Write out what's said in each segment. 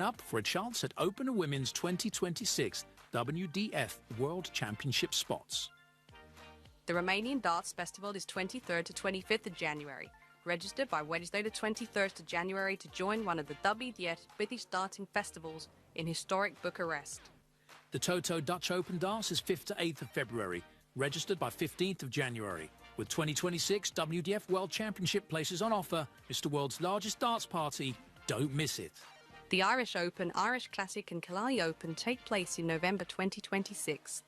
up for a chance at Open Women's 2026 WDF World Championship spots. The Romanian Darts Festival is 23rd to 25th of January. Register by Wednesday the 23rd of January to join one of the WDF British darting festivals in historic Bucharest. The Toto Dutch Open Darts is 5th to 8th of February. Registered by 15th of January. With 2026 WDF World Championship places on offer, it's the world's largest darts party. Don't miss it. The Irish Open, Irish Classic and Carli Open take place in November 2026.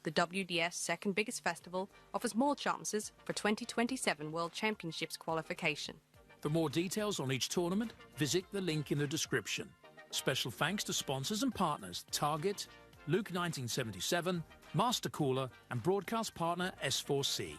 The WDF's second biggest festival offers more chances for 2027 World Championships qualification. For more details on each tournament, visit the link in the description. Special thanks to sponsors and partners Target, Luke 1977, Master Cooler and broadcast partner S4C.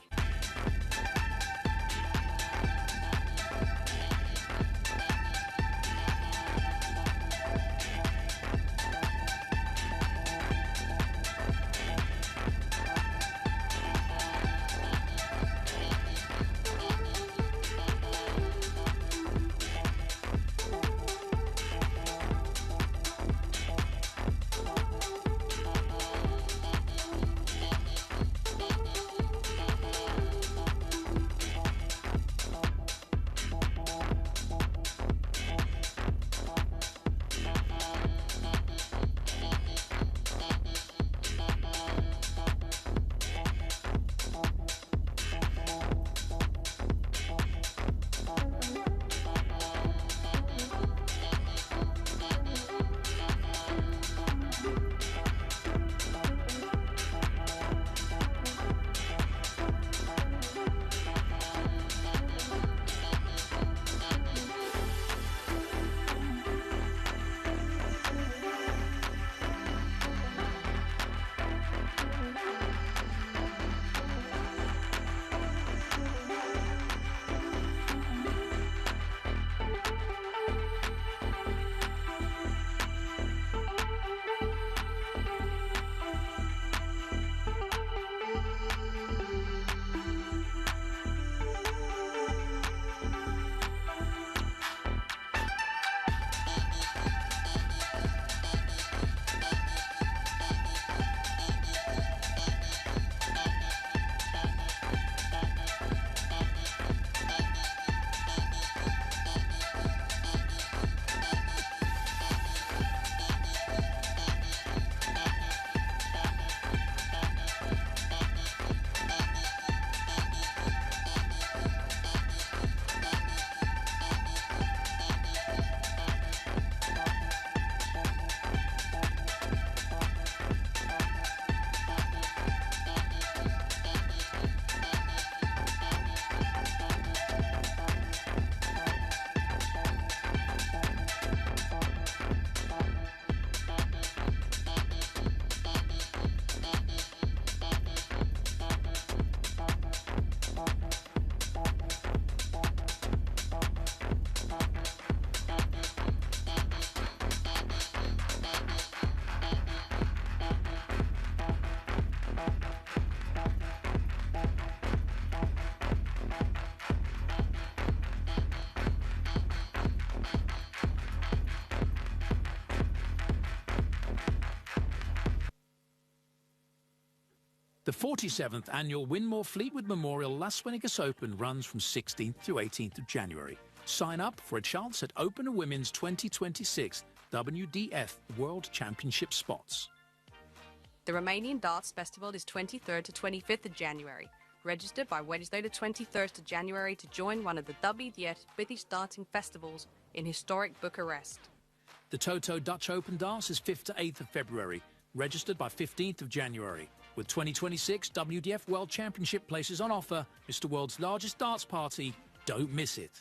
The 47th annual Winmore Fleetwood Memorial Las Vegas Open runs from 16th to 18th of January. Sign up for a chance at Open Women's 2026 WDF World Championship spots. The Romanian Darts Festival is 23rd to 25th of January. Register by Wednesday the 23rd of January to join one of the WDF British darting festivals in historic Bucharest. The Toto Dutch Open Darts is 5th to 8th of February. Registered by 15th of January. With 2026 WDF World Championship places on offer, it's the world's largest darts party. Don't miss it.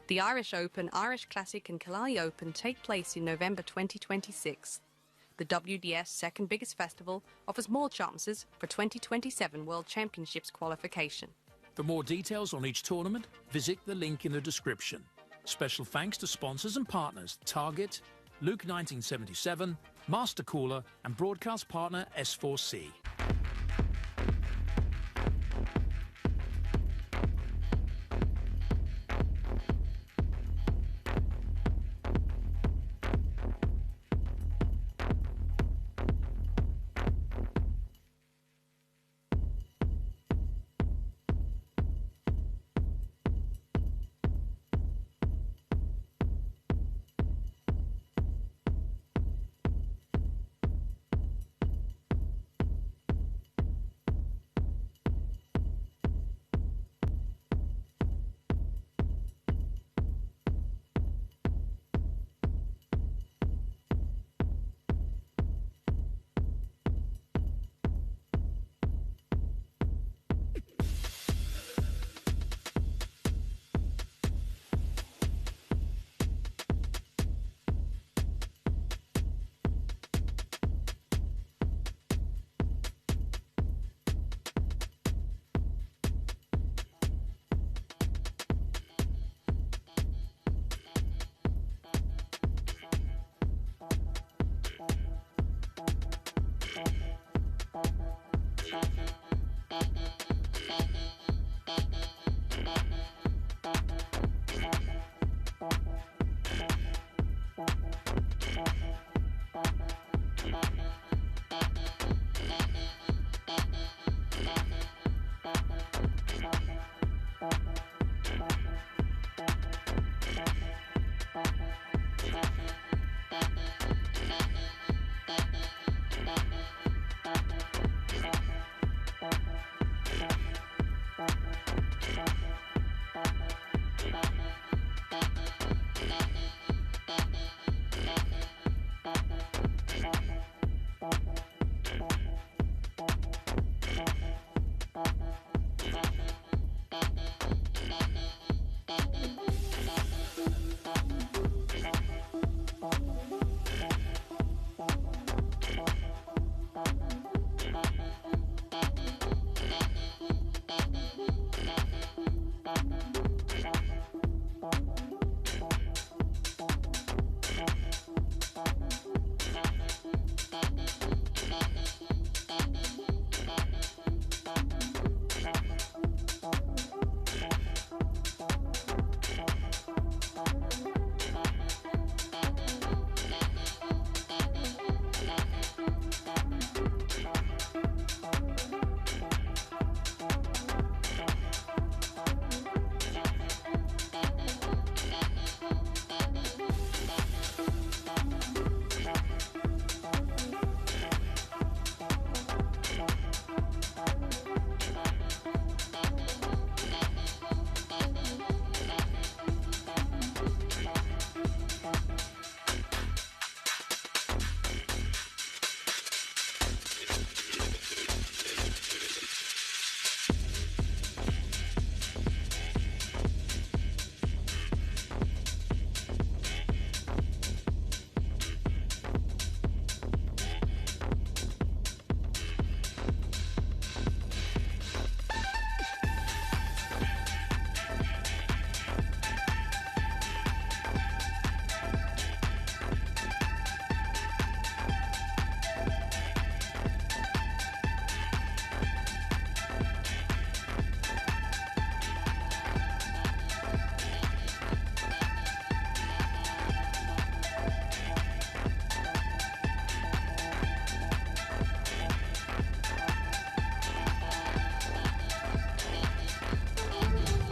The Irish Open, Irish Classic and Carli Open take place in November 2026. The WDF's second biggest festival offers more chances for 2027 World Championships qualification. For more details on each tournament, visit the link in the description. Special thanks to sponsors and partners Target, Luke 1977, Master Cooler and broadcast partner S4C.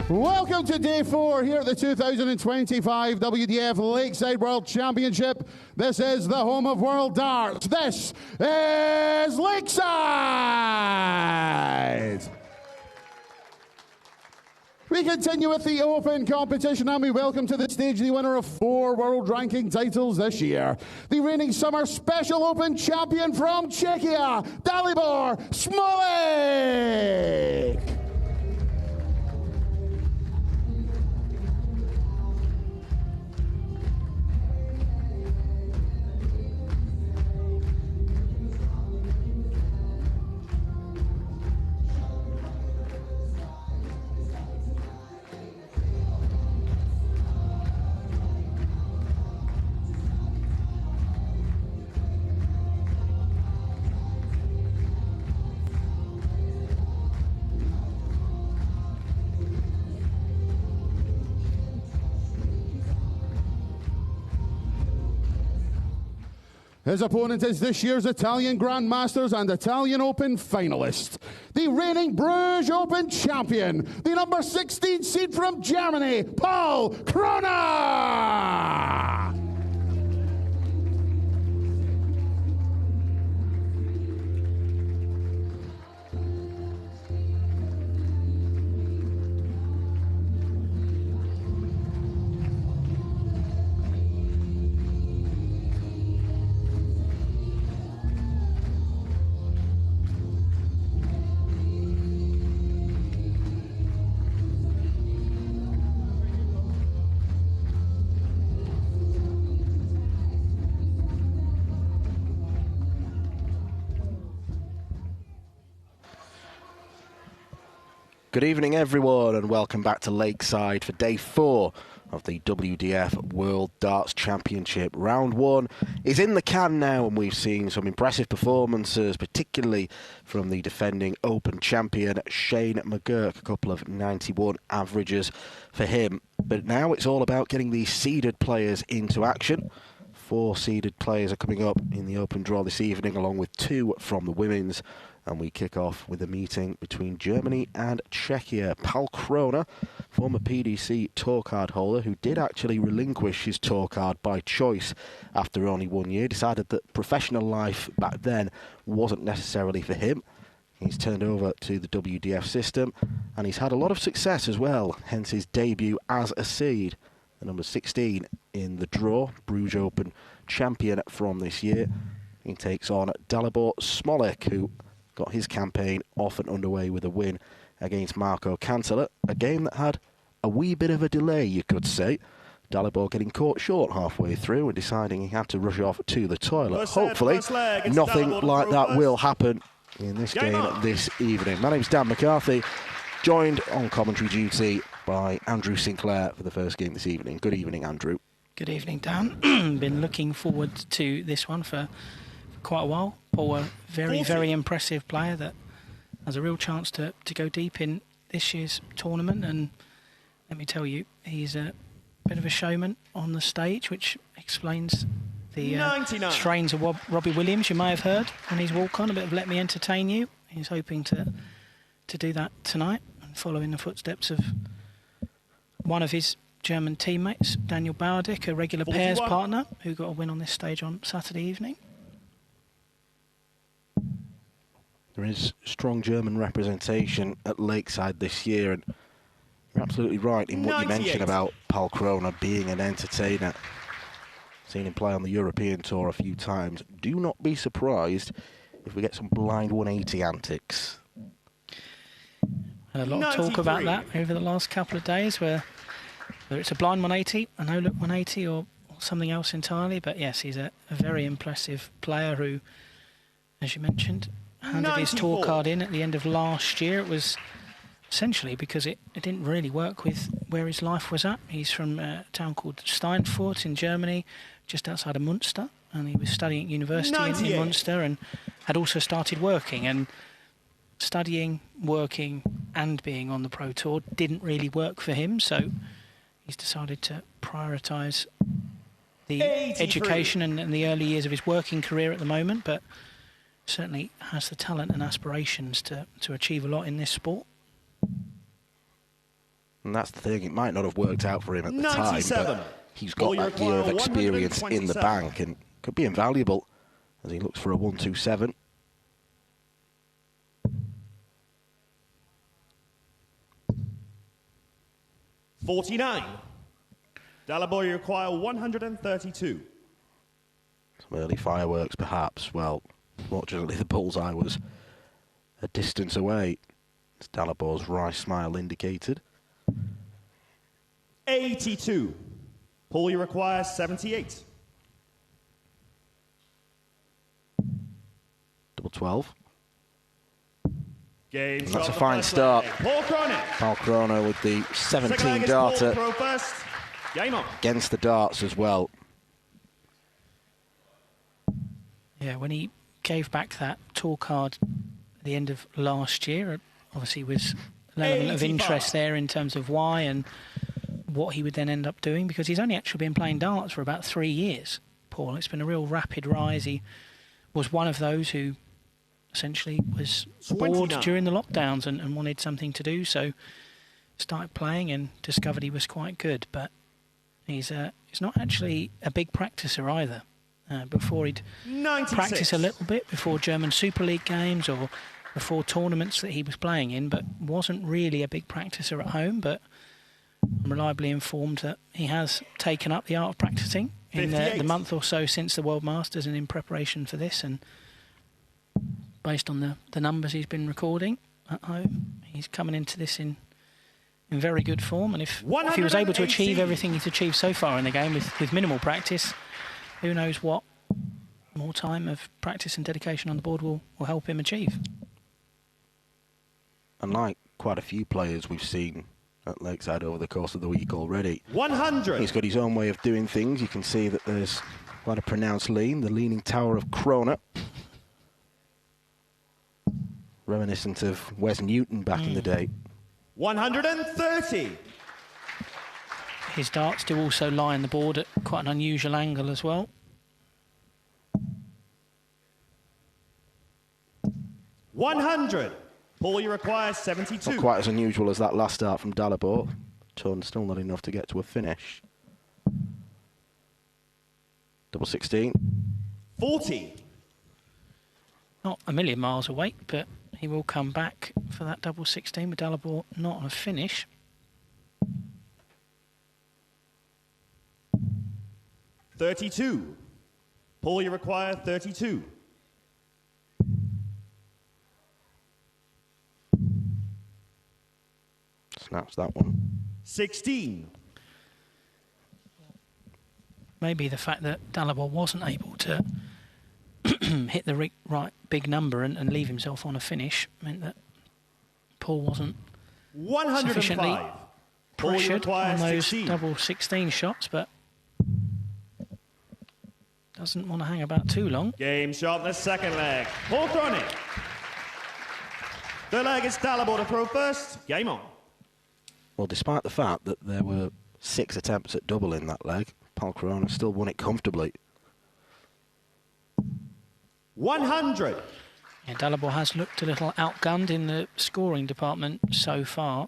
Welcome to day 4 here at the 2025 WDF Lakeside World Championship. This is the home of World Darts. This is Lakeside. We continue with the Open competition and we welcome to the stage the winner of 4 world ranking titles this year. The reigning Summer Special Open champion from Czechia, Dalibor Smolik. His opponent is this year's Italian Grandmasters and Italian Open finalist, the reigning Bruges Open champion, the number 16 seed from Germany, Paul Krohne. Good evening everyone and welcome back to Lakeside for day 4 of the WDF World Darts Championship. Round 1 is in the can now, and we've seen some impressive performances, particularly from the defending Open champion Shane McGurk, a couple of 91 averages for him. But now it's all about getting these seeded players into action. 4 seeded players are coming up in the Open draw this evening, along with 2 from the women's. And we kick off with a meeting between Germany and Czechia. Pal Krohne, former PDC tour card holder, who did actually relinquish his tour card by choice after only 1 year, decided that professional life back then wasn't necessarily for him. He's turned over to the WDF system, and he's had a lot of success as well, hence his debut as a seed. The number 16 in the draw, Bruges Open champion from this year. He takes on Dalibor Smolik, who got his campaign off and underway with a win against Marco Kantele, a game that had a wee bit of a delay, you could say. Dalibor getting caught short halfway through and deciding he had to rush off to the toilet. Hopefully, nothing like that will happen in this game this evening. My name's Dan McCarthy, joined on commentary duty by Andrew Sinclair for the first game this evening. Good evening, Andrew. Good evening, Dan. Been looking forward to this one for quite a while. Paul, a very impressive player that has a real chance to go deep in this year's tournament, and let me tell you, he's a bit of a showman on the stage, which explains the strains of Robbie Williams you may have heard on his walk-on, a bit of Let Me Entertain You. He's hoping to do that tonight, and follow in the footsteps of one of his German teammates, Daniel Bauerdick, a regular pairs partner, who got a win on this stage on Saturday evening. There is strong German representation at Lakeside this year, and you're absolutely right in what you mentioned about Pal Krohne being an entertainer. Seen him play on the European Tour a few times. Do not be surprised if we get some blind 180 antics. A lot of talk about that over the last couple of days, whether it's a blind 180, a no-look 180, or something else entirely. But yes, he's a very impressive player who, as you mentioned, handed his tour card in at the end of last year. It was essentially because it didn't really work with where his life was at. He's from a town called Steinfurt in Germany, just outside of Munster, and he was studying at university in Munster, and had also started working. And studying, working and being on the Pro Tour didn't really work for him, so he's decided to prioritise the education and the early years of his working career at the moment, but certainly has the talent and aspirations to achieve a lot in this sport. And that's the thing, it might not have worked out for him at the time, but he's got that year of experience in the bank and could be invaluable as he looks for a 127. $49. Dalibor, you require 132. Some early fireworks, perhaps. Well, fortunately, the bullseye was a distance away, as Dalibor's wry smile indicated. 82. Paul, you require 78. Double 12. Game and that's a fine start. Pal Krohne with the 17 darter against the darts as well. Yeah, when he gave back that tour card at the end of last year, it obviously was an element of interest there in terms of why and what he would then end up doing, because he's only actually been playing darts for about 3 years, Paul. It's been a real rapid rise. He was one of those who essentially was bored during the lockdowns and wanted something to do, so started playing and discovered he was quite good. But he's not actually a big practicer either. Before he'd practice a little bit before German Super League games or before tournaments that he was playing in, but wasn't really a big practicer at home. But I'm reliably informed that he has taken up the art of practicing in the month or so since the World Masters and in preparation for this, and based on the numbers he's been recording at home, he's coming into this in very good form. And if he was able to achieve everything he's achieved so far in the game with minimal practice, who knows what more time of practice and dedication on the board will help him achieve. Unlike quite a few players we've seen at Lakeside over the course of the week already. 100. He's got his own way of doing things. You can see that there's quite a pronounced lean, the Leaning Tower of Krohne. Reminiscent of Wes Newton back in the day. 130. His darts do also lie on the board at quite an unusual angle as well. 100. Paul, you require 72. Not quite as unusual as that last start from Dalibor. Ton still not enough to get to a finish. Double 16. 40. Not a million miles away, but he will come back for that double 16 with Dalibor not on a finish. 32. Paul, you require 32. Snaps that one. 16. Maybe the fact that Dalibor wasn't able to hit the right big number and leave himself on a finish meant that Paul wasn't 105. sufficiently pressured on those 16. double 16 shots, but doesn't want to hang about too long. Game shot in the second leg. Paul Krohne. Third leg is Dalibor to throw first. Game on. Well, despite the fact that there were 6 attempts at double in that leg, Paul Krohne still won it comfortably. 100. Yeah, Dalibor has looked a little outgunned in the scoring department so far.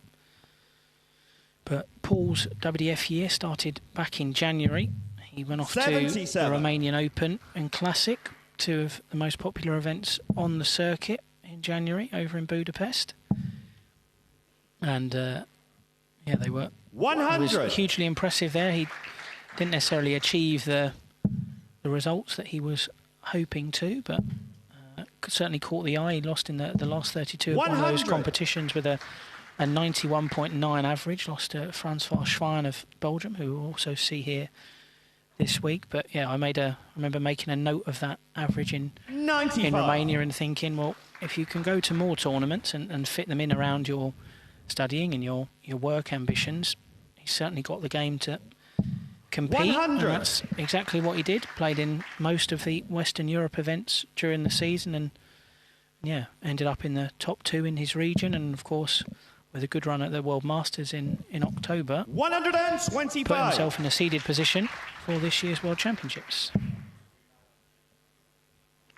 But Paul's WDF year started back in January. He went off to the Romanian Open and Classic, 2 of the most popular events on the circuit in January over in Budapest. And yeah, they were 100. It was hugely impressive there. He didn't necessarily achieve the results that he was hoping to, but certainly caught the eye. He lost in the last 32 of one of those competitions with a 91.9 average. Lost to Francois Schwein of Belgium, who we'll also see here this week. But yeah, I remember making a note of that average in Romania and thinking, well, if you can go to more tournaments and fit them in around your studying and your work ambitions, he's certainly got the game to compete. 100. And that's exactly what he did. Played in most of the Western Europe events during the season and yeah, ended up in the top 2 in his region, and of course with a good run at the World Masters in October. 125. Put himself in a seeded position for this year's World Championships.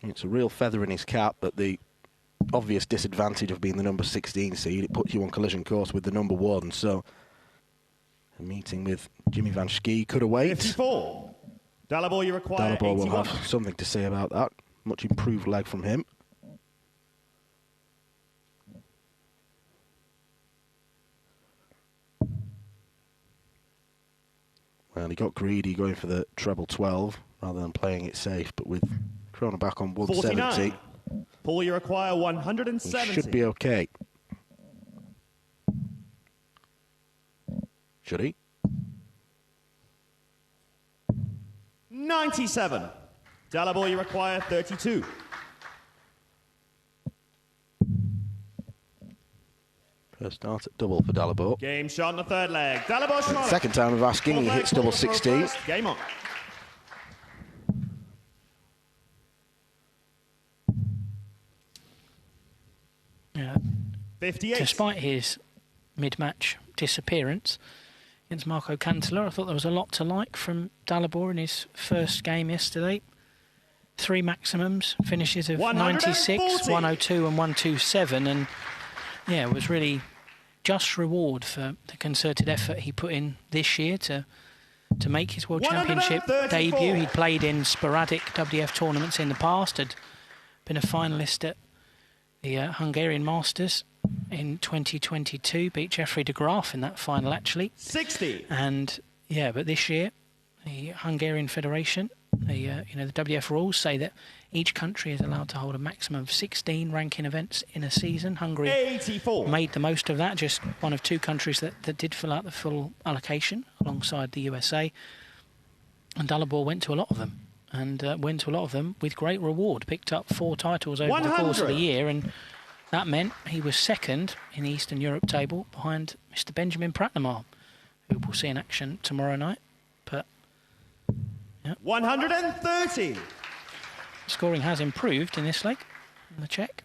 It's a real feather in his cap, but the obvious disadvantage of being the number 16 seed, it puts you on collision course with the number 1, so a meeting with Jimmy Van Schie could await. 54. Dalibor, you require Dalibor 81. will have something to say about that. Much improved leg from him. Well, he got greedy going for the treble 12 rather than playing it safe, but with Krohne back on 170. 49. Paul, you require 170. He should be okay. Should he? 97. Dalibor, you require 32. First start at double for Dalibor. Game shot in the third leg. Dalibor Smolik. Second time of asking, he hits double 16. Game on. Yeah. 58. Despite his mid-match disappearance against Marco Kantele, I thought there was a lot to like from Dalibor in his first game yesterday. 3 maximums, finishes of 96, 102 and 127, and yeah, it was really just reward for the concerted effort he put in this year to make his World Championship debut. He'd played in sporadic WDF tournaments in the past, had been a finalist at the Hungarian Masters in 2022, beat Jeffrey de Graaf in that final actually. 60. And yeah, but this year the Hungarian Federation, the WDF rules say that each country is allowed to hold a maximum of 16 ranking events in a season. Hungary 84. made the most of that, just one of 2 countries that did fill out the full allocation alongside the USA. And Dalibor went to a lot of them, and went to a lot of them with great reward. Picked up 4 titles over 100. the course of the year, and that meant he was second in the Eastern Europe table behind Mr. Benjamin Pratnamar, who we'll see in action tomorrow night. But 130. Scoring has improved in this leg, in the Czech.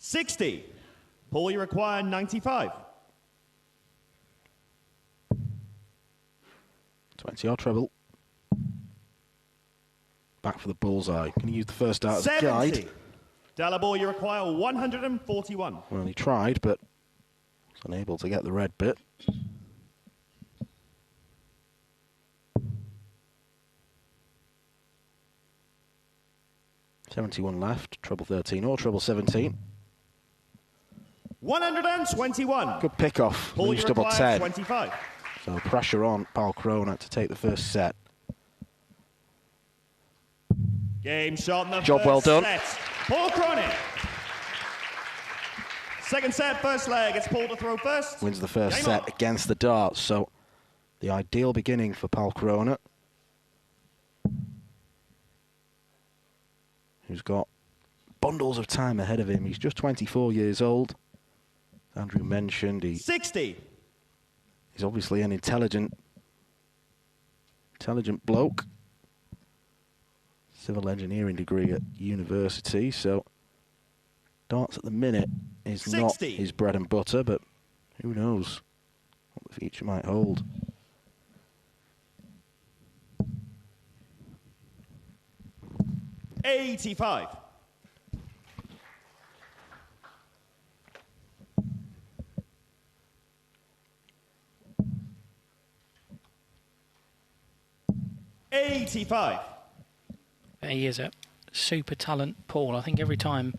$60. Paul, you require 95. 20 odd treble. Back for the bullseye. Can he use the first dart as a 70. guide? Dalibor, you require 141. Well, he tried, but was unable to get the red bit. $71 left, treble 13 or treble 17. 121. Good pick off. Paul, Moves you double require 10. 25. So pressure on Paul Krohne to take the first set. Game shot in the Job first well done. set. Paul Krohne. Second set, first leg. It's Paul to throw first. Wins the first Game set on. against the darts. So the ideal beginning for Paul Krohne, who's got bundles of time ahead of him. He's just 24 years old. As Andrew mentioned, 60. He's obviously an intelligent bloke. Civil engineering degree at university, so darts at the minute is 60. not his bread and butter, but who knows what the future might hold. $85. $85. He is a super talent, Paul. I think every time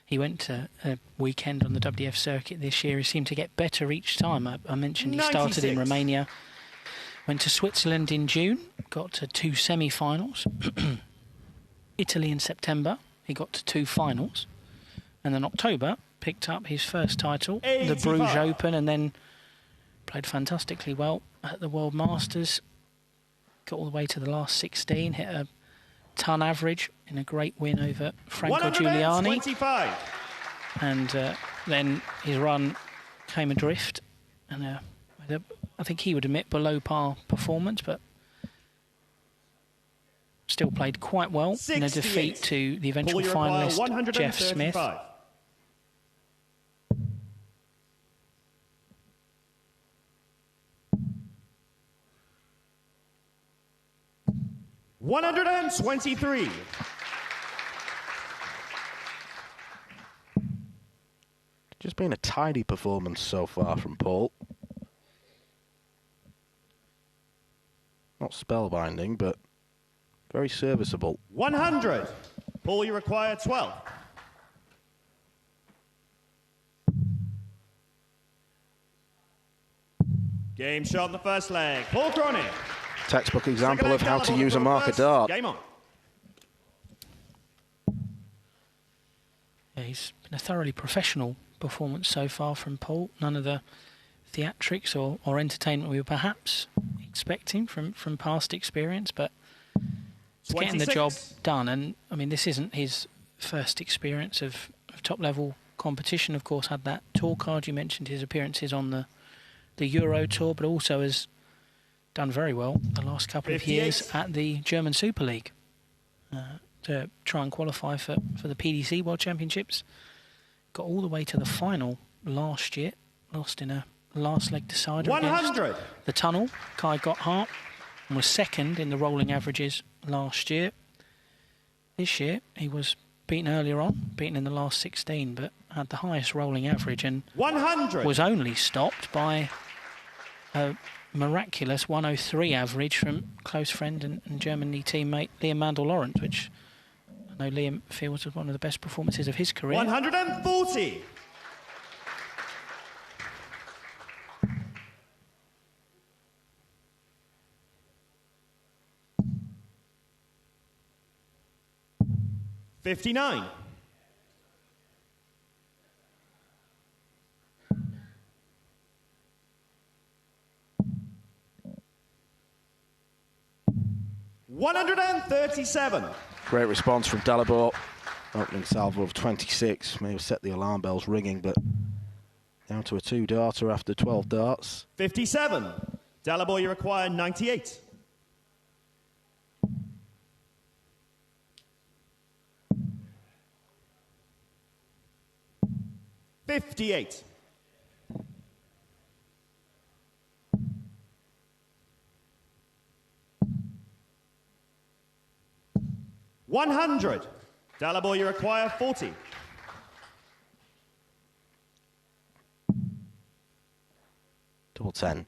he went to a weekend on the WDF circuit this year, he seemed to get better each time. I mentioned he started in 96. Romania, went to Switzerland in June, got to 2 semi-finals. Italy in September, he got to 2 finals. And then October, picked up his first title, 85. the Bruges Open, and then played fantastically well at the World Masters. Got all the way to the last 16, hit a ton average in a great win over Franco Giuliani. 125. And then his run came adrift. And I think he would admit below par performance, but still played quite well in a defeat to the eventual finalist Jeff Smith. $123. Just been a tidy performance so far from Paul. Not spellbinding, but very serviceable. 100. Paul, you require 12. Game shot in the first leg. Paul Krohne. Textbook example of how to use a marker dart. Game on. Yeah, he's been a thoroughly professional performance so far from Paul. None of the theatrics or entertainment we were perhaps expecting from past experience, but he's getting the job done. And I mean, this isn't his first experience of top-level competition. Of course, had that tour card. You mentioned his appearances on the Euro Tour, but also has done very well the last couple of years at the German Super League to try and qualify for the PDC World Championships. Got all the way to the final last year, lost in a last leg decider 100. against the Tunnel, Kai Gotthard, and was second in the rolling averages last year. This year he was beaten earlier on, beaten in the last 16, but had the highest rolling average and 100. was only stopped by a miraculous 103 average from close friend and Germany teammate Liam Mandel-Lawrence, which I know Liam feels was one of the best performances of his career. 140. $59. 137. Great response from Dalibor. Opening salvo of 26. May have set the alarm bells ringing, but down to a 2-darter after 12 darts. 57. Dalibor, you require 98. $58. 100. Dalibor, you require 40. Double 10.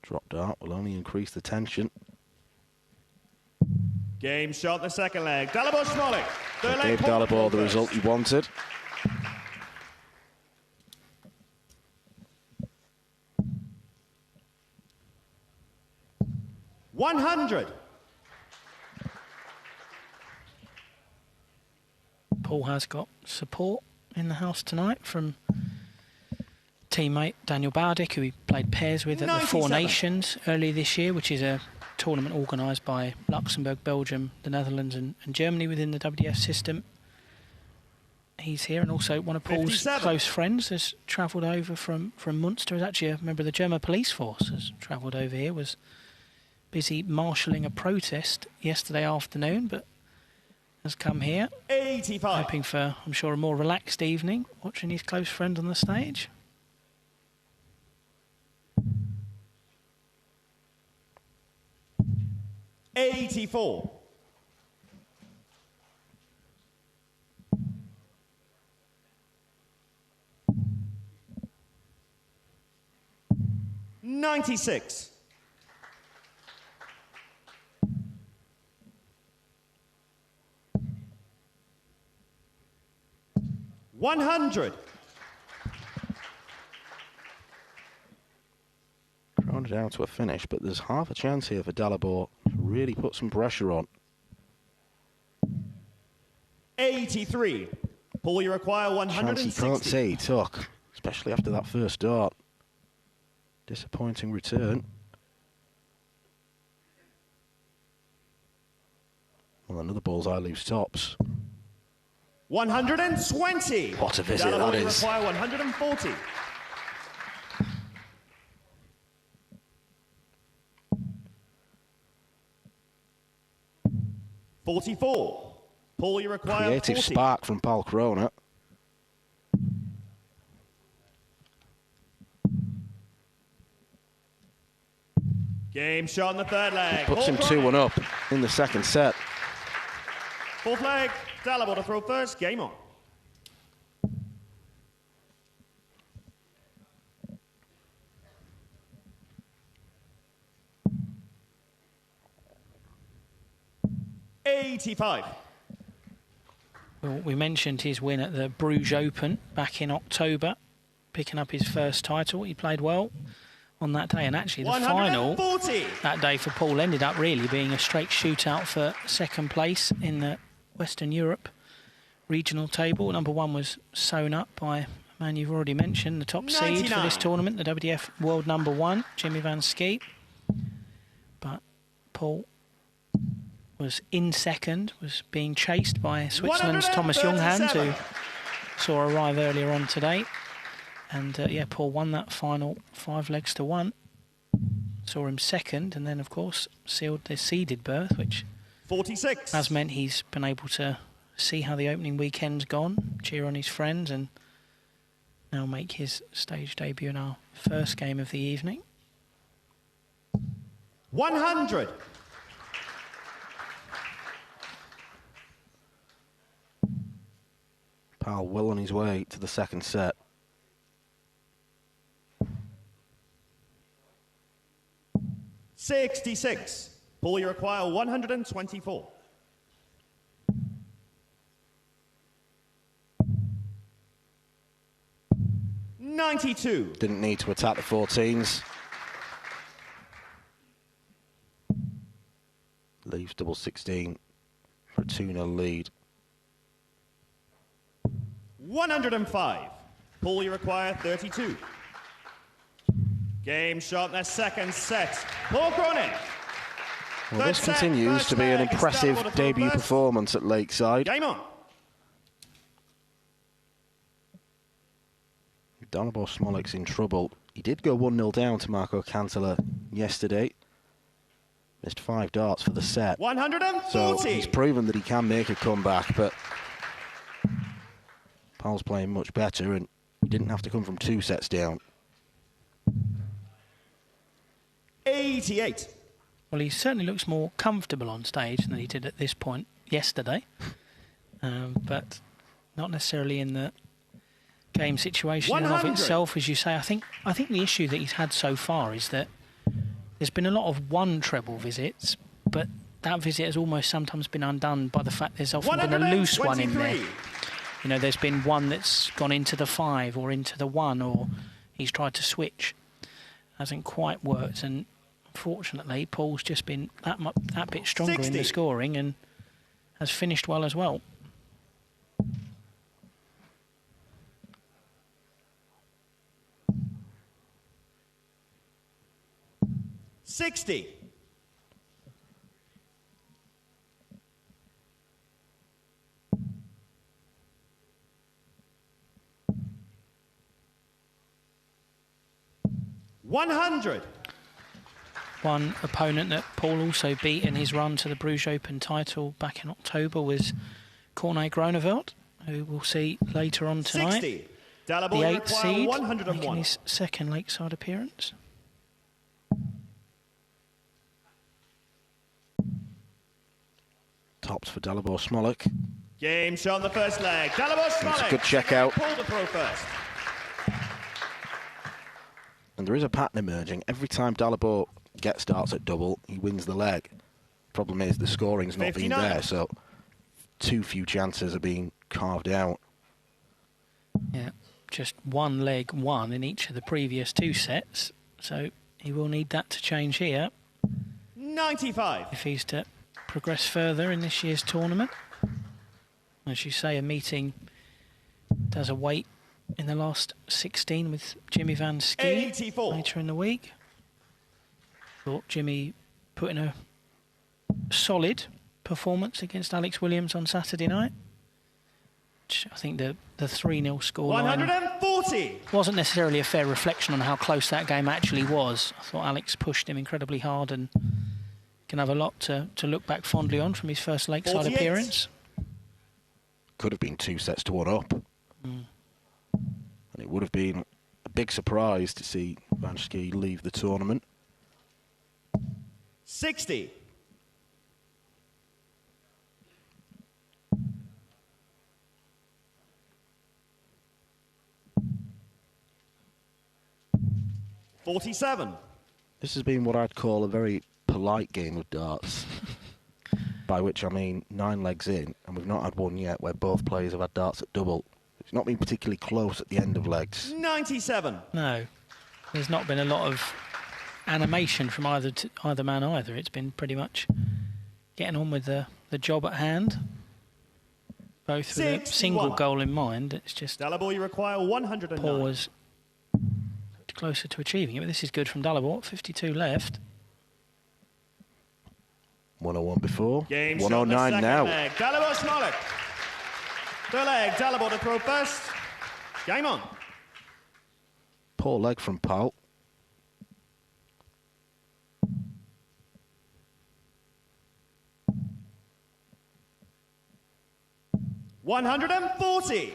Drop dart will only increase the tension. Game shot, the second leg. Dalibor Smolik. Third leg. Gave Dalibor the result he wanted. $100. Paul has got support in the house tonight from teammate Daniel Bowdick, who he played pairs with at the Four Nations earlier this year, which is a tournament organised by Luxembourg, Belgium, the Netherlands and Germany within the WDF system. He's here, and also one of Paul's 57. close friends has travelled over from Munster. Is actually a member of the German police force, has travelled over here, was busy marshalling a protest yesterday afternoon, but has come here 85. hoping for, I'm sure, a more relaxed evening, watching his close friend on the stage. $84. $96. $100. Krohne down to a finish, but there's half a chance here for Dalibor to really put some pressure on. 83. Paul, you require Chance 160. he can't say he took, especially after that first dart. Disappointing return. Well, another bullseye leaves tops. 120. What a visit Dalibor, that you is. require 140. $44. Paul, you require Creative 40. spark from Paul Krohne. Game shot in the third leg. Puts him Paul 2-1 up in the second set. Fourth leg. Dalibor to throw first. Game on. $85. Well, we mentioned his win at the Bruges Open back in October, picking up his first title. He played well on that day, and actually the final that day for Paul ended up really being a straight shootout for second place in the Western Europe regional table. Number one was sewn up by a man you've already mentioned, the top 99. seed for this tournament, the WDF World number one, Jimmy Van Skeet. But Paul was in second, was being chased by Switzerland's Thomas Junghans, who saw arrive earlier on today. And yeah, Paul won that final 5 legs to 1. Saw him second, and then of course sealed the seeded berth, which 46 has meant he's been able to see how the opening weekend's gone, cheer on his friends, and now make his stage debut in our first game of the evening. 100. Paul well on his way to the second set. $66. Paul, you require 124. $92. Didn't need to attack the 14s. Leaves double 16 for a 2-0 lead. 105. Paul, you require 32. Game shot in their second set. Paul Krohne. Well, this continues to be an impressive debut performance at Lakeside. Game on. Dalibor Smolik's in trouble. He did go 1-0 down to Marco Kantele yesterday. Missed 5 darts for the set. 140. So he's proven that he can make a comeback, but Paul's playing much better and he didn't have to come from 2 sets down. 88. Well, he certainly looks more comfortable on stage than he did at this point yesterday, but not necessarily in the game situation in and of itself, as you say. I think the issue that he's had so far is that there's been a lot of one treble visits, but that visit has almost sometimes been undone by the fact there's often been a loose one in there. You know, there's been one that's gone into the 5 or into the 1, or he's tried to switch. Hasn't quite worked, and unfortunately Paul's just been that bit stronger 60. in the scoring and has finished well as well. $60. $100. One opponent that Paul also beat in his run to the Bruges Open title back in October was Corne Groeneveld, who we'll see later on tonight. 60. The Dalibor 8th seed, 101. making his second Lakeside appearance. Tops for Dalibor Smolik. Game shot on the first leg. Dalibor Smolik. It's a good check out. Pull the throw first. And there is a pattern emerging. Every time Dalibor gets darts at double, he wins the leg. Problem is the scoring's not been 59. there, so too few chances are being carved out. Yeah, just one leg won in each of the previous 2 sets, so he will need that to change here 95. if he's to progress further in this year's tournament. As you say, a meeting does await in the last 16 with Jimmy Van Ski 84. later in the week. Thought Jimmy put in a solid performance against Alex Williams on Saturday night. I think the 3-0 scoreline 140. wasn't necessarily a fair reflection on how close that game actually was. I thought Alex pushed him incredibly hard and can have a lot to look back fondly on from his first Lakeside 48. appearance. Could have been 2 sets to 1 up. And it would have been a big surprise to see Van Ski leave the tournament. 60. $47. This has been what I'd call a very polite game of darts. By which I mean 9 legs in, and we've not had one yet where both players have had darts at double. It's not been particularly close at the end of legs. 97. No, there's not been a lot of animation from either man either. It's been pretty much getting on with the job at hand, both with a single goal in mind. It's just Dalibor, you require 109. Paul was closer to achieving it, but this is good from Dalibor. 52 left. 101 before, Game 109 now. Leg. Dalibor Smolik. The leg, Dalibor to throw first. Game on. Poor leg from Paul. $140.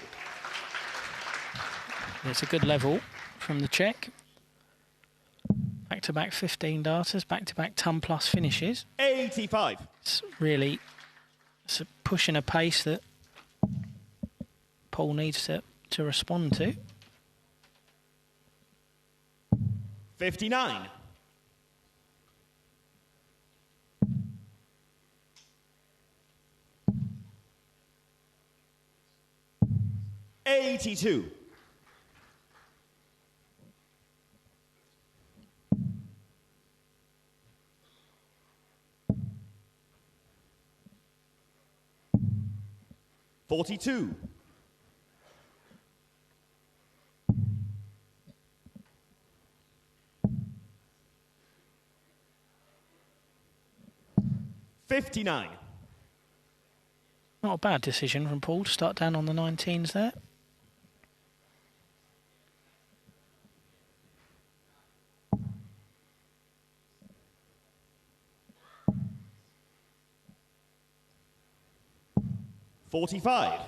It's a good level from the Czech. Back-to-back 15 darters, back-to-back ton plus finishes. 85. It's really pushing a pace that Paul needs to respond to. 59. $82. $42. 59. Not a bad decision from Paul to start down on the 19s there. $45.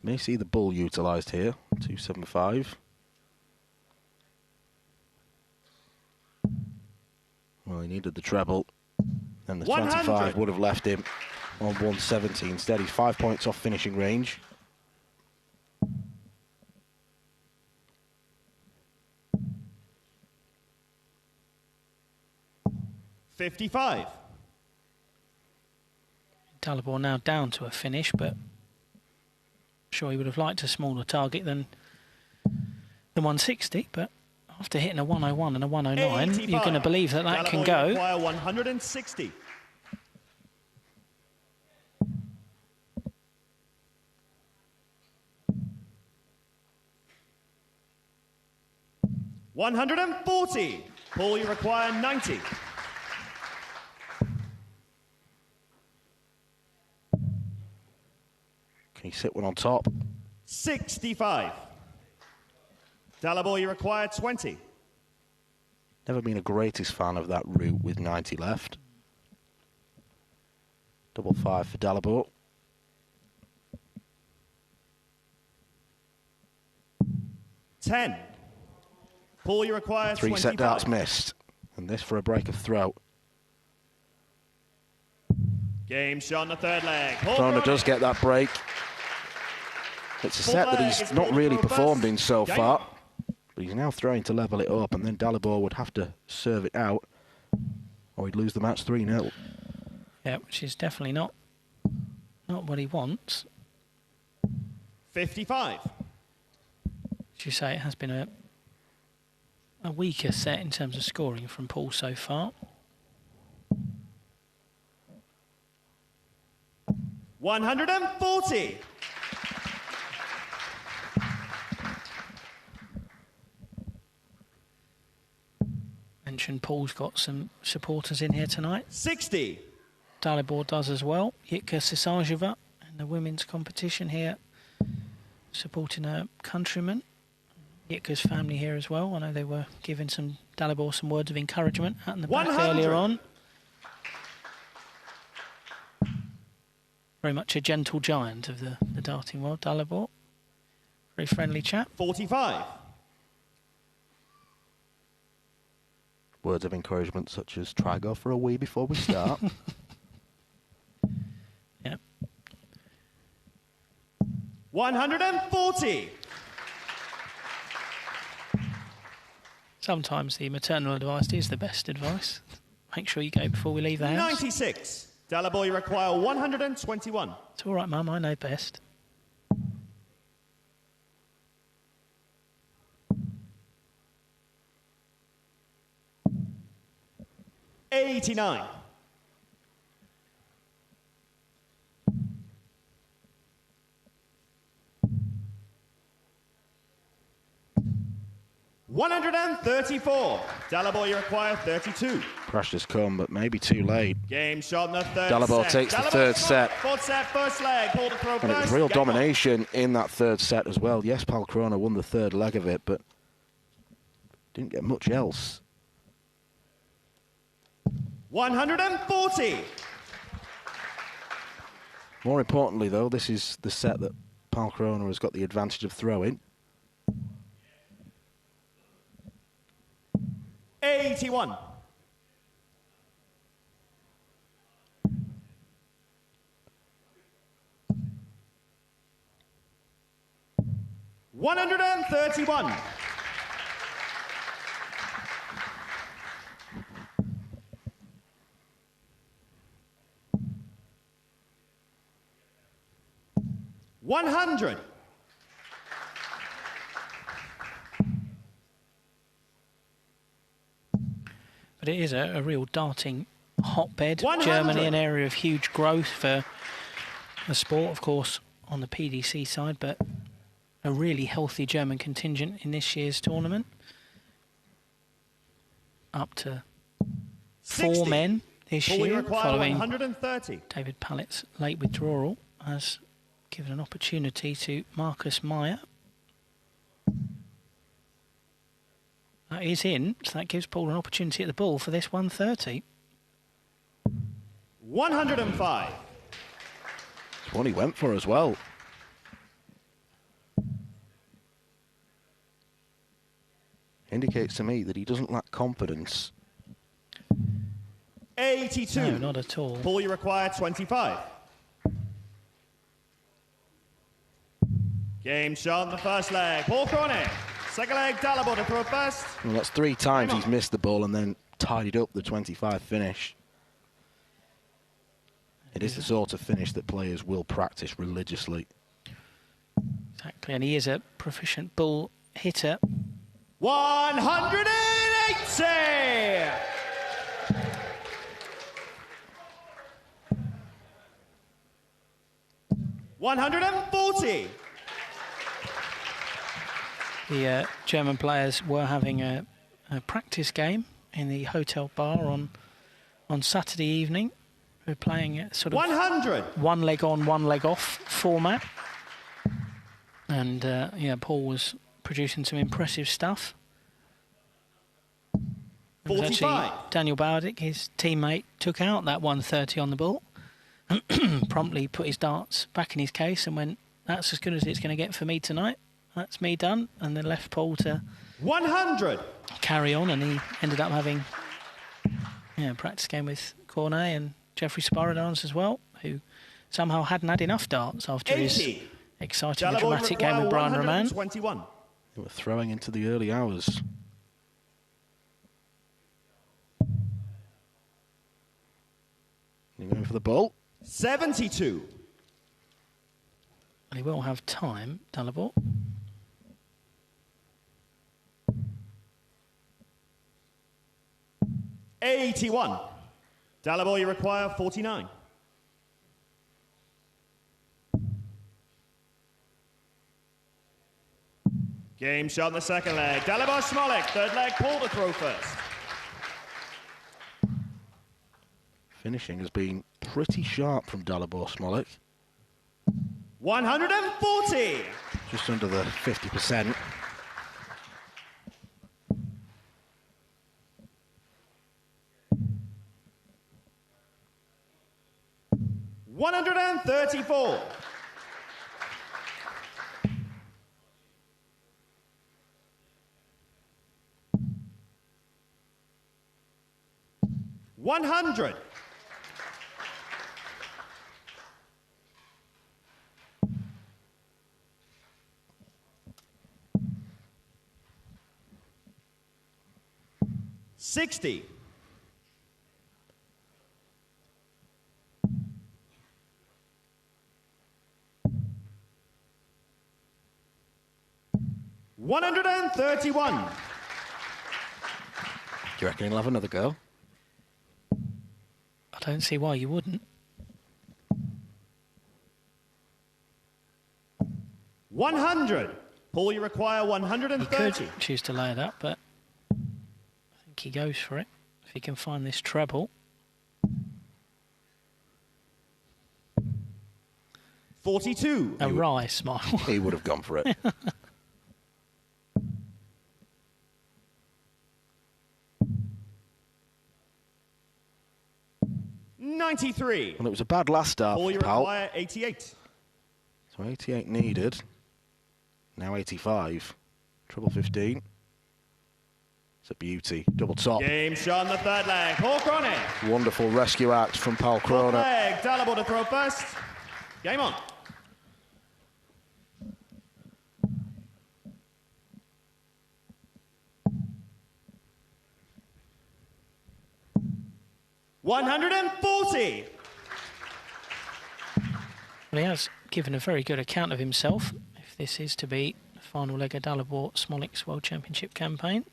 May see the bull utilised here. 275. Well, he needed the treble, and the 100. 25 would have left him on 170 instead. He's 5 points off finishing range. $55. Dalibor now down to a finish, but I'm sure he would have liked a smaller target than the 160, but after hitting a 101 and a 109, 85. you're going to believe that that can go. 160. $140. Paul, you require 90. Can he sit one on top? 65. Dalibor, you require 20. Never been a greatest fan of that route with 90 left. Double 5 for Dalibor. $10. Paul, you require 3 25. set darts missed. And this for a break of throw. Game shot on the third leg. Krohne does get that break. It's a set that he's not really performed in so far. But he's now trying to level it up, and then Dalibor would have to serve it out, or he'd lose the match 3-0. Yeah, which is definitely not what he wants. 55. As you say, it has been a weaker set in terms of scoring from Paul so far. $140. Mentioned Paul's got some supporters in here tonight. 60. Dalibor does as well. Jitka Sisajeva in the women's competition here, supporting her countryman. Jitka's family here as well. I know they were giving Dalibor some words of encouragement out in the back 100. earlier on. Very much a gentle giant of the darting world, Dalibor. Very friendly chap. 45. Words of encouragement such as, try go for a wee before we start. Yeah. 140. Sometimes the maternal advice is the best advice. Make sure you go before we leave the house. 96. Dalibor, you require 121. It's all right, Mum, I know best. $89. $134. Dalibor, you require 32. Crash has come, but maybe too late. Game shot in the third Dalibor set. takes the third set. Fourth set, first leg. Hold the throw And it was first. real Game domination in that third set as well. Yes, Pal Krohne won the third leg of it, but didn't get much else. 140. More importantly, though, this is the set that Pal Krohne has got the advantage of throwing. 81. $131. $100. But it is a real darting hotbed. 100. Germany, an area of huge growth for the sport, of course, on the PDC side, but a really healthy German contingent in this year's tournament. Up to 4 60. men this All we year, require following 130. David Pallett's late withdrawal, has given an opportunity to Marcus Meyer. That is in, so that gives Paul an opportunity at the ball for this 130. 105. It's one he went for as well. Indicates to me that he doesn't lack confidence. 82. No, not at all. Paul, you require 25. Game shot in the first leg. Paul Krohne. Second leg, Dalibor to throw first. Well, that's 3 times he's missed the ball and then tidied up the 25 finish. It is the sort of finish that players will practice religiously. Exactly, and he is a proficient bull hitter. 180! $140. The German players were having a practice game in the hotel bar on Saturday evening. We're playing a sort of 100. one leg on, one leg off format. And yeah, Paul was producing some impressive stuff. It was 45. actually Daniel Bowdick, his teammate, took out that 130 on the ball. Promptly put his darts back in his case and went, that's as good as it's going to get for me tonight. That's me done. And then left Paul to 100. carry on, and he ended up having a practice game with Corne and Jeffrey Spiridons as well, who somehow hadn't had enough darts after 80. his exciting and dramatic game with Brian Roman. 121. They were throwing into the early hours. You're going for the ball. 72. He will have time, Dalibor. $81. Dalibor, you require 49. Game shot in the second leg. Dalibor Smolik, third leg, Paul to throw first. Finishing has been pretty sharp from Dalibor Smolik. 140. Just under the 50%. $134. $100. $60. $131. Do you reckon he'll have another go? I don't see why you wouldn't. 100. Paul, you require 130. He could choose to lay it up, but I think he goes for it if he can find this treble. 42. A wry smile. He would have gone for it. $93. Well, it was a bad last start Paul, for you Pal. require 88. So 88 needed. Now 85. Treble 15. It's a beauty. Double top. Game shot in the third leg. Paul Krohne. Wonderful rescue act from Paul Fourth Krohne. leg. Dalibor to throw first. Game on. $140. Well, he has given a very good account of himself, if this is to be the final leg of Dalibor Smolik's World Championship campaign.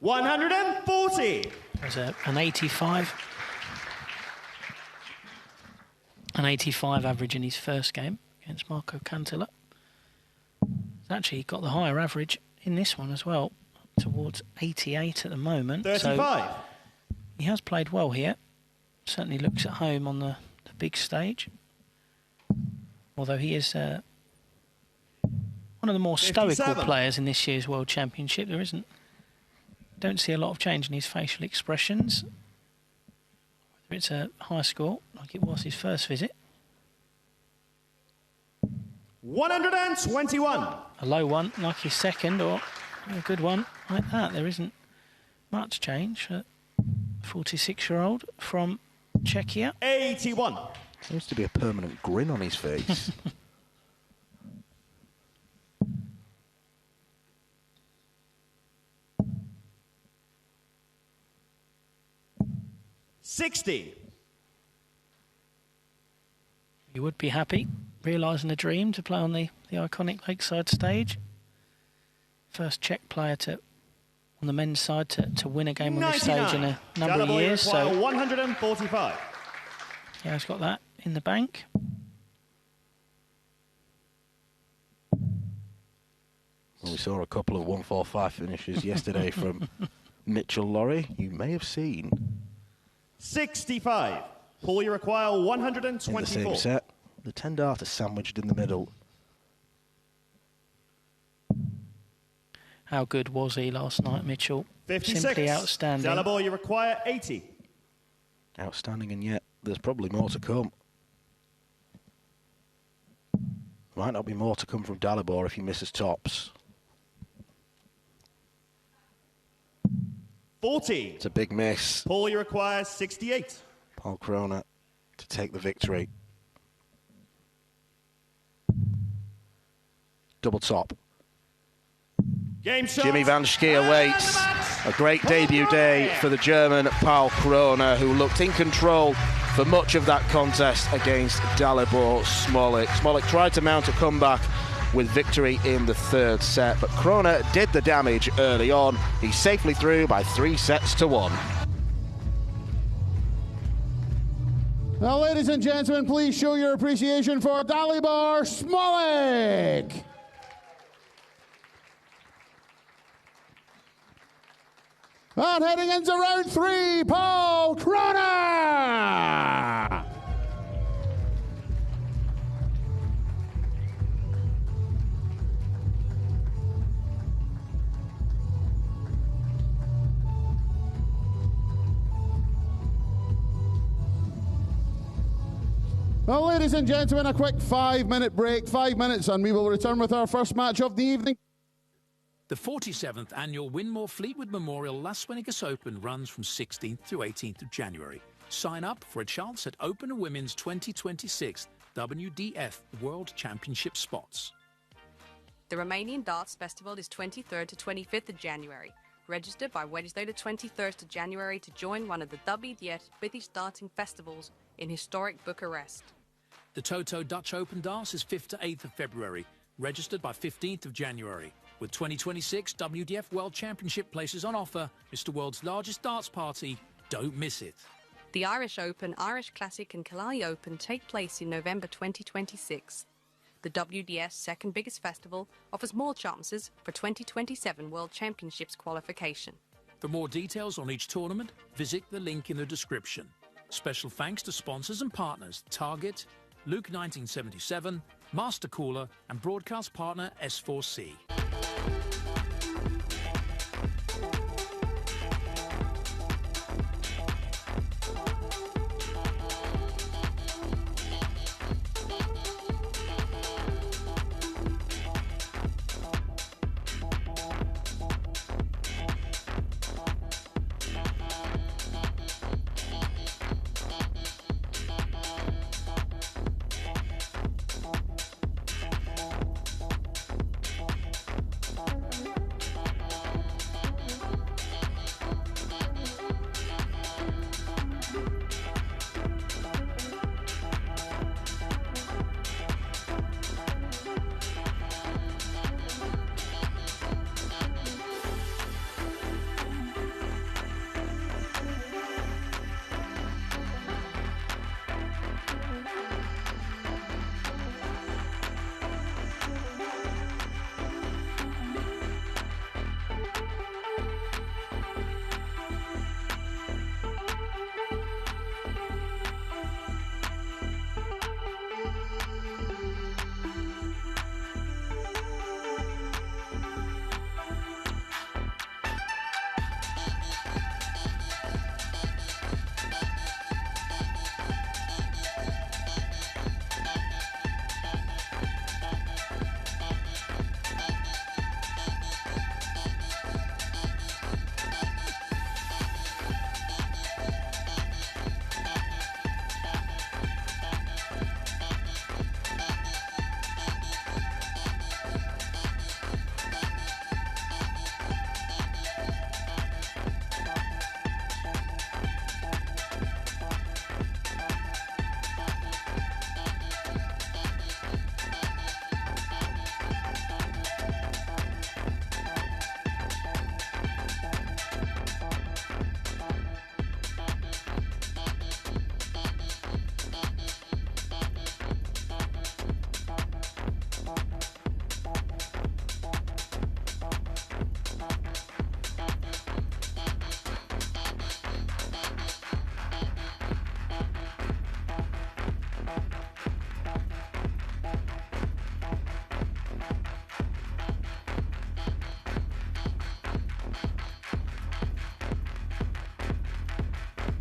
$140. There's an 85. An 85 average in his first game against Marco Kantele. He's actually got the higher average in this one as well, towards 88 at the moment. 35. So he has played well here. Certainly looks at home on the big stage. Although he is one of the more 57. stoical players in this year's World Championship. Don't see a lot of change in his facial expressions. Whether it's a high score, like it was his first visit. 121. A low one, like his second, or a good one like that. There isn't much change for 46-year-old from Czechia. 81. Seems to be a permanent grin on his face. $60. You would be happy, realising a dream to play on the iconic Lakeside stage. First Czech player on the men's side to win a game on this stage in a number of years. So 145. Yeah, he's got that in the bank. Well, we saw a couple of 145 finishes yesterday from Mitchell Lorry. You may have seen 65. Paul, you require 124. in the same set. The 10 dart is sandwiched in the middle. How good was he last night, Mitchell? 56. Simply outstanding. Dalibor, you require 80. Outstanding, and yet there's probably more to come. Might not be more to come from Dalibor if he misses tops. 40. It's a big miss. Paul, you require 68. Paul Krohne to take the victory. Double top. Game shot. Jimmy Van Schie awaits. A great debut day for the German Paul Krohne, who looked in control for much of that contest against Dalibor Smolik. Smolik tried to mount a comeback with victory in the third set, but Krohne did the damage early on. He's safely through by 3-1. Now, ladies and gentlemen, please show your appreciation for Dalibor Smolik. And heading into round 3, Paul Krohne. Well, ladies and gentlemen, a quick 5-minute break, 5 minutes, and we will return with our first match of the evening. The 47th annual Winmore Fleetwood Memorial Las Vegas Open runs from 16th to 18th of January. Sign up for a chance at Open Women's 2026 WDF World Championship spots. The Romanian Darts Festival is 23rd to 25th of January. Register by Wednesday the 23rd of January to join one of the WDF British Darting Festivals in historic Bucharest. The Toto Dutch Open Darts is 5th to 8th of February. Registered by 15th of January. With 2026 WDF World Championship places on offer, Mr. World's largest darts party. Don't miss it. The Irish Open, Irish Classic and Carli Open take place in November 2026. The WDF's second biggest festival offers more chances for 2027 World Championships qualification. For more details on each tournament, visit the link in the description. Special thanks to sponsors and partners Target, Luke 1977, Master Cooler and broadcast partner S4C.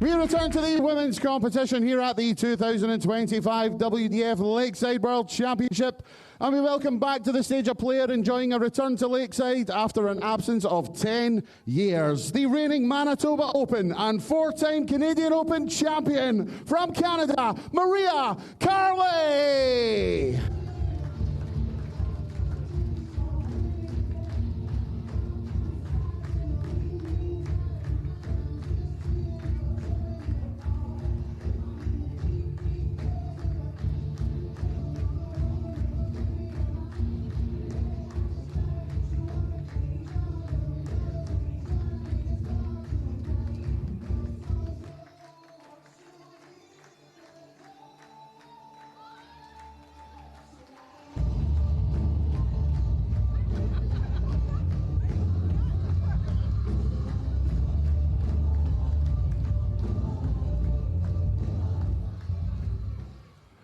We return to the women's competition here at the 2025 WDF Lakeside World Championship. And we welcome back to the stage a player enjoying a return to Lakeside after an absence of 10 years. The reigning Manitoba Open and 4-time Canadian Open champion from Canada, Maria Carli.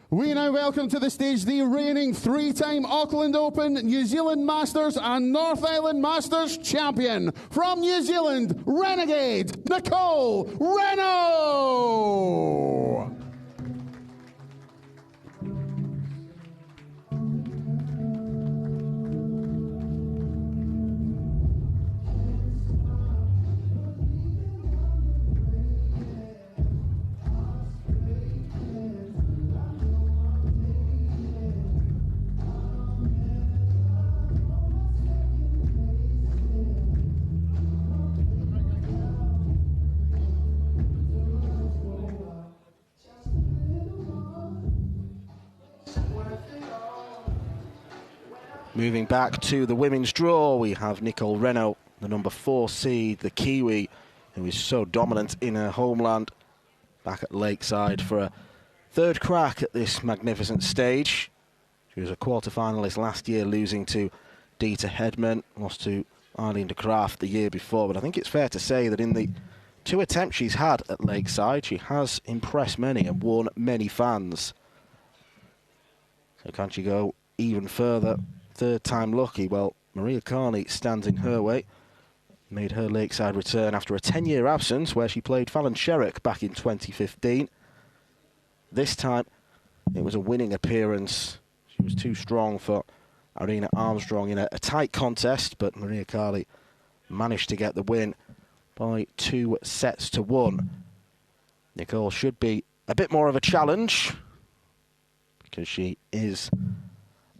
We now welcome to the stage the reigning 3-time Auckland Open, New Zealand Masters and North Island Masters champion from New Zealand, Renegade, Nicole Renault. Moving back to the women's draw, we have Nicole Renault, the number 4 seed, the Kiwi, who is so dominant in her homeland, back at Lakeside for a third crack at this magnificent stage. She was a quarter-finalist last year, losing to Dieter Hedman, lost to Arlene de Graaf the year before, but I think it's fair to say that in the 2 attempts she's had at Lakeside, she has impressed many and won many fans. So can she go even further? Third time lucky. Well, Maria Carli stands in her way. Made her Lakeside return after a 10-year absence where she played Fallon Sherrock back in 2015. This time it was a winning appearance. She was too strong for Irina Armstrong in a tight contest, but Maria Carli managed to get the win by 2-1. Nicole should be a bit more of a challenge because she is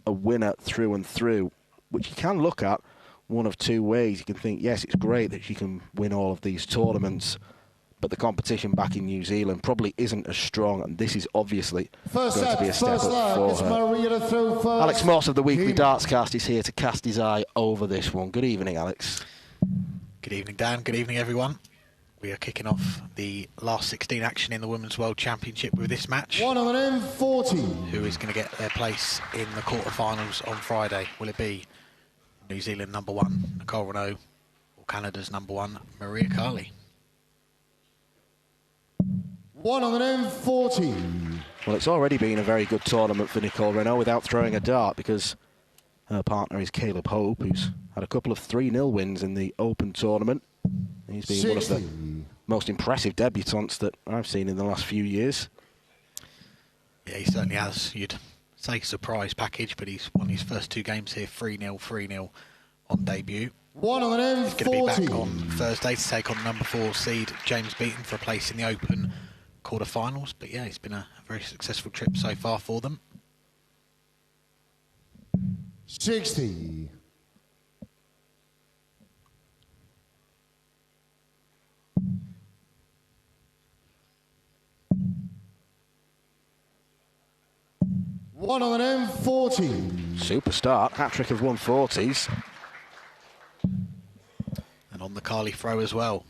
a winner through and through, which you can look at one of 2 ways. You can think, yes, it's great that she can win all of these tournaments, but the competition back in New Zealand probably isn't as strong, and this is obviously going to be a step up for her. Alex Moss of the Weekly Darts Cast is here to cast his eye over this one. Good evening, Alex. Good evening, Dan. Good evening, everyone. We are kicking off the last 16 action in the Women's World Championship with this match. 140. Who is going to get their place in the quarterfinals on Friday? Will it be New Zealand number 1, Nicole Renault, or Canada's number 1, Maria Carli? 140. Well, it's already been a very good tournament for Nicole Renault without throwing a dart, because her partner is Caleb Hope, who's had a couple of 3-0 wins in the Open tournament. He's been one of the most impressive debutantes that I've seen in the last few years. Yeah, he certainly has. You'd say surprise package, but he's won his first 2 games here, 3-0, 3-0 on debut. 140. He's going to be back on Thursday to take on number 4 seed James Beaton for a place in the Open quarterfinals. But yeah, it's been a very successful trip so far for them. 60. 140. Super start, hat-trick of 140s. And on the Carli throw as well.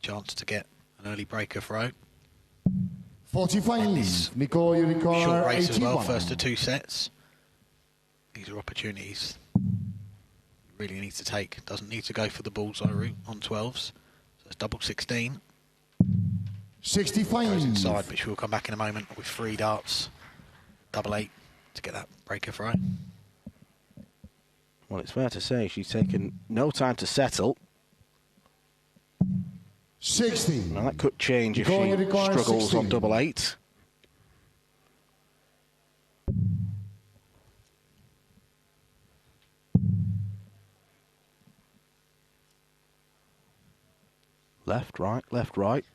Chance to get an early breaker throw. 45. Nicole, you record short race 81. as well, first of 2 sets. These are opportunities you really need to take. Doesn't need to go for the bullseye route on 12s. So it's double 16. 65. Goes inside, but she will come back in a moment with 3 darts. Double 8 to get that breaker throw. Well, it's fair to say she's taken no time to settle. 60. Now that could change if Nicole, she you require struggles 16. on double 8. Left, right, left, right.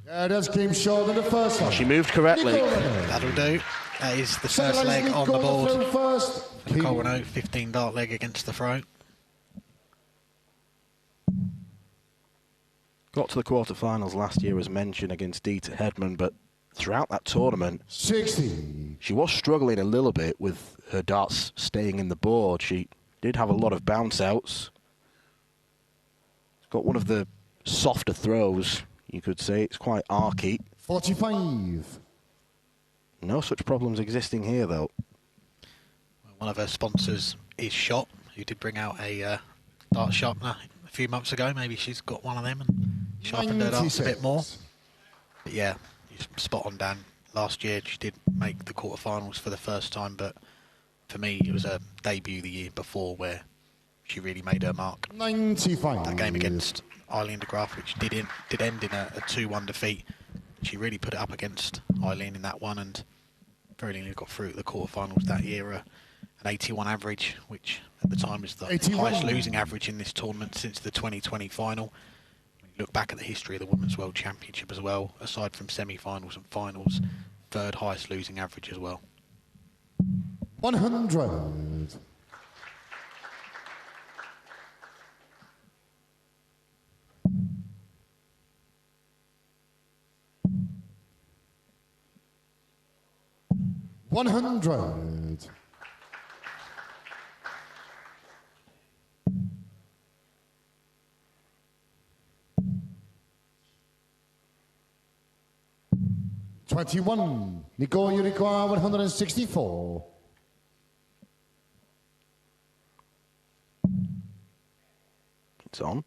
Yeah, that's came short in the first one. She moved correctly. That'll do. That is the first leg on the board. For Nicole Renault, 15 dart leg against the throw. Got to the quarterfinals last year as mentioned against Dieter Hedman, but throughout that tournament, 60. She was struggling a little bit with her darts staying in the board. She did have a lot of bounce outs. She's got one of the softer throws, you could say. It's quite archy. 45. No such problems existing here, though. One of her sponsors is Shot, who did bring out a dart sharpener a few months ago. Maybe she's got one of them and sharpened her darts a bit more. But yeah, you're spot on, Dan. Last year she did make the quarterfinals for the first time, but for me it was a debut the year before where she really made her mark. 95. That game against Eileen de Graaf, which did end in a 2-1 defeat. She really put it up against Eileen in that one, and very nearly got through to the quarterfinals that year. An 81 average, which at the time was the 81. highest losing average in this tournament since the 2020 final. When you look back at the history of the Women's World Championship as well, aside from semi-finals and finals, third highest losing average as well. 100. $100. 21. Nicole, you require 164. It's on.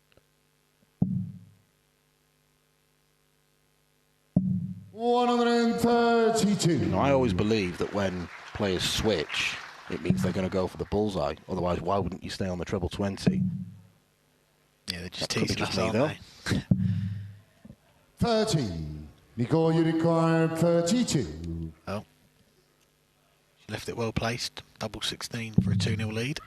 132. Now, I always believe that when players switch, it means they're going to go for the bullseye. Otherwise, why wouldn't you stay on the treble 20? Yeah, they're just That could be teasing just us, me, aren't they? 30. Nicole, you require 32. Well, she left it well placed. Double 16 for a 2-0 lead.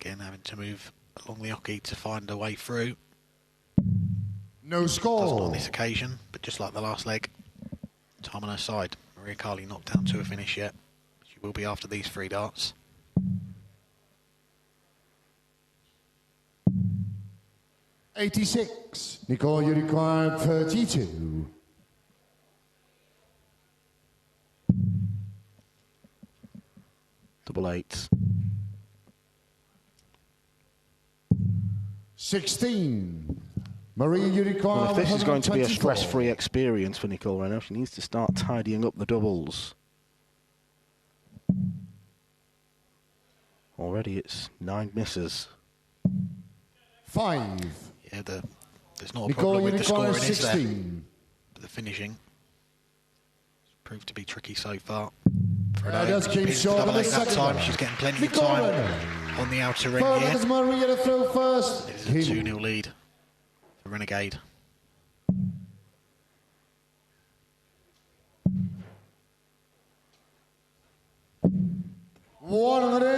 Again, having to move along the hockey to find a way through. No Doesn't score. on this occasion, but just like the last leg, time on her side. Maria Carli not down to a finish yet. She will be after these 3 darts. 86. Nicole, you require 32. Double 8. 16. Maria, you require Well, if this is going to be a 124. stress-free experience for Nicole Renault, she needs to start tidying up the doubles. Already it's 9 misses. 5. Yeah, there's not a Nicole, problem you with the require scoring, is there? 16. But the finishing proved to be tricky so far. For Yeah, Renault, that's she came pinned short double of the eight that second time. one. She's getting plenty of Nicole time Renault. on the outer ring Further here. is Maria to throw first. It is a 2-0 lead for Renegade.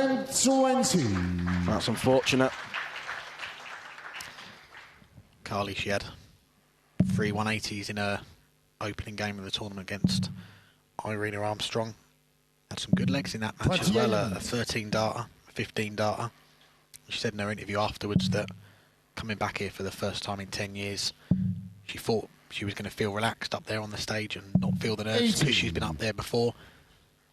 $120. That's unfortunate. Carli, she had 3 180s in her opening game of the tournament against Irina Armstrong. Had some good legs in that match as well, a 13-darter, a 15-darter. She said in her interview afterwards that coming back here for the first time in 10 years, she thought she was going to feel relaxed up there on the stage and not feel the nerves because she's been up there before.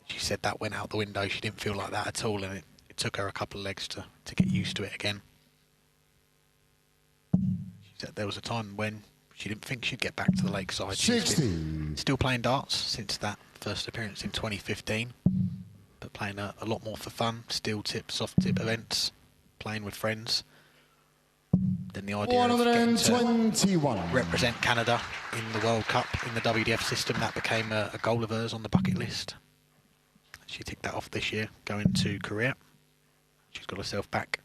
She said that went out the window. She didn't feel like that at all, and it took her a couple of legs to get used to it again. She said there was a time when she didn't think she'd get back to the Lakeside. She's been still playing darts since that first appearance in 2015, but playing a lot more for fun, steel tip, soft tip events, playing with friends. Then the idea of getting to represent Canada in the World Cup in the WDF system, that became a goal of hers on the bucket list. She ticked that off this year, going to Korea. She's got herself back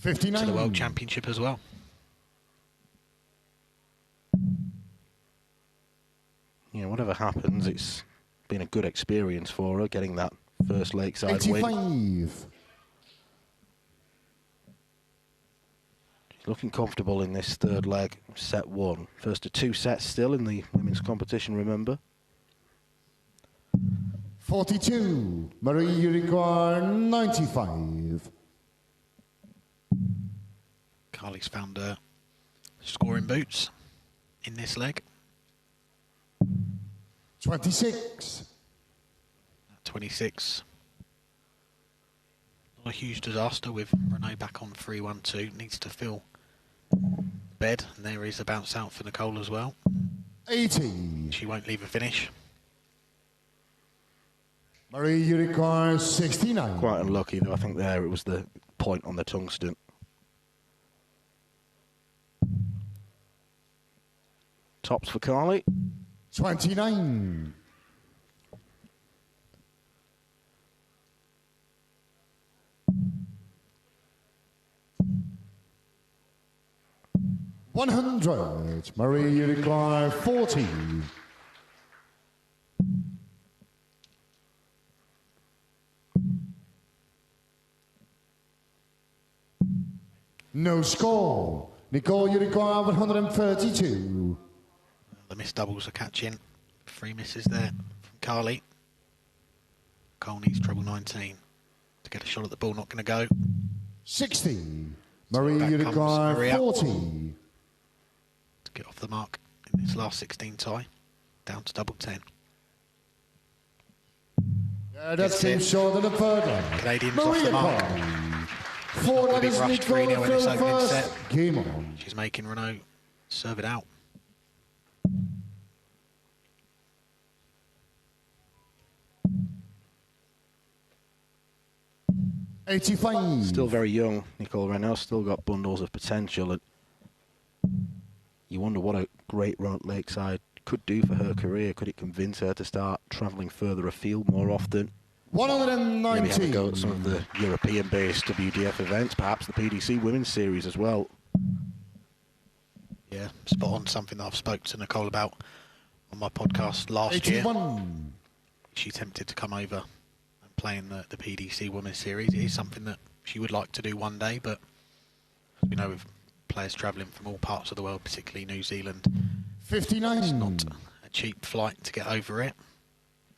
59. to the World Championship as well. Yeah, whatever happens, it's been a good experience for her, getting that first Lakeside 85. win. She's looking comfortable in this third leg, set 1. First of 2 sets still in the women's competition, remember. 42. Marie Uriquois, 95. Carli's found her scoring boots in this leg. 26. 26. Not a huge disaster with Renault back on 3-1-2. Needs to fill bed, and there is a bounce out for Nicole as well. 80. She won't leave a finish. Marie Uriquois, 69. Quite unlucky, though. I think there it was the point on the tungsten. Tops for Carli. 29. $100. Marie Uriquois, 40. No score. Nicole Uriquois, 132. The missed doubles are catching. 3 misses there from Carli. Cole needs treble 19 to get a shot at the ball. Not going to go. 60. Marie Back comes Uriquois, Maria. 40. To get off the mark in this last 16 tie. Down to double 10. That Gets seems it. short of the third one. Canadians off Maria the mark. Carli. 4 Not a big letters, rush to Nicole Regnaud in this Phil opening first. set. Game on. She's making Renault serve it out. $85. Still very young, Nicole Renault. Still got bundles of potential. And you wonder what a great run at Lakeside could do for her career. Could it convince her to start travelling further afield more often? 119. Maybe have a go at some of the European-based WDF events, perhaps the PDC Women's Series as well. Yeah, spot on. Something that I've spoke to Nicole about on my podcast last year. 81. She's tempted to come over and play in the PDC Women's Series. It is something that she would like to do one day, but as we know, with players travelling from all parts of the world, particularly New Zealand, 59. it's not a cheap flight to get over it.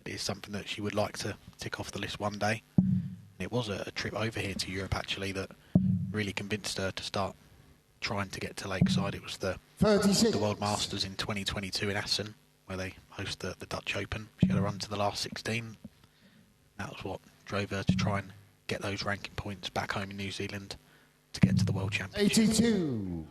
It is something that she would like to tick off the list one day. And it was a trip over here to Europe, actually, that really convinced her to start trying to get to Lakeside. It was the 36. World Masters in 2022 in Assen, where they host the Dutch Open. She had a run to the last 16. That was what drove her to try and get those ranking points back home in New Zealand to get to the World Championship. 82.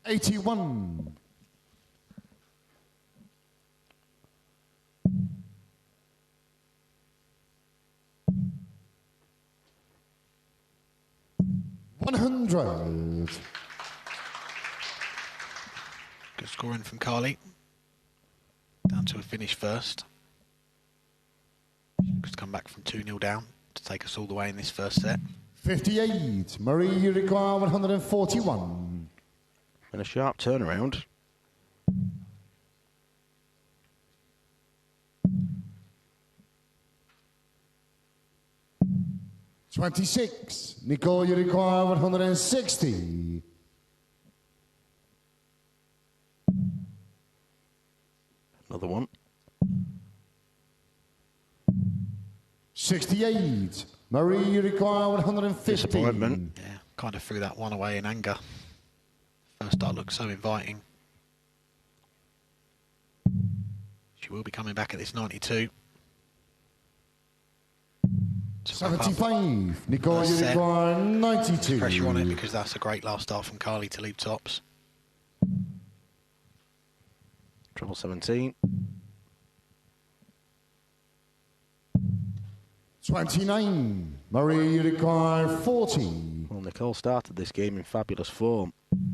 $81. $100. Good scoring from Carli. Down to a finish first. She's come back from 2-0 down to take us all the way in this first set. 58. Marie Uriquois, 141. And a sharp turnaround. $26. Nicole Uriquois, 160. Another one. 68. Marie Uriquois, 150. Disappointment. Yeah, kind of threw that one away in anger. First start looked so inviting. She will be coming back at this 92. To wrap up 75. Nicole first set. Uriquois, 92. Pressure on it because that's a great last start from Carli to leave tops. Treble 17. 29. Maria, you require 40. Well, Nicole started this game in fabulous form. And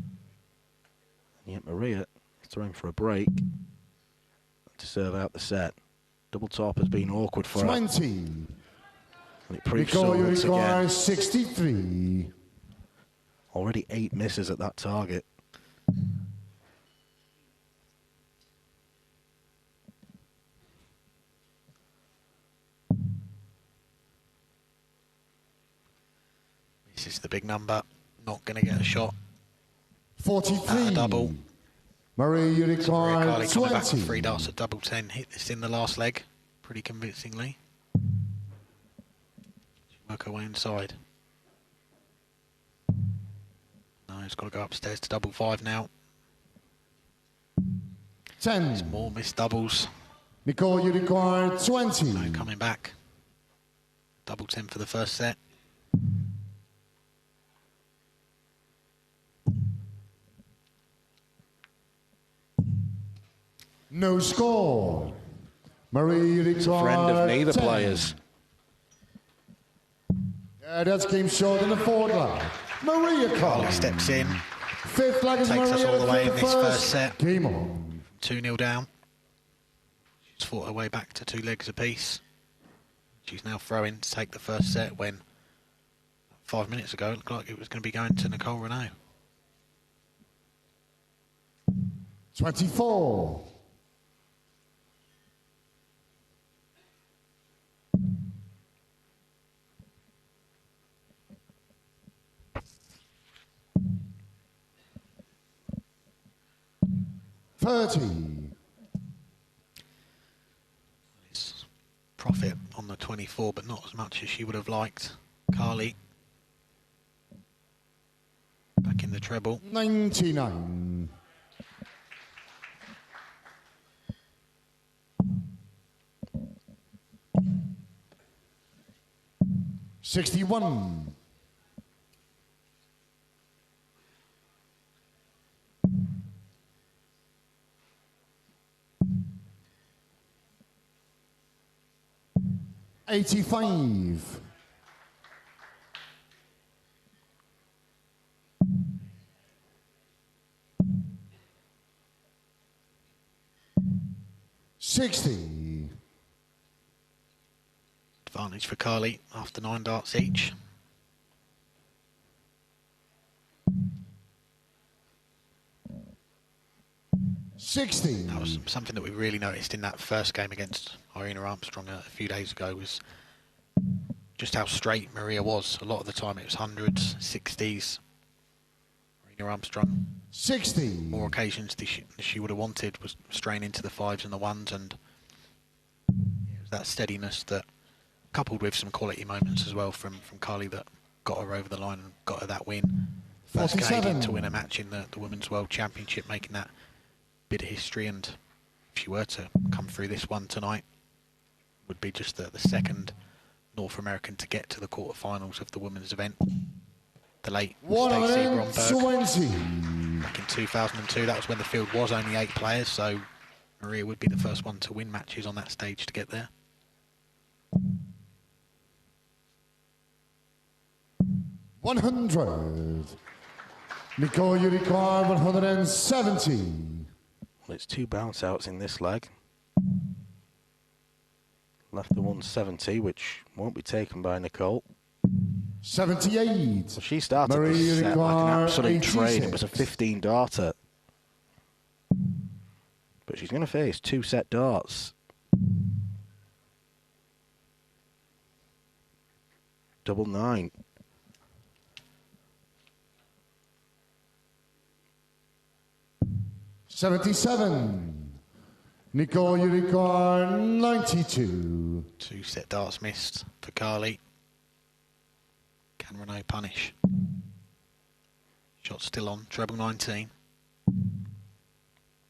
yet Maria is throwing for a break to serve out the set. Double top has been awkward for 20. her. And it proves Nicole, so you once require again. 63. Already 8 misses at that target. This is the big number. Not going to get a shot. 43. Double. Maria, you require Carli coming back 20. with 3 darts at double 10. Hit this in the last leg pretty convincingly. She'll work her way inside. No, it's got to go upstairs to double 5 now. 10. Some more missed doubles. Nicole, you require 20. No, coming back. Double 10 for the first set. No score. Maria, you require It's a friend of neither 10. players. That's game short in the forward line. Maria Carli Carli steps in. Fifth leg is Takes Maria us all the way for in this first set. Game on. 2-0 down. She's fought her way back to 2 legs apiece. She's now throwing to take the first set when 5 minutes ago it looked like it was going to be going to Nicole Renault. 24. It's profit on the 24, but not as much as she would have liked. Carli back in the treble. 99. $61. $85. $60. Advantage for Carli after 9 darts each. $60. That was something that we really noticed in that first game against Irina Armstrong a few days ago, was just how straight Maria was. A lot of the time it was hundreds, 60s. Irina Armstrong, 60. more occasions than she would have wanted, was straying into the 5s and the 1s, and it was that steadiness that, coupled with some quality moments as well from Carli, that got her over the line and got her that win. First 47. Canadian to win a match in the Women's World Championship, making that bit of history, and if she were to come through this one tonight, would be just the second North American to get to the quarterfinals of the women's event. The late Stacey Bromberg 120. back in 2002, that was when the field was only 8 players, so Maria would be the first one to win matches on that stage to get there. $100. Nicole, you require 170. Well, it's 2 bounce outs in this leg. Left the 170, which won't be taken by Nicole. 78. So she started Maria, this you set like an require absolute train. 86. It was a 15 darter. But she's going to face 2 set darts. Double 9. $77. Nicole, you require 92. 2 set darts missed for Carli. Can Renault punish? Shot still on, treble 19.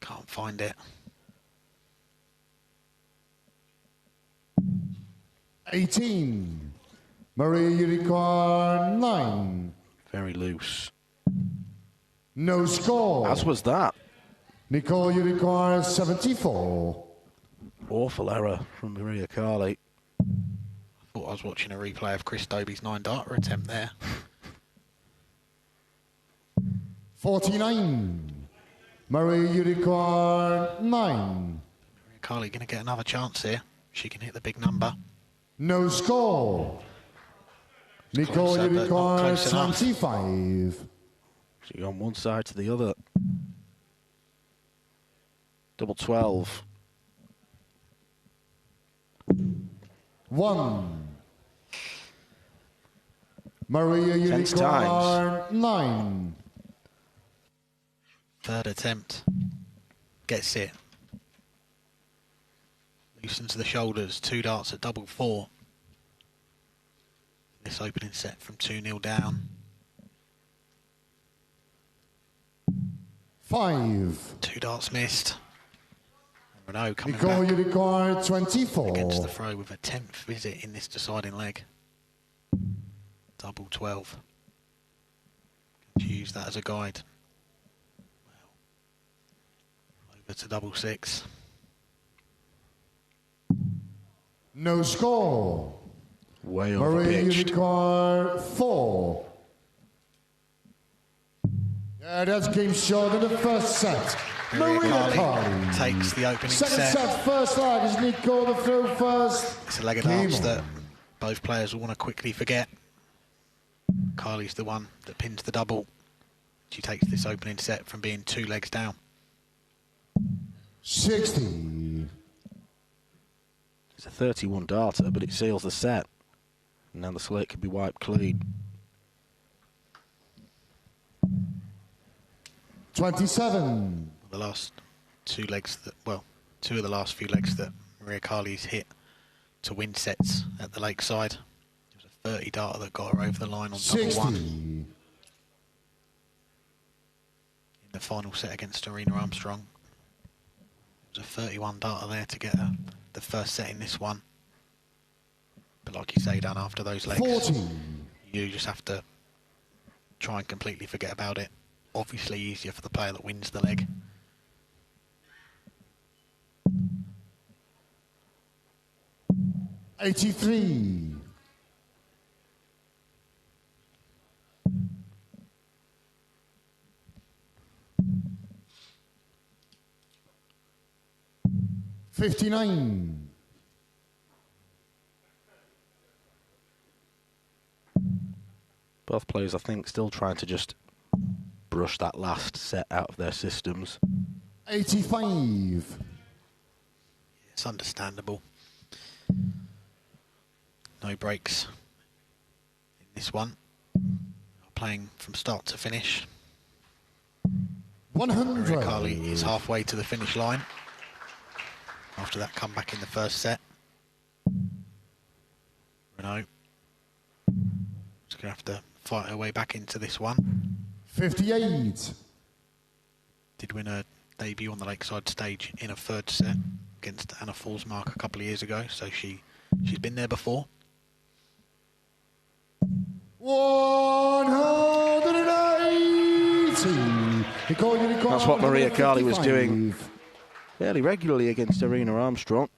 Can't find it. 18. Maria, you require 9. Very loose. No score. As was that. Nicole, you require 74. Awful error from Maria Carli. Thought I was watching a replay of Chris Dobie's 9-darter attempt there. 49. Maria Unicorn 9. Carli going to get another chance here. She can hit the big number. No score. Nicole Closer, but not Unicorn close enough. 25. She on one side to the other. Double 12. 1. Maria Tense Unicorn 9. Third attempt. Gets it. Loosens the shoulders. 2 darts at double 4. This opening set from 2-0 down. 5. 2 darts missed. Renault coming Nicole back Unicorn 24. against the throw with a 10th visit in this deciding leg. Double 12. Can you use that as a guide? Well, over to double 6. No score. Way Maria overpitched. Unicorn 4. Yeah, that came short in the first set. Maria Carli takes the opening second set. set, first leg is Nicole the throw first. It's a leg of darts that both players will want to quickly forget. Carli's the one that pins the double. She takes this opening set from being 2 legs down. 60. It's a 31 darter, but it seals the set. And now the slate can be wiped clean. 27. The last 2 legs that, well, 2 of the last few legs that Maria Carli's hit to win sets at the Lakeside. It was a 30 darter that got her over the line on double 1. 60. In the final set against Lerena Armstrong. It was a 31 darter there to get her the first set in this one. But like you say, Dan, after those legs, 40. you just have to try and completely forget about it. Obviously easier for the player that wins the leg. $83. 59. Both players, I think, still trying to just brush that last set out of their systems. 85. It's understandable. No breaks in this one. Playing from start to finish. 100. Maria Carli is halfway to the finish line after that comeback in the first set. Renault is going to have to fight her way back into this one. 58. Did win her debut on the Lakeside stage in a third set against Anna Forsmark a couple of years ago, so she's been there before. 180. That's what Maria Carli was doing fairly regularly against Lerena Armstrong.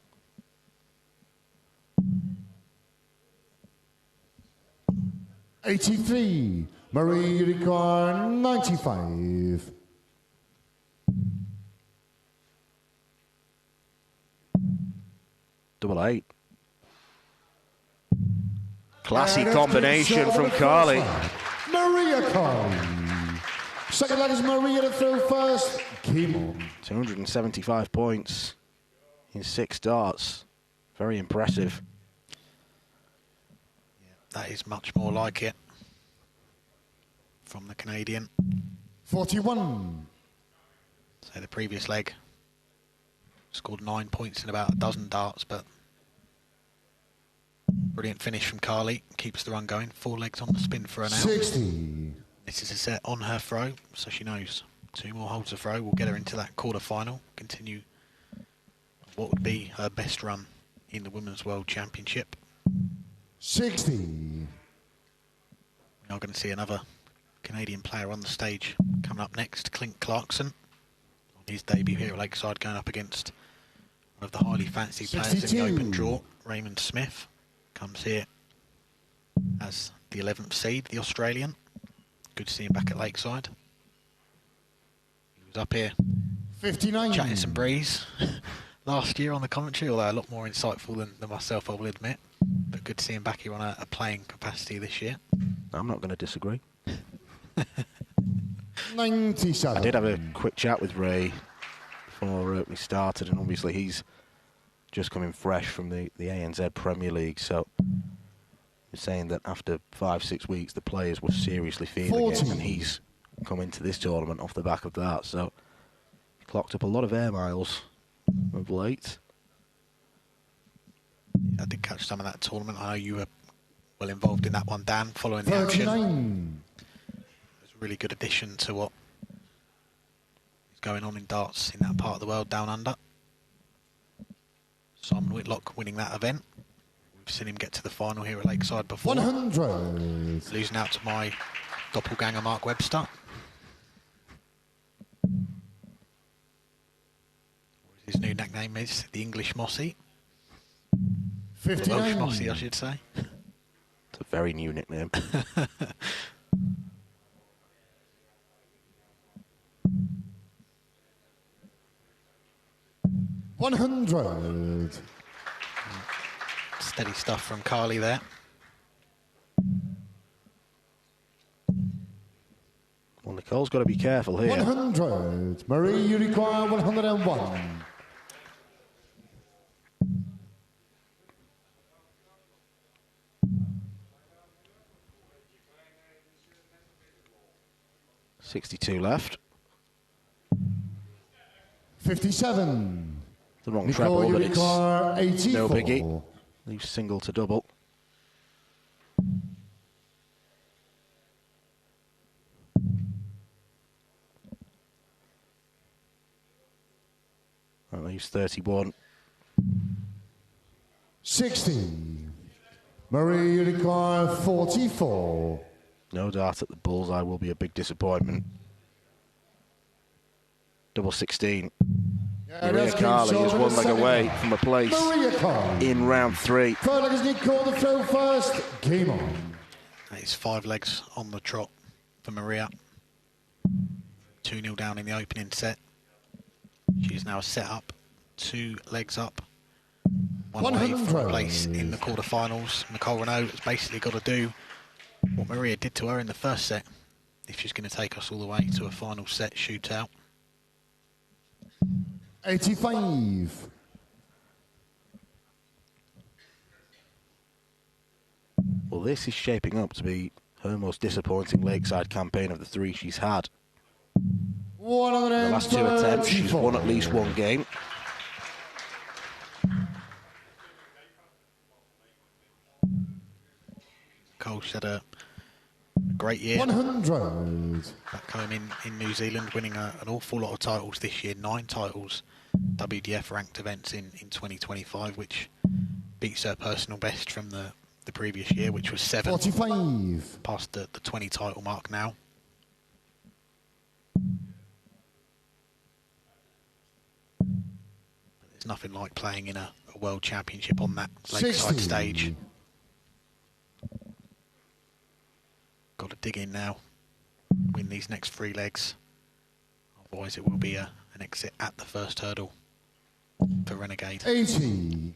$83. Maria Unicorn 95. Double 8. Classy combination from Carli. Maria Carli. Second leg is Maria to throw first. Came on. 275 points in 6 darts. Very impressive. That is much more like it from the Canadian. 41. So the previous leg scored 9 points in about a dozen darts, but brilliant finish from Carli. Keeps the run going. 4 legs on the spin for her now. 60. This is a set on her throw, so she knows 2 more holds of throw will get her into that quarter-final. Continue what would be her best run in the Women's World Championship. 60. We are going to see another Canadian player on the stage coming up next, Clint Clarkson. On his debut here at Lakeside, going up against one of the highly fancied players in the open draw, Raymond Smith. Comes here as the 11th seed, the Australian. Good to see him back at Lakeside. He was up here 59. chatting some breeze last year on the commentary, although a lot more insightful than myself, I will admit. But good to see him back here on a playing capacity this year. I'm not going to disagree. 97. I did have a quick chat with Ray before we started, and obviously he's just coming fresh from the ANZ Premier League, so he's saying that after 5-6 weeks the players were seriously feeling it, and he's come into this tournament off the back of that, so he clocked up a lot of air miles of late. I did catch some of that tournament. I know you were well involved in that one, Dan, following the action. 39. It's a really good addition to what is going on in darts in that part of the world down under. Simon Whitlock winning that event. We've seen him get to the final here at Lakeside before. 100. Losing out to my doppelganger Mark Webster. His new nickname is the English Mossy. 59. Welsh Mossy, I should say. It's a very new nickname. 100. Steady stuff from Carli there. Well, Nicole's got to be careful here. 100. Marie, you require 101. .62 left. 57. The wrong Nicole, treble, you but it's require 84. no biggie. Leaves single to double. That leaves 31. 60. Marie, you require 44. No doubt at the bullseye will be a big disappointment. Double 16. Yeah, Maria Carli is one leg away from a place in round 3. Third leg is Nicole, the throw first. Game on. That is 5 legs on the trot for Maria. 2-0 down in the opening set. She's now set up, 2 legs up. One away from a place in the quarterfinals. Nicole Renault has basically got to do what Maria did to her in the first set if she's going to take us all the way to a final set shootout. 85. Well, this is shaping up to be her most disappointing Lakeside campaign of the 3 she's had. The last 2 attempts, she's won at least 1 game. Nicole's had a great year. 100. Back home in New Zealand, winning an awful lot of titles this year, 9 titles, WDF ranked events in 2025, which beats her personal best from the previous year, which was 7. 45. Past the 20 title mark now. There's nothing like playing in a world championship on that Lakeside 60. stage. Got to dig in now, win these next 3 legs, otherwise it will be an exit at the first hurdle for Renegade. 80.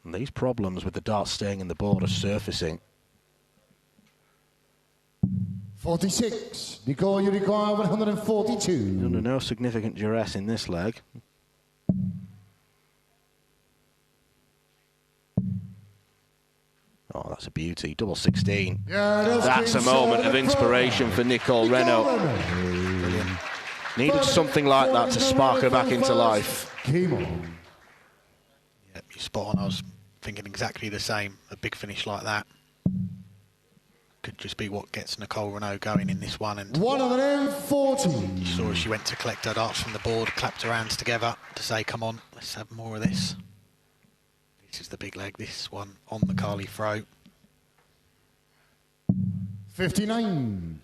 And these problems with the darts staying in the board are surfacing. 46. Nicole, you require 142. Under no significant duress in this leg. Oh, that's a beauty. Double 16. Yeah, that's a moment of inspiration for Nicole Renault. Brilliant. Needed something like that to spark her back into life. Game on. Yep, you're spot on. I was thinking exactly the same. A big finish like that could just be what gets Nicole Renault going in this one. And 140. you saw as she went to collect her darts from the board, clapped her hands together to say, come on, let's have more of this. This is the big leg, this one on the Carli throw. 59.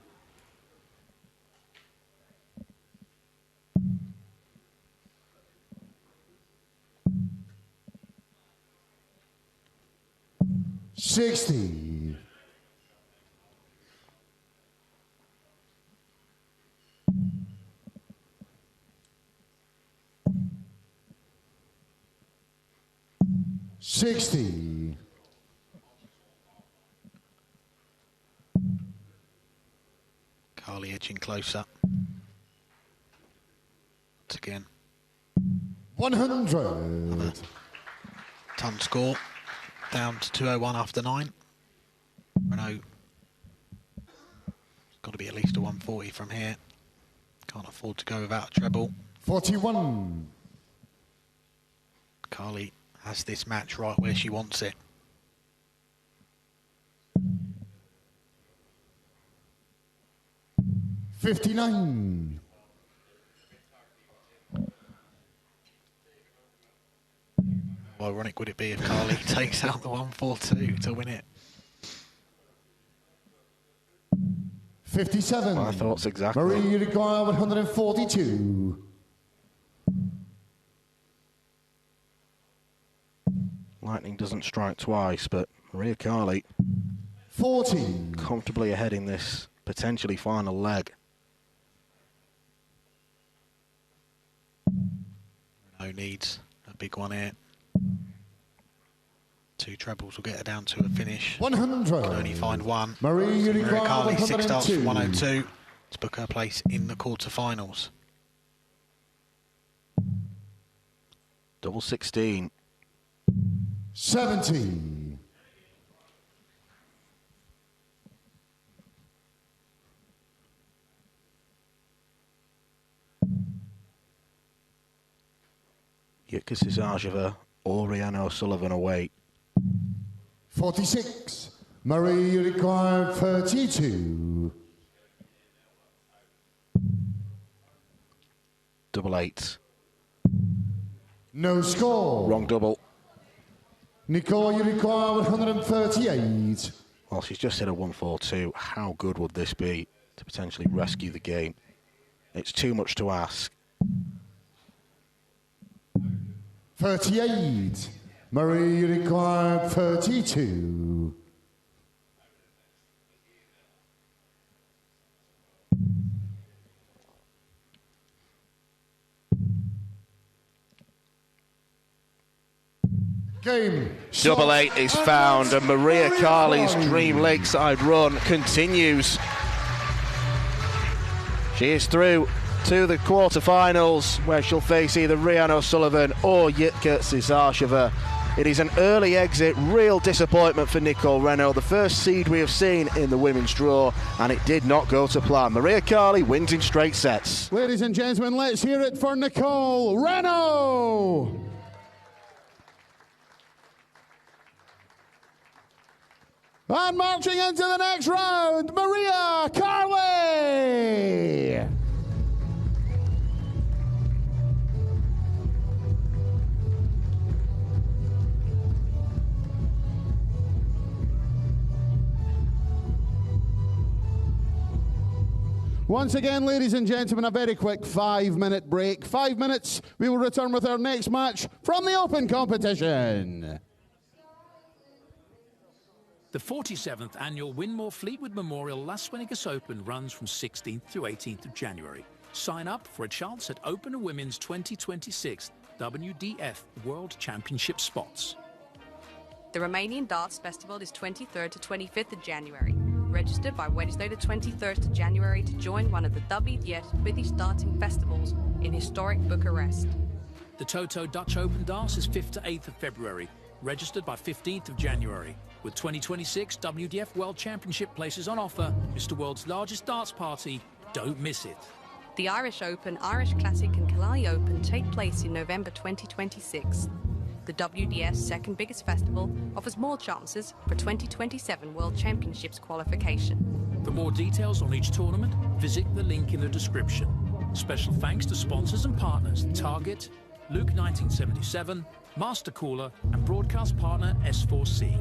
60. Carli edging closer. Once again. 100. Ton score. Down to 201 after 9. Renault. Got to be at least a 140 from here. Can't afford to go without a treble. 41. Carli has this match right where she wants it. $59. How ironic would it be if Carli takes out the 142 to win it? 57. My thoughts exactly. Marie Regnaud 142. Lightning doesn't strike twice, but Maria Carli 14. comfortably ahead in this potentially final leg. Renault needs a big one here. 2 trebles will get her down to a finish. 100. Can only find one. Marie So Regnaud Carli 6 starts from 102. 102 to book her place in the quarterfinals. Double 16. 70. Jitka Sisajeva or Rihanna O'Sullivan away. 46. Marie Regnaud 32. Double 8. No score. Wrong double. Nicole Regnaud 138. Well, she's just hit a 142. How good would this be to potentially rescue the game? It's too much to ask. 38. Marie Regnaud 32. Game. Double 8 is found, and Maria Carli's dream Lakeside run continues. She is through to the quarterfinals, where she'll face either Rihanna O'Sullivan or Jitka Sisajeva. It is an early exit, real disappointment for Nicole Renault, the first seed we have seen in the women's draw, and it did not go to plan. Maria Carli wins in straight sets. Ladies and gentlemen, let's hear it for Nicole Renault. And marching into the next round, Maria Carli. Once again, ladies and gentlemen, a very quick 5-minute break. 5 minutes, we will return with our next match from the Open competition. The 47th annual Winmore Fleetwood Memorial Las Vegas Open runs from 16th to 18th of January. Sign up for a chance at Open Women's 2026 WDF World Championship spots. The Romanian Darts Festival is 23rd to 25th of January. Register by Wednesday the 23rd of January to join one of the WDF British Darting Festivals in historic Bucharest. The Toto Dutch Open Darts is 5th to 8th of February. Registered by 15th of January. With 2026 WDF World Championship places on offer, Mr. World's largest darts party. Don't miss it. The Irish Open, Irish Classic and Carli Open take place in November 2026. The WDF's second biggest festival offers more chances for 2027 World Championships qualification. For more details on each tournament, visit the link in the description. Special thanks to sponsors and partners Target, Luke 1977, Master Cooler and broadcast partner S4C.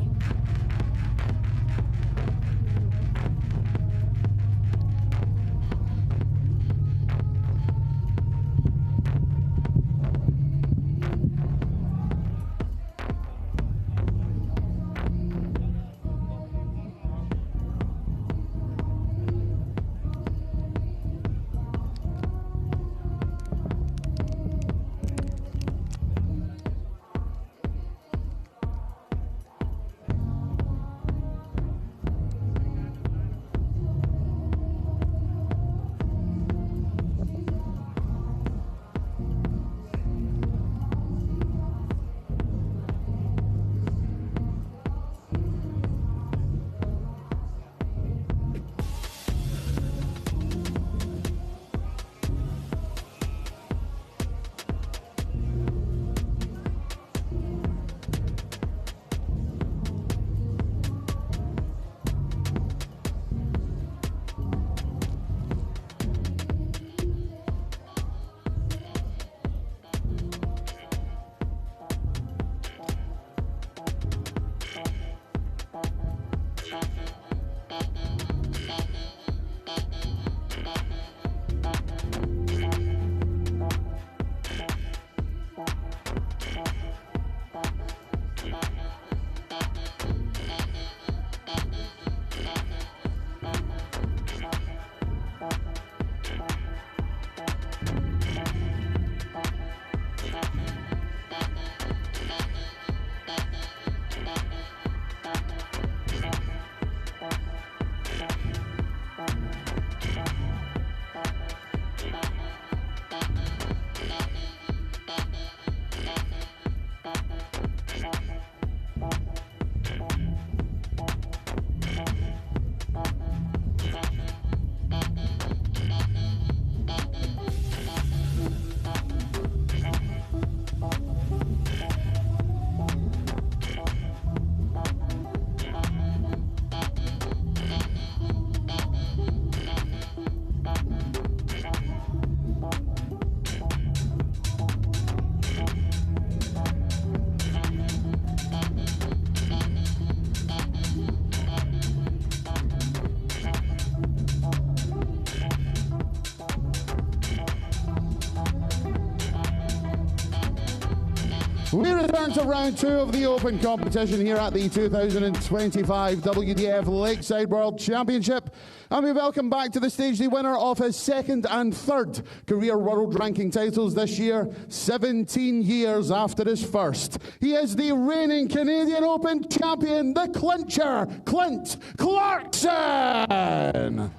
We return to round 2 of the Open competition here at the 2025 WDF Lakeside World Championship. And we welcome back to the stage the winner of his 2nd and 3rd career world ranking titles this year, 17 years after his first. He is the reigning Canadian Open champion, the clincher, Clint Clarkson.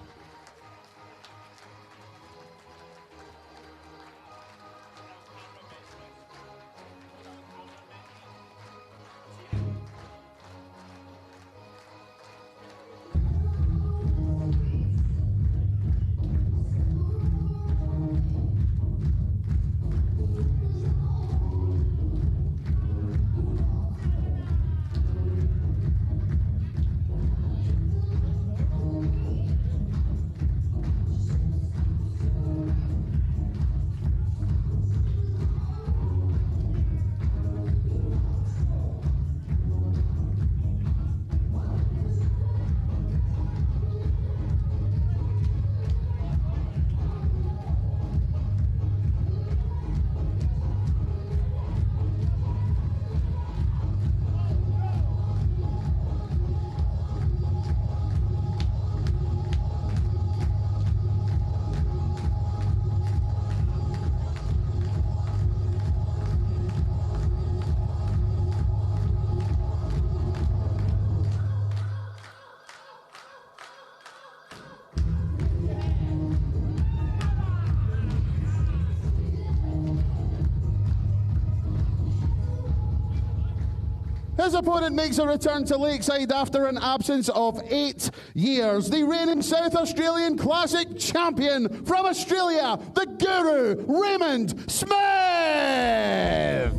His opponent makes a return to Lakeside after an absence of 8 years. The reigning South Australian Classic champion from Australia, the Guru, Raymond Smith.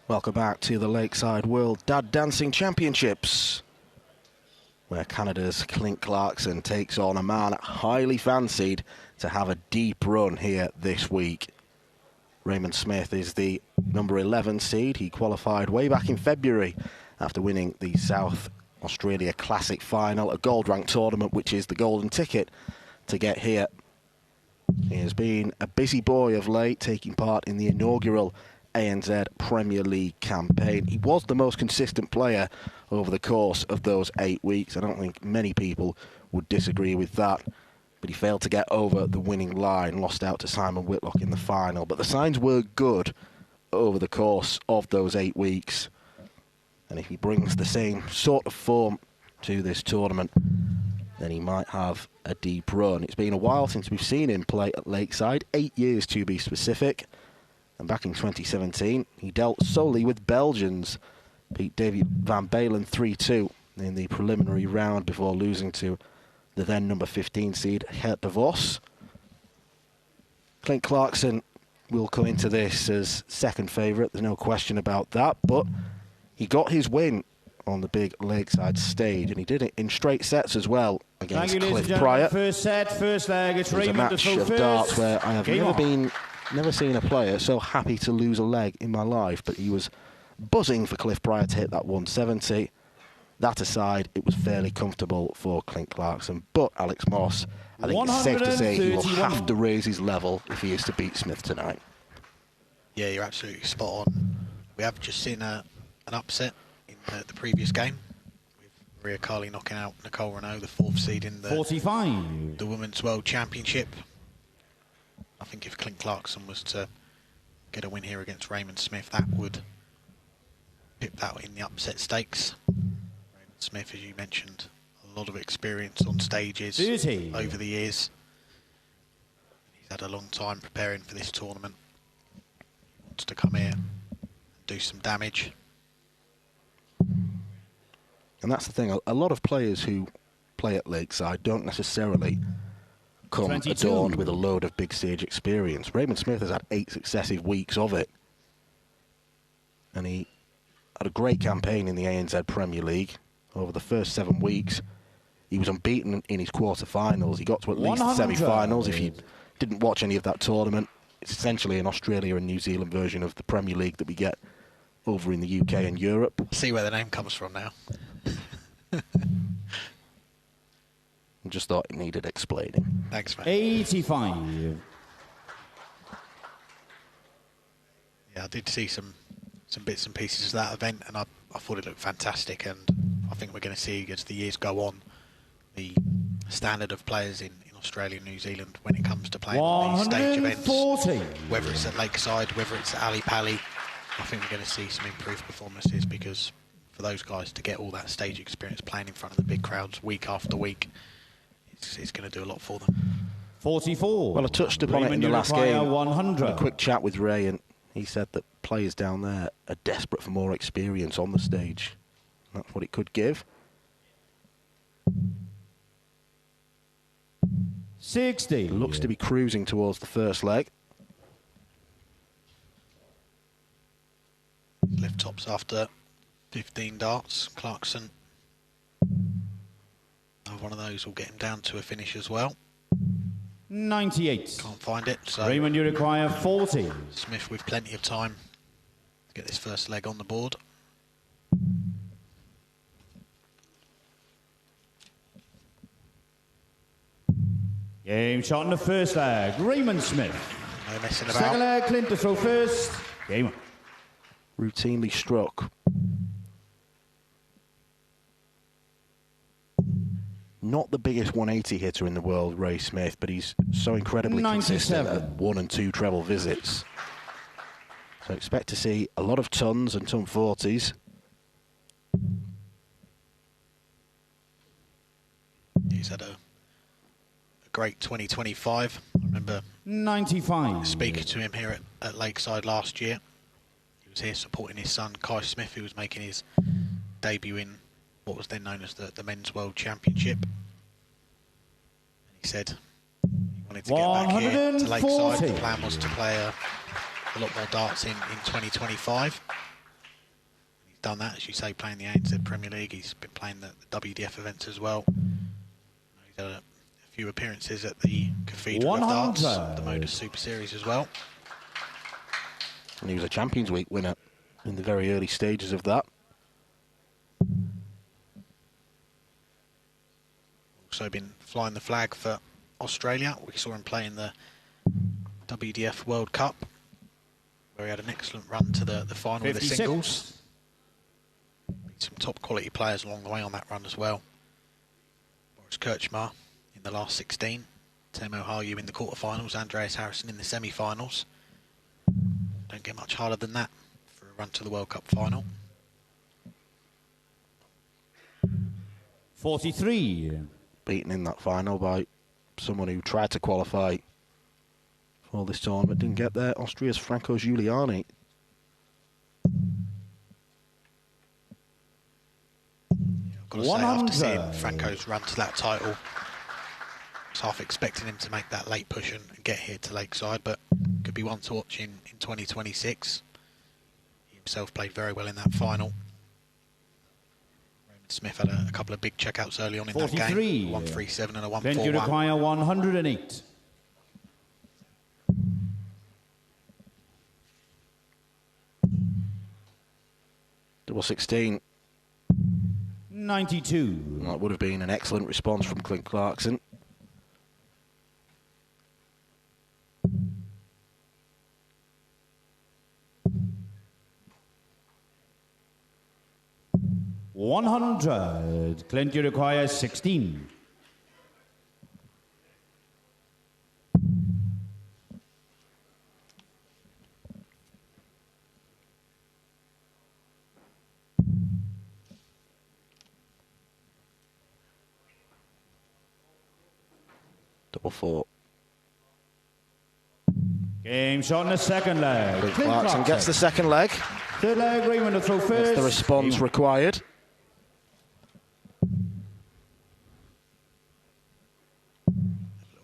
Welcome back to the Lakeside World Dad Dancing Championships, where Canada's Clint Clarkson takes on a man highly fancied to have a deep run here this week. Raymond Smith is the number 11 seed. He qualified way back in February after winning the South Australia Classic final, a gold-ranked tournament, which is the golden ticket to get here. He has been a busy boy of late, taking part in the inaugural ANZ Premier League campaign. He was the most consistent player over the course of those 8 weeks. I don't think many people would disagree with that. But he failed to get over the winning line, lost out to Simon Whitlock in the final. But the signs were good over the course of those 8 weeks. And if he brings the same sort of form to this tournament, then he might have a deep run. It's been a while since we've seen him play at Lakeside, 8 years to be specific. And back in 2017, he dealt solely with Belgians, beat David Van Balen 3-2 in the preliminary round before losing to the then number 15 seed, Geert de Vos. Clint Clarkson will come into this as second favourite, there's no question about that, but he got his win on the big Lakeside stage, and he did it in straight sets as well against Cliff Pryor. First set, first leg, it's Raymond a match of darts where I have never seen a player so happy to lose a leg in my life, but he was buzzing for Cliff Pryor to hit that 170. That aside, it was fairly comfortable for Clint Clarkson, but Alex Moss, I think it's safe to say he will have to raise his level if he is to beat Smith tonight. Yeah, you're absolutely spot on. We have just seen an upset in the previous game, with Maria Carli knocking out Nicole Renault, the 4th seed in the Women's World Championship. I think if Clint Clarkson was to get a win here against Raymond Smith, that would pip that in the upset stakes. Raymond Smith, as you mentioned, a lot of experience on stages over the years. He's had a long time preparing for this tournament. He wants to come here and do some damage. And that's the thing. A lot of players who play at Lakeside don't necessarily come 22. adorned with a load of big stage experience. Raymond Smith has had 8 successive weeks of it. And he had a great campaign in the ANZ Premier League. Over the first 7 weeks, he was unbeaten in his quarter-finals. He got to at least the semi-finals. If you didn't watch any of that tournament, it's essentially an Australia and New Zealand version of the Premier League that we get over in the UK and Europe. See where the name comes from now. I just thought it needed explaining. Thanks, mate. 85. Yeah, I did see some bits and pieces of that event, and I thought it looked fantastic. And I think we're going to see, as the years go on, the standard of players in Australia and New Zealand when it comes to playing on these stage events, whether it's at Lakeside, whether it's at Ali Pali, I think we're going to see some improved performances, because for those guys to get all that stage experience playing in front of the big crowds week after week, it's going to do a lot for them. 44. Well, I touched upon it in the last game. 100. A quick chat with Ray, and he said that players down there are desperate for more experience on the stage. That's what it could give. 60. Looks to be cruising towards the first leg. Left tops after 15 darts. Clarkson, one of those will get him down to a finish as well. 98. Can't find it. So Raymond, you require 40. Smith with plenty of time to get this first leg on the board. Game shot in the first leg. Raymond Smith. No messing about. Second leg, Clint to throw first. Game on. Routinely struck. Not the biggest 180 hitter in the world, Ray Smith, but he's so incredibly 97. consistent at 1 and 2 treble visits. So expect to see a lot of tons and ton 40s. He's had a great 2025. I remember 95. speaking to him here at Lakeside last year. He was here supporting his son, Kai Smith, who was making his debut in what was then known as the Men's World Championship. And he said he wanted to get back here to Lakeside. The plan was to play a lot more darts in 2025. He's done that, as you say, playing the ANZ Premier League. He's been playing the WDF events as well. He's had a few appearances at the Cathedral of Darts, the Modus Super Series as well. And he was a Champions Week winner in the very early stages of that. Also been flying the flag for Australia. We saw him play in the WDF World Cup, where he had an excellent run to the final of the singles. Beat some top quality players along the way on that run as well. Boris Kirchmar in the last 16, Temo Harju in the quarterfinals, Andreas Harrison in the semi-finals. Don't get much harder than that for a run to the World Cup final. 43. Beaten in that final by someone who tried to qualify for this tournament, didn't get there. Austria's Franco Giuliani. I've got to say, after seeing Franco's run to that title, I was half expecting him to make that late push and get here to Lakeside, but could be one to watch in 2026. He himself played very well in that final. Raymond Smith had a couple of big checkouts early on in that game. 137 and a 141. Then you require 108. Double 16. 92. That would have been an excellent response from Clint Clarkson. $100. Clint, you require 16. Double 4. Game shot in the second leg. Clint Clarkson gets the second leg. Third leg, Raymond to throw first. That's the response required.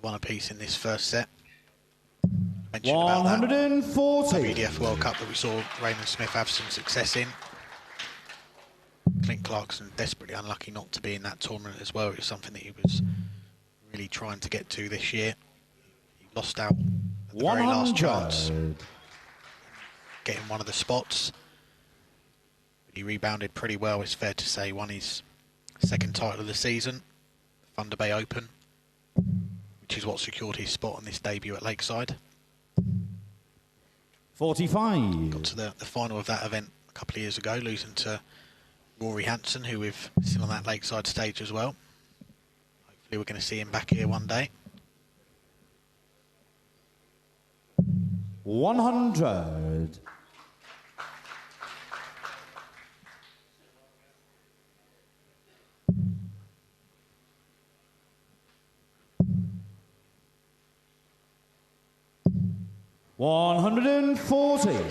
one apiece in this first set. Mentioned about that 140. WDF World Cup that we saw Raymond Smith have some success in. Clint Clarkson desperately unlucky not to be in that tournament as well. It was something that he was really trying to get to this year. He lost out at the very last chance, getting one of the spots. He rebounded pretty well, it's fair to say. Won his second title of the season, Thunder Bay Open, which is what secured his spot on this debut at Lakeside. 45. Got to the final of that event a couple of years ago, losing to Rory Hansen, who we've seen on that Lakeside stage as well. Hopefully we're going to see him back here one day. 100. $140.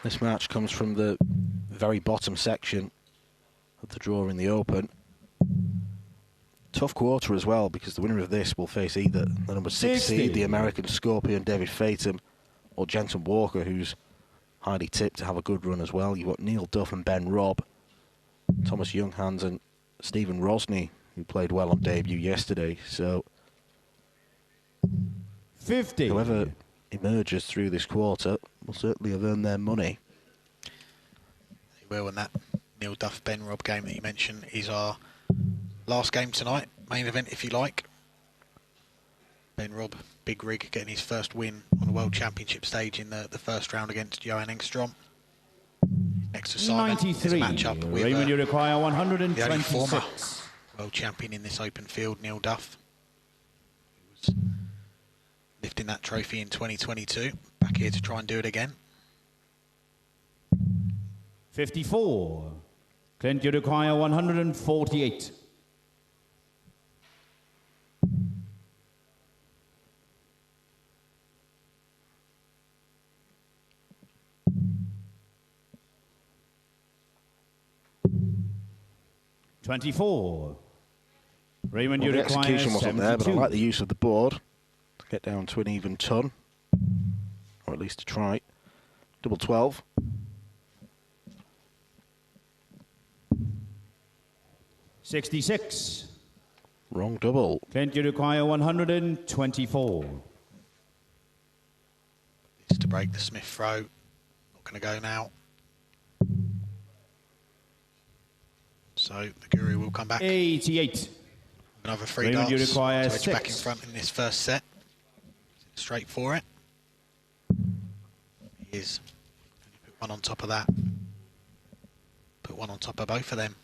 This match comes from the very bottom section of the draw in the Open. Tough quarter as well, because the winner of this will face either the number 6 seed, the American Scorpion David Fatum, or Jensen Walker, who's highly tipped to have a good run as well. You've got Neil Duff and Ben Robb, Thomas Younghans and Stephen Rosny, who played well on debut yesterday. So 50. Whoever emerges through this quarter will certainly have earned their money. They will, and that Neil Duff Ben Robb game that you mentioned is our last game tonight, main event if you like. Ben Robb, big rig, getting his first win on the World Championship stage in the first round against Johan Engstrom. Next assignment 93. is a match-up with Raymond, you require the only 126. former world champion in this open field, Neil Duff. He was lifting that trophy in 2022, back here to try and do it again. 54. Clint, you require 148. $24. Raymond, you The require execution wasn't there, but I 72. like the use of the board to get down to an even ton, or at least to try. Double 12. $66. Wrong double. Clint, you require 124. It's to break the Smith throw. Not going to go now. So the Guru will come back. 88. Another 3 Raymond, darts you require to edge back in 6. front in this first set. Straight for it. He is. Put one on top of that. Put one on top of both of them.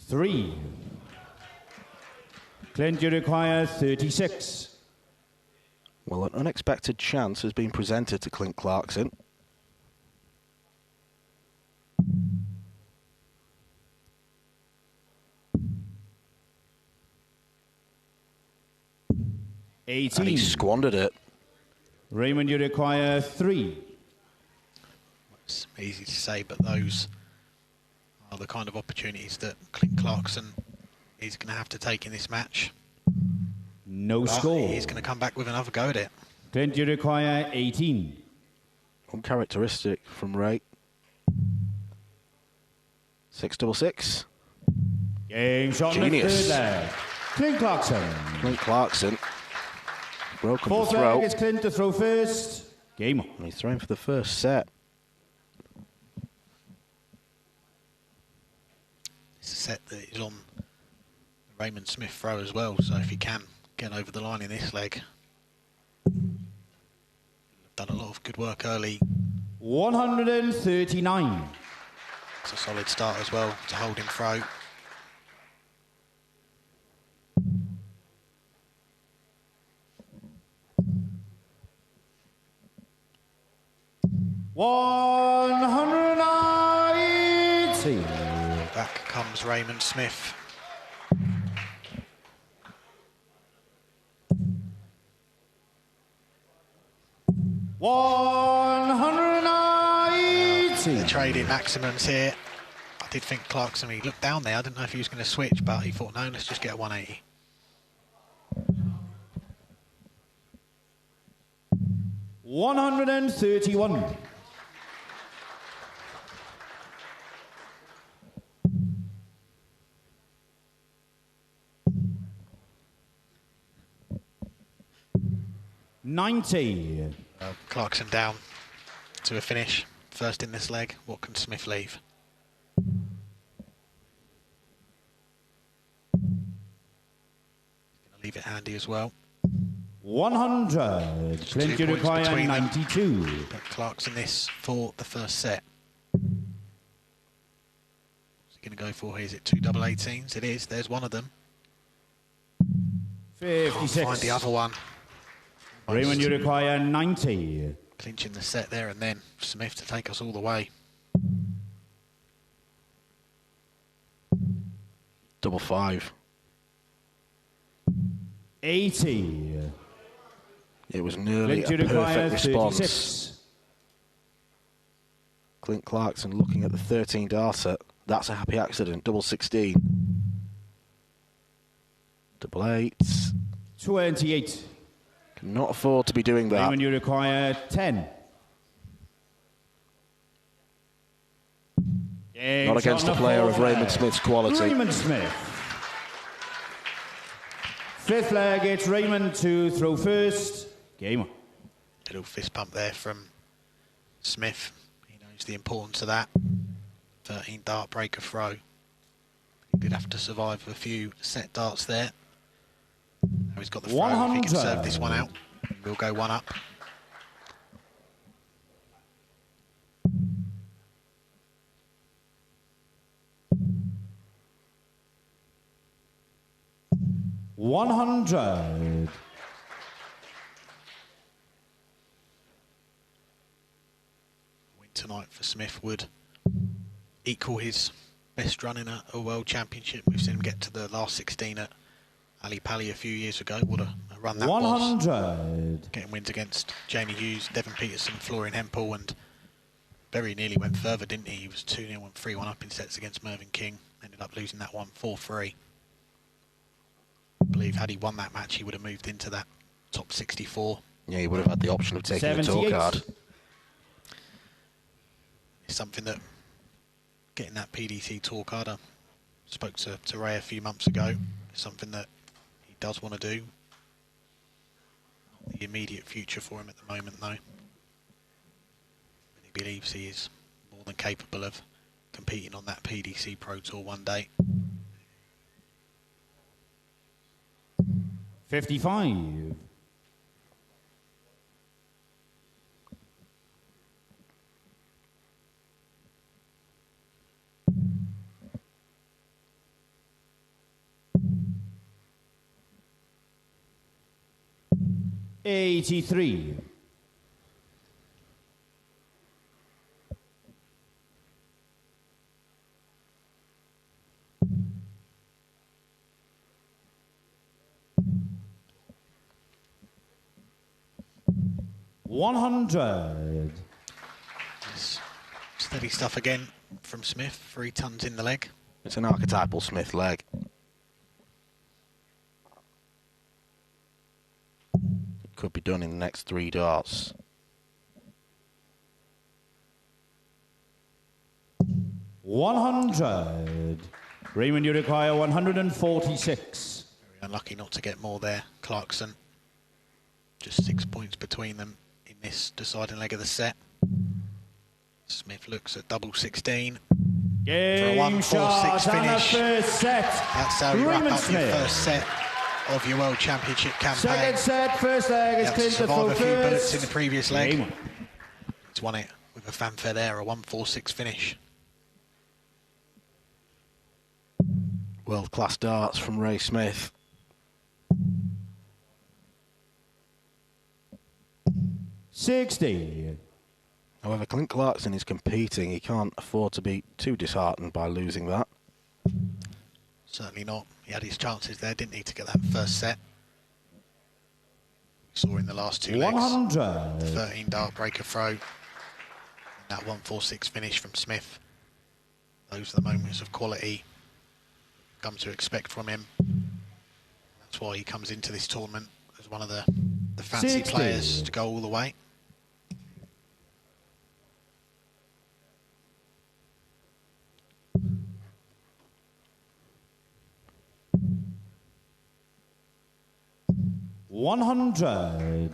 3. Clint, you require 36. Well, an unexpected chance has been presented to Clint Clarkson. And 18. he squandered it. Raymond, you require 3. It's easy to say, but those are the kind of opportunities that Clint Clarkson is going to have to take in this match. No But score. he's going to come back with another go at it. Clint, you require 18. Uncharacteristic from Ray. 666. Game shot in the Genius. third leg. Clint Clarkson. Clint Clarkson. Broken the Fourth throw. leg is Clint to throw first. Game on. And he's throwing for the first set. It's a set that is on the Raymond Smith throw as well, so if he can get over the line in this leg. Done a lot of good work early. 139. It's a solid start as well to hold him throw. Back comes Raymond Smith. The trading maximums here. I did think Clarkson, he looked down there, I didn't know if he was going to switch, but he thought, no, let's just get a 180. $131. $90. Clarkson down to a finish, first in this leg. What can Smith leave? He's going to leave it handy as well. 100. Clint, you require 92. But Clarkson this for the first set. What's he going to go for here? Is it 2 double 18s? It is. There's one of them. 56. Can't find the other one. Raymond, you require 90. Clinching the set there, and then Smith to take us all the way. Double 5. 80. It was nearly Clint, a you require perfect response. 36. Clint Clarkson looking at the 13 darter. That's a happy accident. Double 16. Double 8s. 28. Cannot afford to be doing that. Raymond, you require 10. Not against a player of Raymond Smith's quality. Raymond Smith. Fifth leg, it's Raymond to throw first. Game on. Little fist pump there from Smith. He knows the importance of that. 13 dart breaker throw. He did have to survive a few set darts there. Now he's got the throw. If he can serve this one out, we'll go one up. $100. Win tonight for Smith would equal his best run in a World Championship. We've seen him get to the last 16 at Ali Pali a few years ago. What a run that 100. was. Getting wins against Jamie Hughes, Devon Peterson, Florian Hempel, and very nearly went further, didn't he? He was 2-0 and 3-1 up in sets against Mervyn King. Ended up losing that one 4-3. I believe had he won that match, he would have moved into that top 64. Yeah, he would have had the option of taking the tour card. It's something that, getting that PDC tour card, I spoke to Ray a few months ago, it's something that he does want to do. Not the immediate future for him at the moment, though. But he believes he is more than capable of competing on that PDC Pro Tour one day. 55. $83. $100. Steady stuff again from Smith. 3 tons in the leg. It's an archetypal Smith leg. It could be done in the next 3 darts. $100. Raymond, you require 146. Very unlucky not to get more there, Clarkson. Just 6 points between them in this deciding leg of the set. Smith looks at double 16 for a 1-4-6 finish. That's how you wrap up your first set of your World Championship campaign. Second set, first leg is Clint to survive a few first. bullets in the previous leg. He's won it with a fanfare there, a 1-4-6 finish. World-class darts from Ray Smith. $60. However, Clint Clarkson is competing. He can't afford to be too disheartened by losing that. Certainly not. He had his chances there, didn't he, to get that first set. We saw in the last 2 legs. 100. 13 dart breaker throw. And that 1-4-6 finish from Smith. Those are the moments of quality come to expect from him. That's why he comes into this tournament as one of the fancy 60. players to go all the way. $100.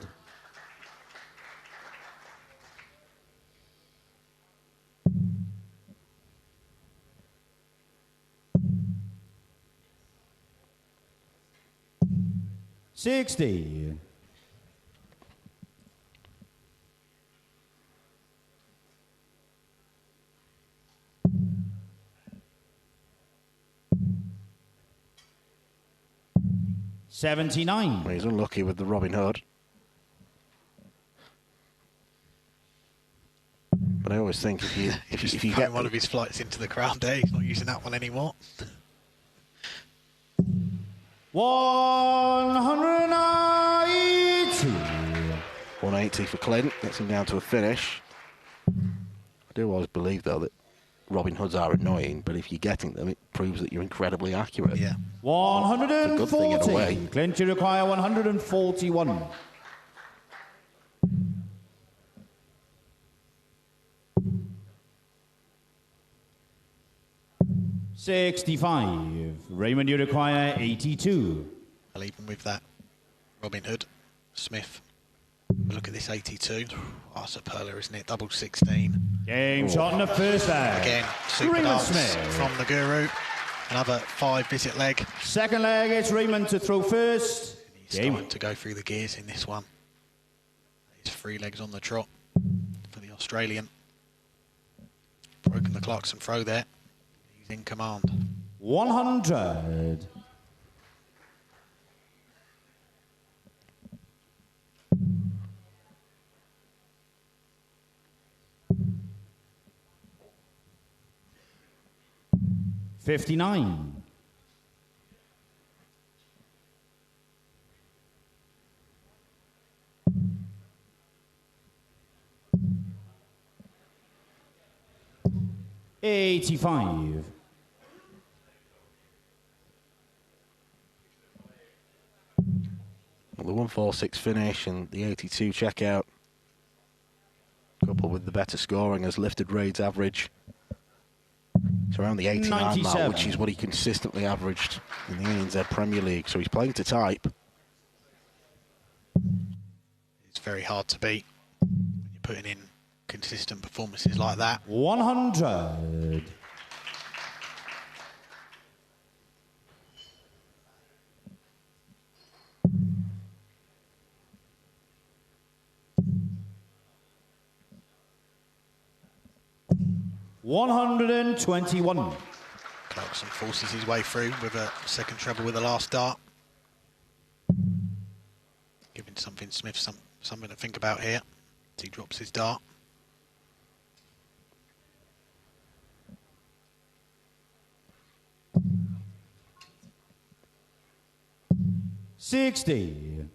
60. 79. Well, he's unlucky with the Robin Hood. But I always think if you get one of his flights into the crowd there, he's not using that one anymore. 180. 180 for Clint, gets him down to a finish. I do always believe, though, that Robin Hoods are annoying, but if you're getting them, it proves that you're incredibly accurate. Yeah. 140. It's a good thing in a way. Clint, you require 141. 65. Raymond, you require 82. Well, even with that Robin Hood, Smith, look at this 82. Oh, that's a perler, isn't it? Double 16. Game shot in the first leg. Again, super Raymond darts Smith. from the Guru. Another 5 visit leg. Second leg, it's Raymond to throw first. He's starting to go through the gears in this one. He's 3 legs on the trot for the Australian. Broken the Clarkson throw there. He's in command. 100. 59. 85. 146 finish and the 82 checkout, coupled with the better scoring, has lifted Raid's average to around the 89 mark, which is what he consistently averaged in the ANZ Premier League. So he's playing to type. It's very hard to beat when you're putting in consistent performances like that. 100. 121. Clarkson forces his way through with a second treble with the last dart. Giving Smith something to think about here as he drops his dart. $60.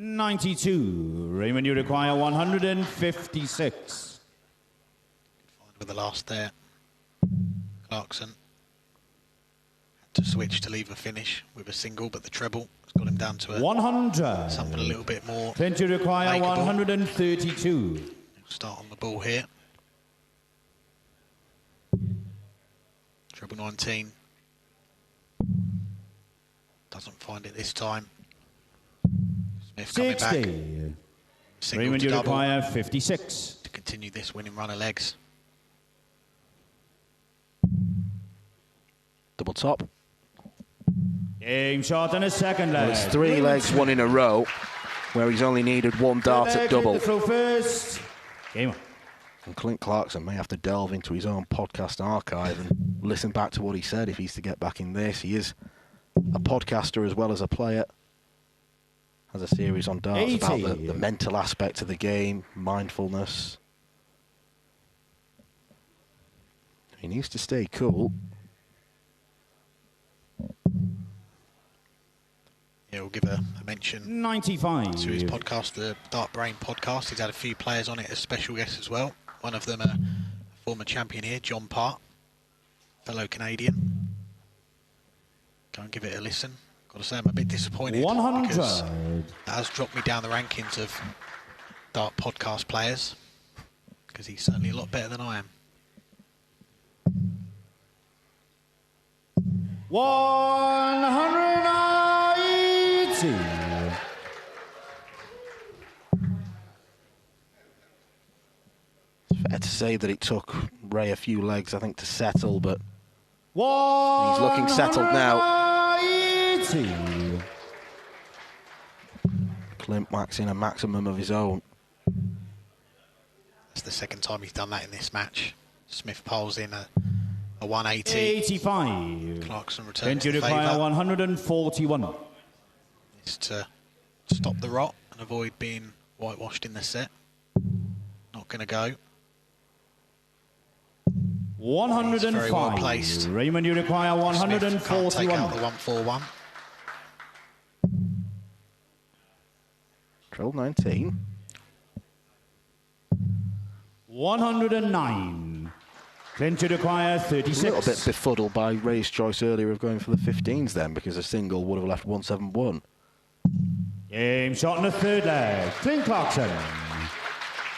92. Raymond, you require 156. With the last there, Clarkson had to switch to leave a finish with a single, but the treble has got him down to 100. Something a little bit more. Clint, you require makeable. 132. Start on the ball here. Treble 19. Doesn't find it this time. Smith coming 60. back. Single Raymond, to you double require 56. to continue this winning run of legs. Double top. Game shot and a second leg. Well, it's 3 legs, 1 in a row, where he's only needed 1 dart at double. Throw first. Game on. And Clint Clarkson may have to delve into his own podcast archive and listen back to what he said if he's to get back in this. He is a podcaster as well as a player. has a series on darts 80. about the mental aspect of the game, mindfulness. He needs to stay cool. Yeah, we'll give a mention 95 to his podcast, the Dart Brain podcast. He's had a few players on it as special guests as well. One of them a former champion here, John Part, fellow Canadian. Go and give it a listen. Got to say, I'm a bit disappointed 100. because that has dropped me down the rankings of Dart podcast players, because he's certainly a lot better than I am. 180. It's fair to say that it took Ray a few legs, I think, to settle, but he's he's looking settled now. Clint waxing a maximum of his own. It's the second time he's done that in this match. Smith poles in a 180. 85. Clarkson returns Then the you require favour. 141. Is to stop the rot and avoid being whitewashed in the set. Not going to go. 105. He's very well placed. Raymond, you require Smith can't take 141. out the 141. Control 19. 109. Clint, you require 36. A little bit befuddled by Ray's choice earlier of going for the 15s then, because a single would have left 171. Game shot in the third leg. Clint Clarkson.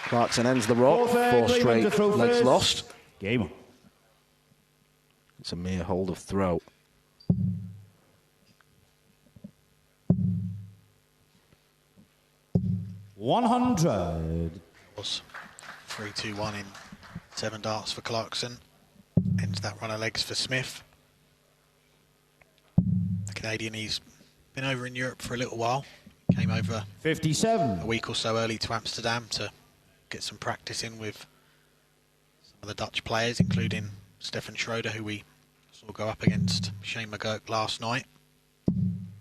Clarkson ends the rock. Fourth leg, Four Raymond straight to throw legs first. lost. Game on. It's a mere hold of throw. $100. Was 3-2-1 in 7 darts for Clarkson. Ends that run of legs for Smith. The Canadian, he's been over in Europe for a little while. Came over 57. a week or so early to Amsterdam to get some practice in with some of the Dutch players, including Stefan Schroeder, who we saw go up against Shane McGurk last night.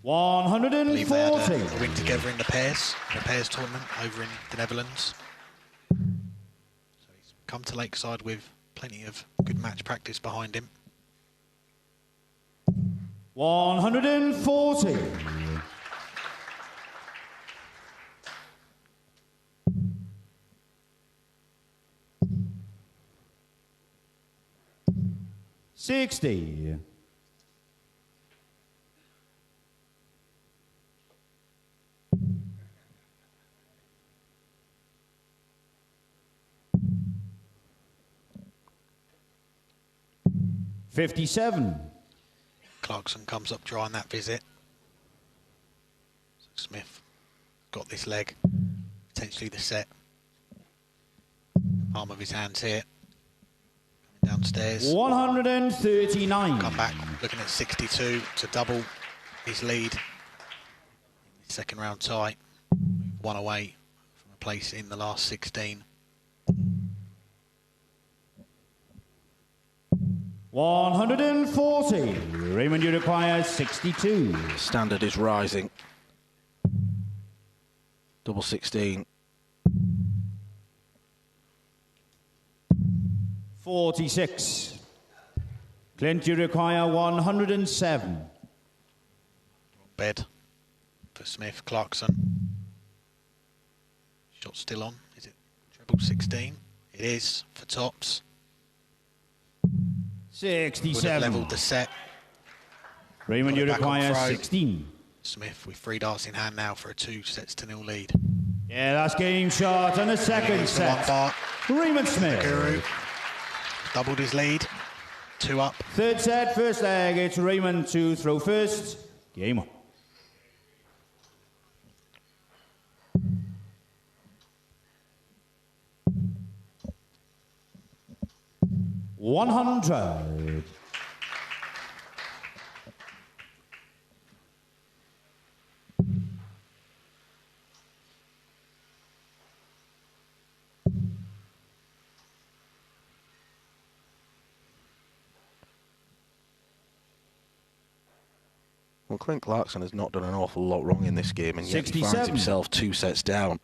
I believe they had 140. a win together in the pairs tournament over in the Netherlands. So he's come to Lakeside with plenty of good match practice behind him. 140. $60. 57. Clarkson comes up dry on that visit. So Smith got this leg, potentially the set. Palm of his hands here. Coming downstairs. 139. Come back, looking at 62 to double his lead. Second round tie. One away from a place in the last 16. 140. Raymond, you require 62. Standard is rising. Double 16. 46. Clint, you require 107. Bed for Smith. Clarkson. Shot still on. Is it treble 16? It is for tops. Would have 67. levelled the set. Raymond, you Got it back on require throw. 16. Smith with 3 darts in hand now for a 2-0 lead. Yeah, that's game shot and a second Here's the one set. dart. Raymond Smith. Guru doubled his lead. 2 up. Third set, first leg. It's Raymond to throw first. Game on. 100. Well, Clint Clarkson has not done an awful lot wrong in this game, and yet he finds himself 2 sets down.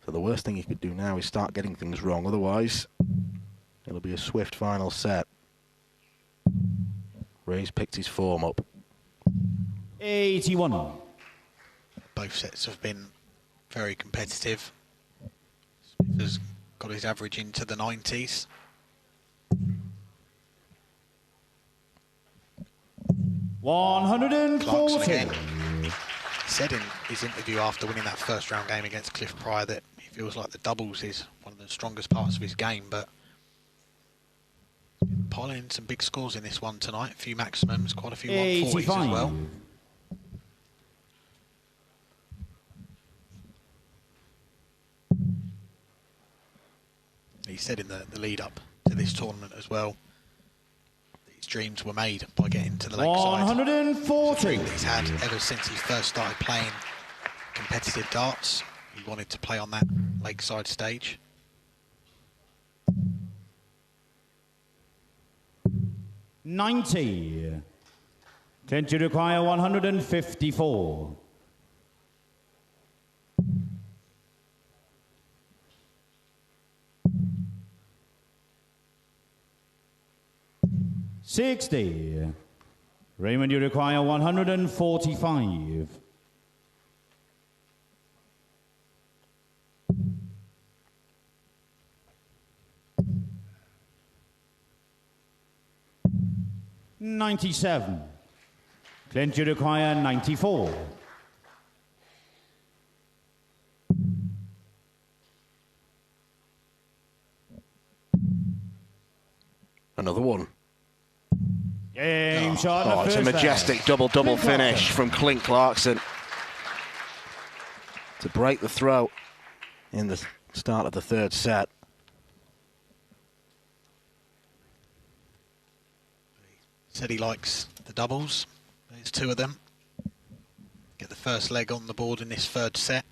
So the worst thing he could do now is start getting things wrong. Otherwise, it'll be a swift final set. Ray's picked his form up. 81. Both sets have been very competitive. Smith has got his average into the 90s. Clarkson again. He said in his interview after winning that first round game against Cliff Pryor that he feels like the doubles is one of the strongest parts of his game, but piling in some big scores in this one tonight. A few maximums, quite a few 140s as well. He said in the lead up to this tournament as well, his dreams were made by getting to the Lakeside. 140. It's a dream that he's had ever since he first started playing competitive darts. He wanted to play on that Lakeside stage. $90. Clint, you require 154. $60. Raymond, you require 145. $97. Clint, you require 94. Another one. Game shot. Oh, it's a majestic double-double finish from Clint Clarkson to break the throw in the start of the third set. Said he likes the doubles. There's 2 of them. Get the first leg on the board in this third set.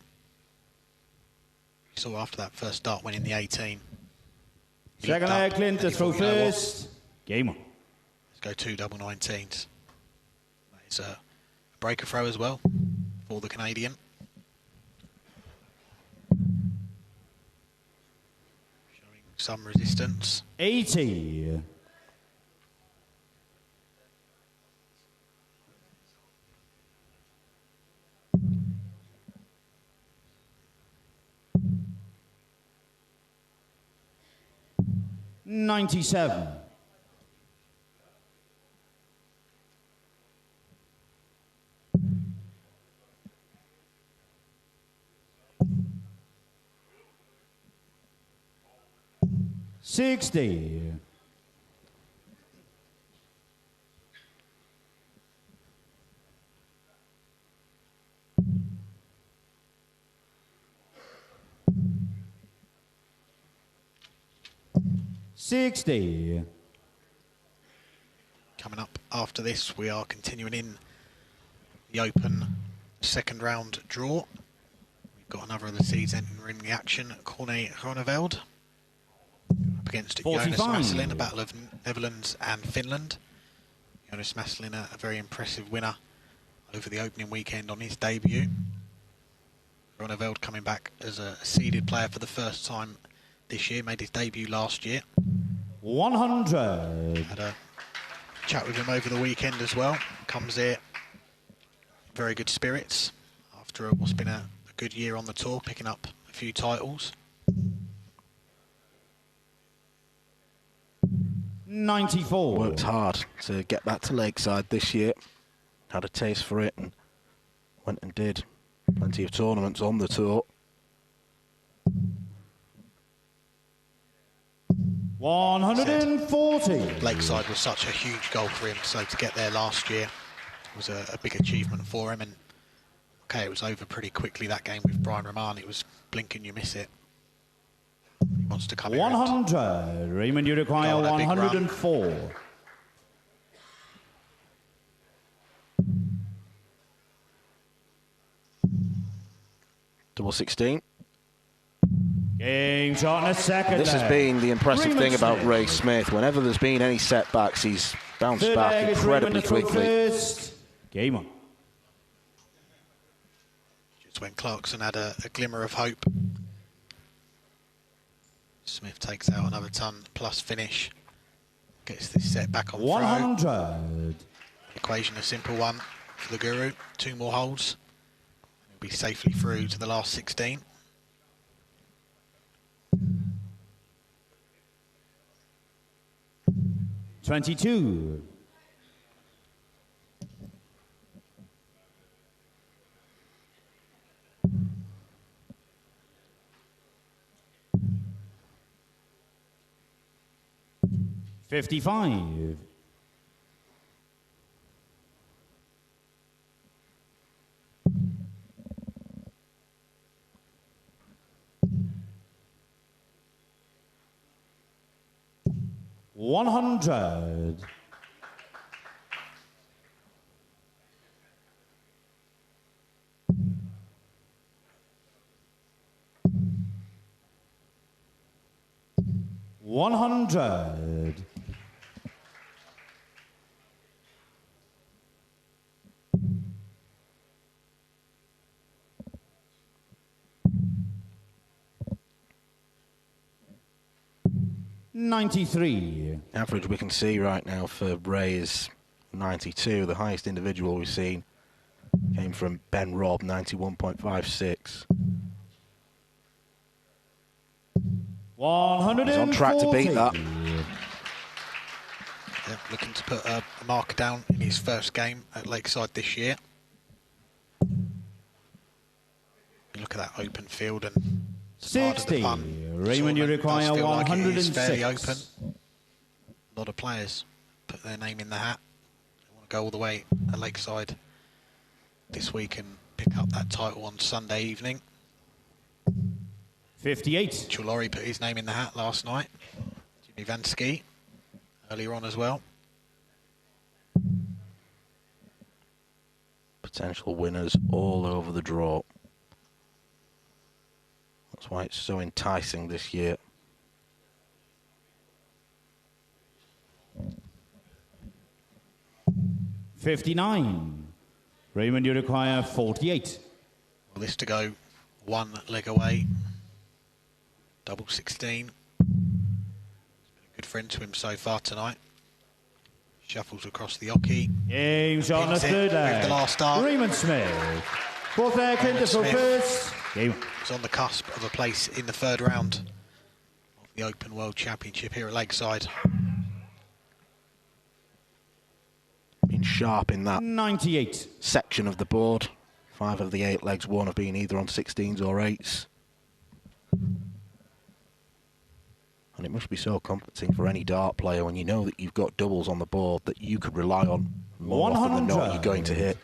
You saw after that first dart winning the 18. Second leg, Clint, the throw first. Game on. Let's go 2 double 19s. That is a breaker throw as well for the Canadian. Showing some resistance. 80. $97. $60. $60. Coming up after this, we are continuing in the Open second round draw. We've got another of the seeds entering the action. Corne Groeneveld up against 45. Jonas Maselin, a battle of Netherlands and Finland. Jonas Maselin, a very impressive winner over the opening weekend on his debut. Groeneveld coming back as a seeded player for the first time this year, made his debut last year. 100. Had a chat with him over the weekend as well. Comes here very good spirits after what's been a good year on the tour, picking up a few titles. 94. Worked hard to get back to Lakeside this year. Had a taste for it and went and did plenty of tournaments on the tour. 140. Lakeside was such a huge goal for him, so to get there last year was a big achievement for him. And okay, it was over pretty quickly, that game with Brian Roman. It was blink and you miss it. He wants to come in. 100. Raymond, you require 104. Double 16. Game shot in a second. This has been the impressive thing about Ray Smith. Whenever there's been any setbacks, he's bounced back incredibly quickly. First. Game on. Just when Clarkson had a glimmer of hope. Smith takes out another ton plus finish. Gets this set back on 100. Throw. Equation a simple one for the Guru. 2 more holes. He'll be safely through to the last 16. $22. $55. $100. $100. $93. Average we can see right now for Ray is 92. The highest individual we've seen came from Ben Robb, 91.56. 140. He's on track to beat that. Yeah, looking to put a marker down in his first game at Lakeside this year. You look at that open field and 60. Raymond, you require 106. Fairly open. A lot of players put their name in the hat. They want to go all the way at Lakeside this week and pick up that title on Sunday evening. 58. Chulori put his name in the hat last night. Jimmy Vansky earlier on as well. Potential winners all over the draw. That's why it's so enticing this year. $59. Raymond, you require 48. Well, this to go one leg away. Double 16. It's been a good friend to him so far tonight. Shuffles across the oche. Game shot on the third leg. The last start. Raymond Smith. Fourth leg, Clint for first. Game. He's on the cusp of a place in the third round of the Open World Championship here at Lakeside. Been sharp in that 98 section of the board. 5 of the 8 legs won have been either on 16s or 8s. And it must be so comforting for any dart player when you know that you've got doubles on the board that you could rely on more often than not you're going to hit.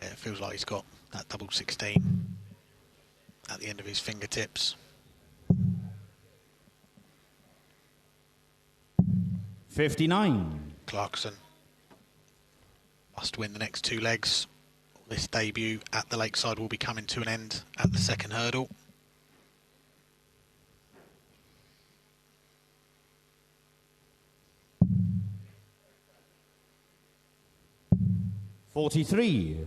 Yeah, it feels like he's got that double 16 at the end of his fingertips. 59. Clarkson must win the next 2 legs. This debut at the Lakeside will be coming to an end at the second hurdle. $43.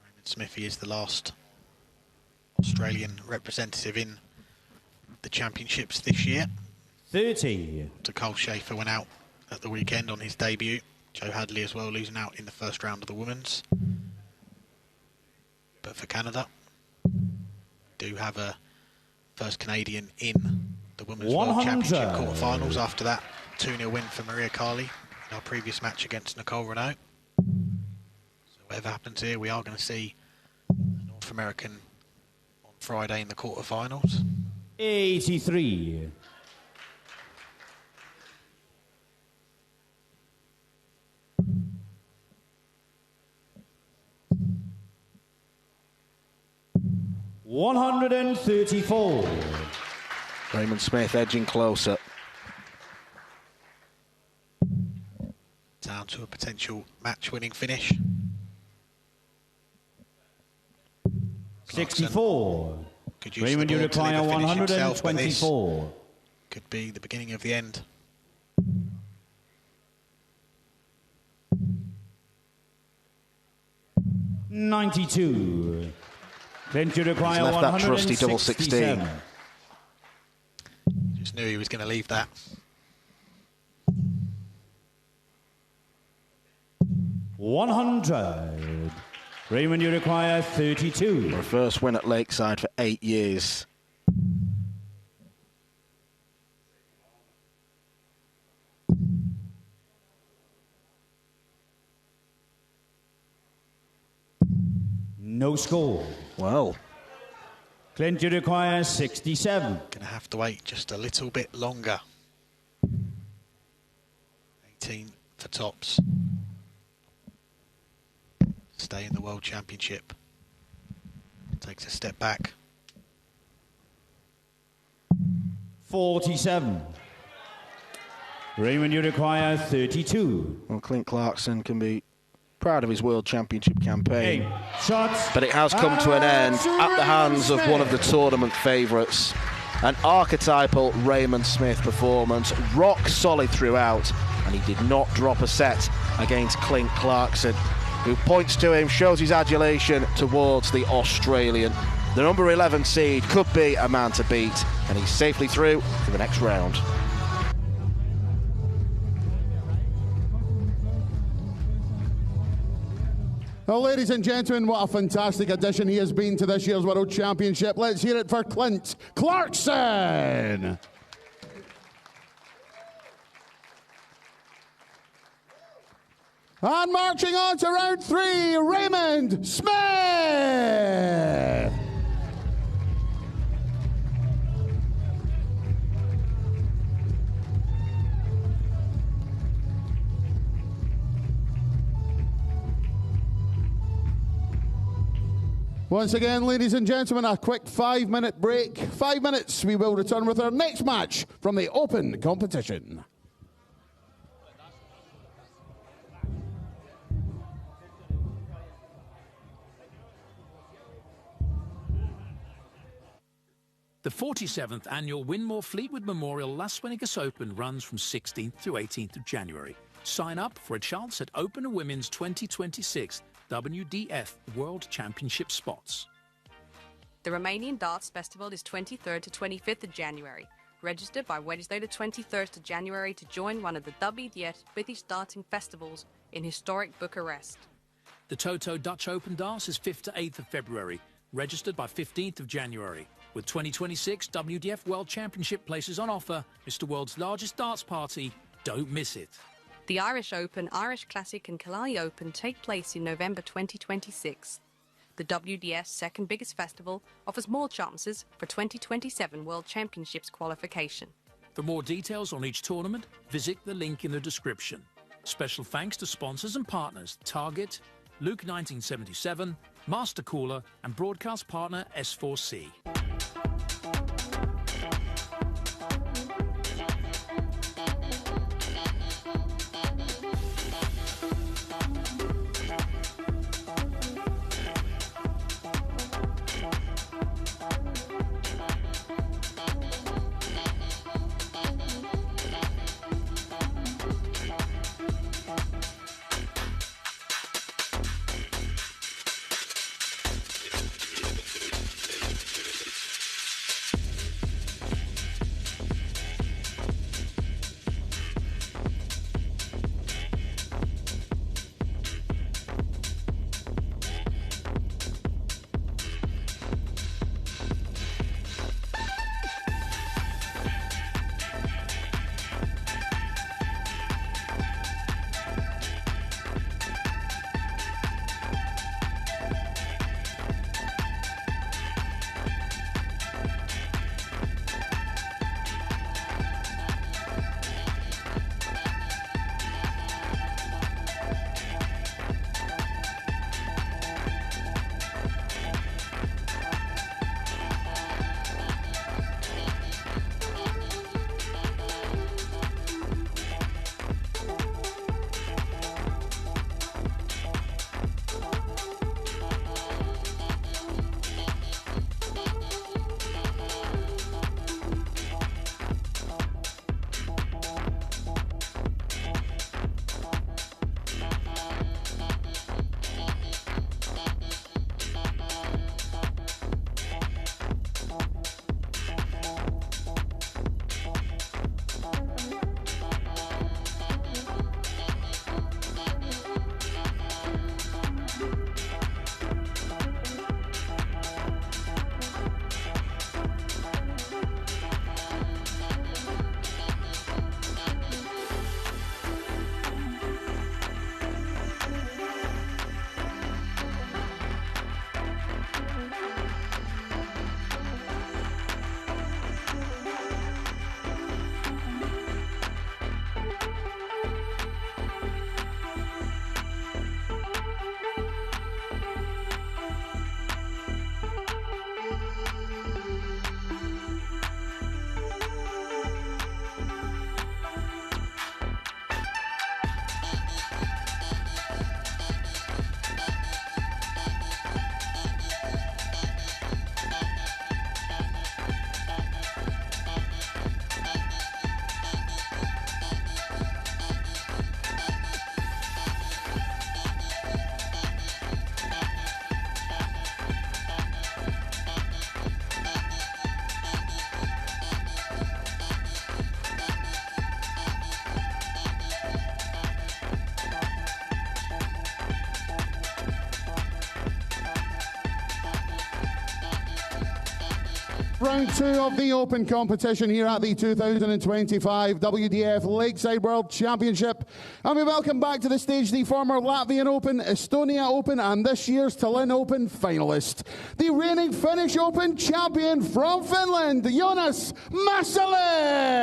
Raymond Smith is the last Australian representative in the championships this year. 30. Nicole Schaefer went out at the weekend on his debut. Joe Hadley as well, losing out in the first round of the women's. But for Canada, do have a first Canadian in the Women's World Championship quarterfinals after that 2-0 win for Maria Carli in our previous match against Nicole Renault. So whatever happens here, we are going to see a North American on Friday in the quarterfinals. 83. $134. Raymond Smith edging closer. Down to a potential match-winning finish. 64. Could use Raymond, the you ball to leave require a finish himself, but this 124. could be the beginning of the end. $92. Clint, you require He's left that trusty double 167. 16. Just knew he was going to leave that. $100. Raymond, you require 32. For a first win at Lakeside for 8 years. No score. Well. Clint, you require 67. Going to have to wait just a little bit longer. 18 for tops. Stay in the World Championship. Takes a step back. 47. Raymond, you require 32. Well, Clint Clarkson can be proud of his World Championship campaign. 8 shots. But it has come to an end at the hands of one of the tournament favourites. An archetypal Raymond Smith performance, rock solid throughout, and he did not drop a set against Clint Clarkson, who points to him, shows his adulation towards the Australian. The number 11 seed could be a man to beat, and he's safely through to the next round. Well, ladies and gentlemen, what a fantastic addition he has been to this year's World Championship. Let's hear it for Clint Clarkson. And marching on to round 3, Raymond Smith. Once again, ladies and gentlemen, a quick 5-minute break. 5 minutes, we will return with our next match from the Open competition. The 47th annual Winmore Fleetwood Memorial Las Vegas Open runs from 16th to 18th of January. Sign up for a chance at Open Women's 2026 WDF World Championship spots. The Romanian Darts Festival is 23rd to 25th of January. Register by Wednesday the 23rd of January to join one of the WDF British Darting Festivals in historic Bucharest. The Toto Dutch Open Darts is 5th to 8th of February. Registered by 15th of January. With 2026 WDF World Championship places on offer, Mr. World's largest darts party. Don't miss it. The Irish Open, Irish Classic and Carli Open take place in November 2026. The WDF's second biggest festival offers more chances for 2027 World Championships qualification. For more details on each tournament, visit the link in the description. Special thanks to sponsors and partners Target, Luke 1977, Master Cooler and broadcast partner S4C. Round 2 of the Open competition here at the 2025 WDF Lakeside World Championship. And we welcome back to the stage the former Latvian Open, Estonia Open, and this year's Tallinn Open finalist, the reigning Finnish Open champion from Finland, Jonas Maselin.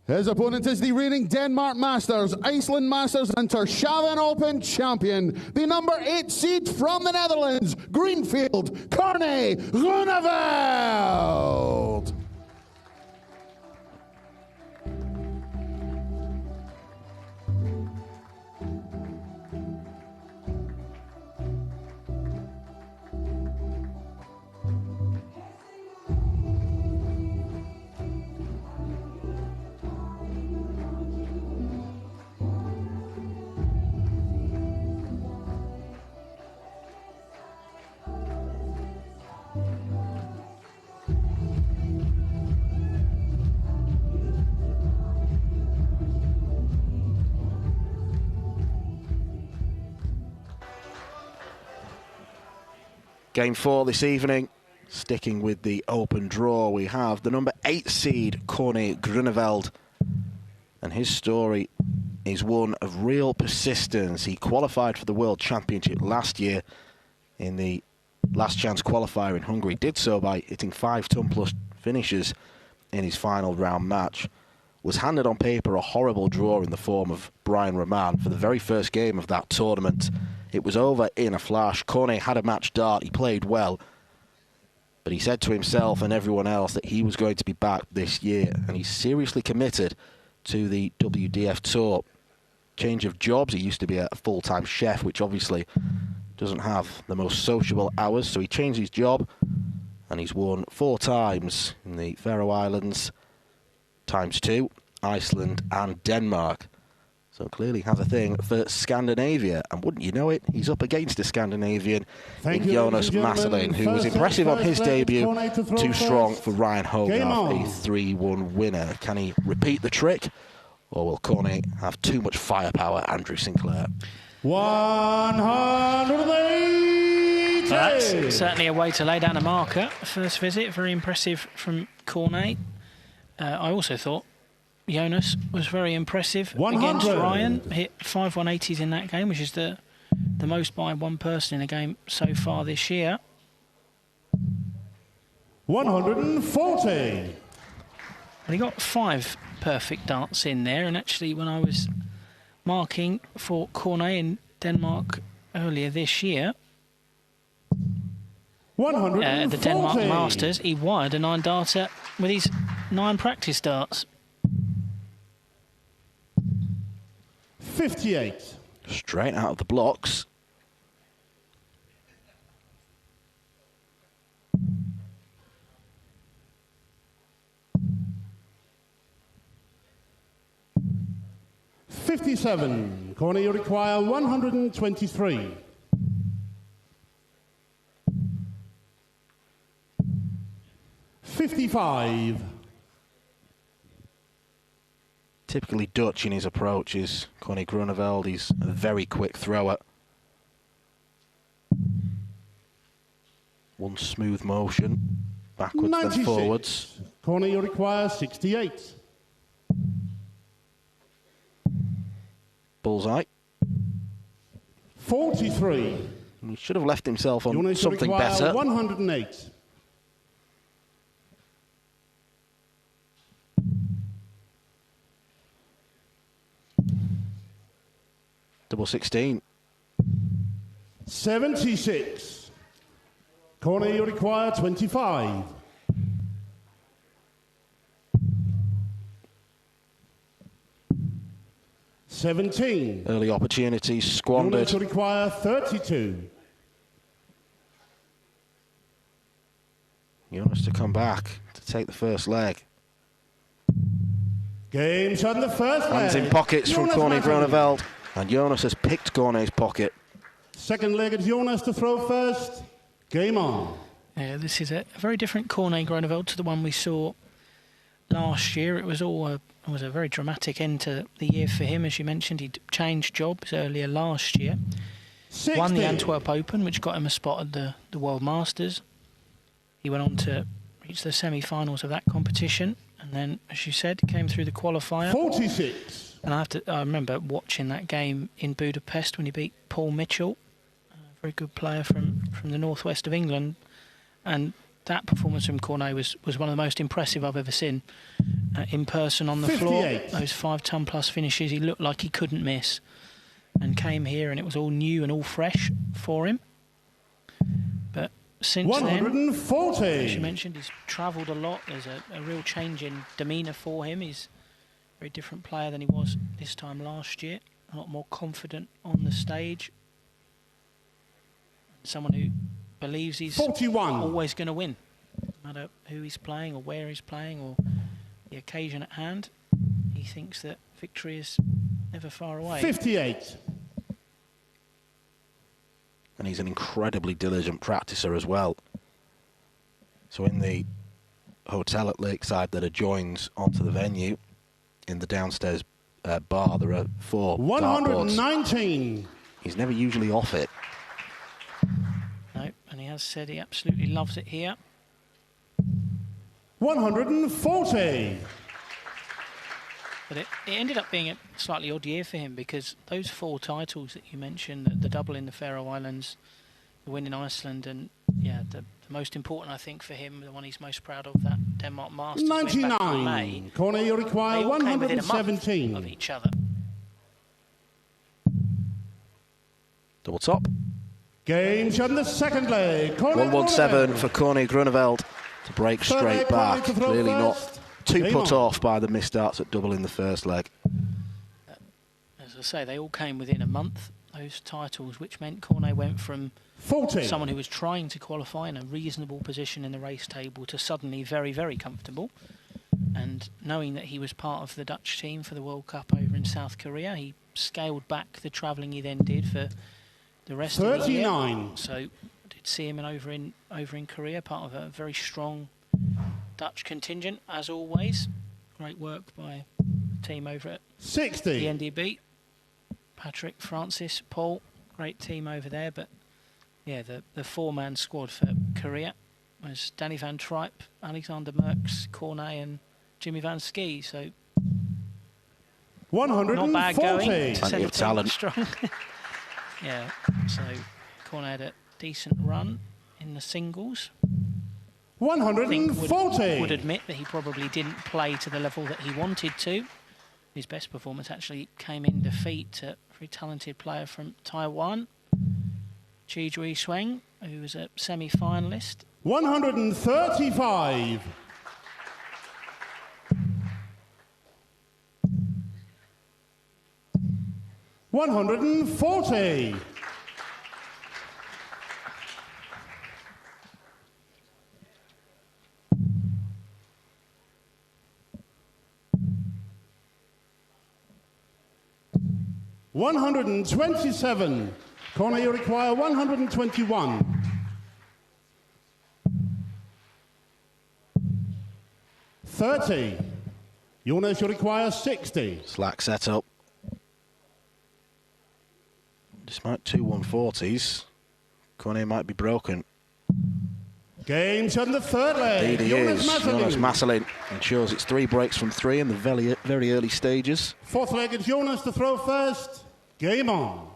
His opponent is the reigning Denmark Masters, Iceland Masters and Tirschalen Open champion, the number 8 seed from the Netherlands, Greenfield, Corne, Groeneveld. Game 4 this evening, sticking with the open draw, we have the number 8 seed, Corne Groeneveld. And his story is one of real persistence. He qualified for the World Championship last year in the last chance qualifier in Hungary. Did so by hitting 5-ton-plus finishes in his final round match. Was handed on paper a horrible draw in the form of Brian Roman for the very first game of that tournament. It was over in a flash. Corne had a match dart. He played well. But he said to himself and everyone else that he was going to be back this year. And he's seriously committed to the WDF Tour. Change of jobs. He used to be a full-time chef, which obviously doesn't have the most sociable hours. So he changed his job. And he's won 4 times in the Faroe Islands, ×2, Iceland and Denmark. So clearly has a thing for Scandinavia. And wouldn't you know it, he's up against a Scandinavian in Jonas Maselin, who was impressive on his debut. Too strong for Ryan Hogarth, a 3-1 winner. Can he repeat the trick? Or will Corne have too much firepower, Andrew Sinclair? 180! That's certainly a way to lay down a marker. First visit, very impressive from Corne. I also thought Jonas was very impressive 100. Against Ryan. Hit 5 180s in that game, which is the most by one person in a game so far this year. 140. Well, he got 5 perfect darts in there, and actually when I was marking for Corne in Denmark earlier this year, 140. the Denmark Masters, he wired a 9-darter with his 9 practice darts. 58. Straight out of the blocks. $57. Corne, you require 123. $55. Typically Dutch in his approach is Corne Groeneveld. He's a very quick thrower. One smooth motion, backwards 96. then forwards. Corne, you require 68. Bullseye. 43. He should have left himself on Jonas, something you require better. 108. Double 16. 76. Corne, you require 25. Early opportunities squandered. Jonas, you require 32. Jonas to come back to take the first leg. Game shot in the first leg. Hands in pockets from Corne Groeneveld. And Jonas has picked Corne's pocket. Second leg is Jonas to throw first. Game on. Yeah, this is a very different Corne Groeneveld to the one we saw last year. It was a very dramatic end to the year for him. As you mentioned, he'd changed jobs earlier last year. 60. Won the Antwerp Open, which got him a spot at the World Masters. He went on to reach the semi-finals of that competition. And then, as you said, came through the qualifier. 46. And I remember watching that game in Budapest when he beat Paul Mitchell, a very good player from the northwest of England. And that performance from Corne was one of the most impressive I've ever seen in person on the 58. floor. Those 5-ton plus finishes, he looked like he couldn't miss. And came here and it was all new and all fresh for him. But since 140. then, as you mentioned, he's travelled a lot. There's a real change in demeanour for him. He's a very different player than he was this time last year. A lot more confident on the stage. Someone who believes he's 41. always going to win, no matter who he's playing or where he's playing or the occasion at hand. He thinks that victory is never far away. 58. And he's an incredibly diligent practicer as well. So in the hotel at Lakeside that adjoins onto the venue, in the downstairs bar, there are 4 119. dartboards. He's never usually off it. No, and he has said he absolutely loves it here. 140. But it ended up being a slightly odd year for him because those 4 titles that you mentioned, the double in the Faroe Islands, the win in Iceland, and yeah, the most important I think for him, the one he's most proud of, that Denmark Masters win back in May. 99. Corne, you require They all came within a 117. month of each other. Double top. Game shot in the second leg. Corne 117 Groeneveld. for Corne Groeneveld to break Third straight leg, back. Corne to throw Really not first. too Game put on. off by the missed darts at double in the first leg. As I say, they all came within a month, those titles, which meant Corne went from 40. someone who was trying to qualify in a reasonable position in the race table to suddenly very, very comfortable. And knowing that he was part of the Dutch team for the World Cup over in South Korea, he scaled back the travelling he then did for the rest of the year. 39. So I did see him over in Korea, part of a very strong Dutch contingent, as always. Great work by the team over at 60. the NDB. Patrick, Francis, Paul, great team over there. But yeah, the 4-man squad for Korea was Danny van Tripe, Alexander Merckx, Corne and Jimmy van Ski. So 140. not bad going. Plenty Send of the team talent. strong. Yeah, so Corne had a decent run in the singles. I think 140. would admit that he probably didn't play to the level that he wanted to. His best performance actually came in defeat to a very talented player from Taiwan, Chi Jui Sweng, who was a semi-finalist. 135. $140. 127. Corne, you require 121. $30. Jonas, you require 60. Slack setup. Despite 2 140s, Corne might be broken. Game shot in the third leg. Indeed he is. Jonas Maselin. Masalin ensures it's 3 breaks from 3 in the very, very early stages. Fourth leg is Jonas to throw first. Game on.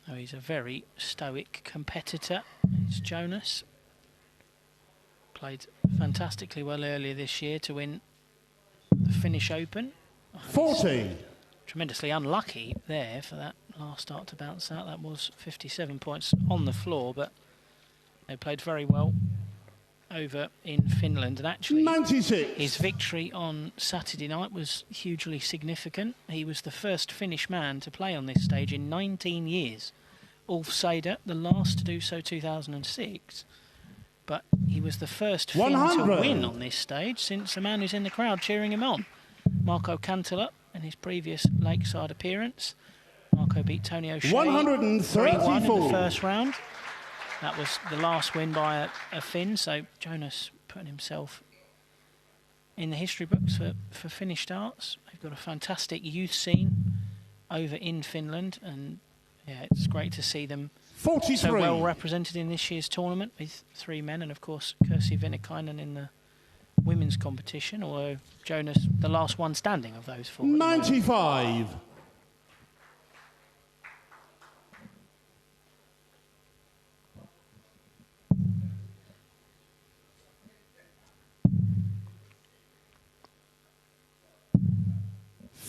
Oh, he's a very stoic competitor. It's Jonas. Played fantastically well earlier this year to win the Finnish Open. 40. tremendously unlucky there for that last start to bounce out. That was 57 points on the floor, but they played very well over in Finland, and actually 96. His victory on Saturday night was hugely significant. He was the first Finnish man to play on this stage in 19 years. Ulf Seder, the last to do so, 2006, but he was the first Finn to win on this stage since a man who's in the crowd cheering him on, Marco Kantele, in his previous Lakeside appearance. Marco beat Tony O'Shea 3-1 in the first round. That was the last win by a Finn, so Jonas putting himself in the history books for Finnish darts. They've got a fantastic youth scene over in Finland, and yeah, it's great to see them 43. So well represented in this year's tournament with 3 men, and of course Kirsi Venikainen in the women's competition, although Jonas the last one standing of those 4. 95.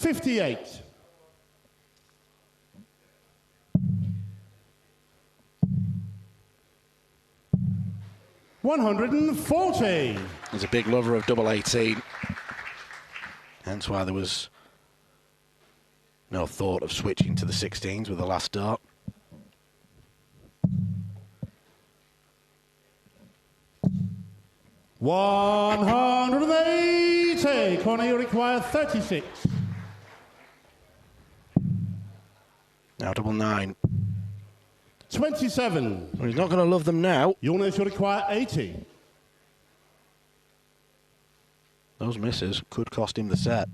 $58. 140. He's a big lover of double 18. Hence why there was no thought of switching to the 16s with the last dart. $180. Corne, you require 36. Now double 9. 27. Well, he's not going to love them now. Jonas, you require 80. Those misses could cost him the set.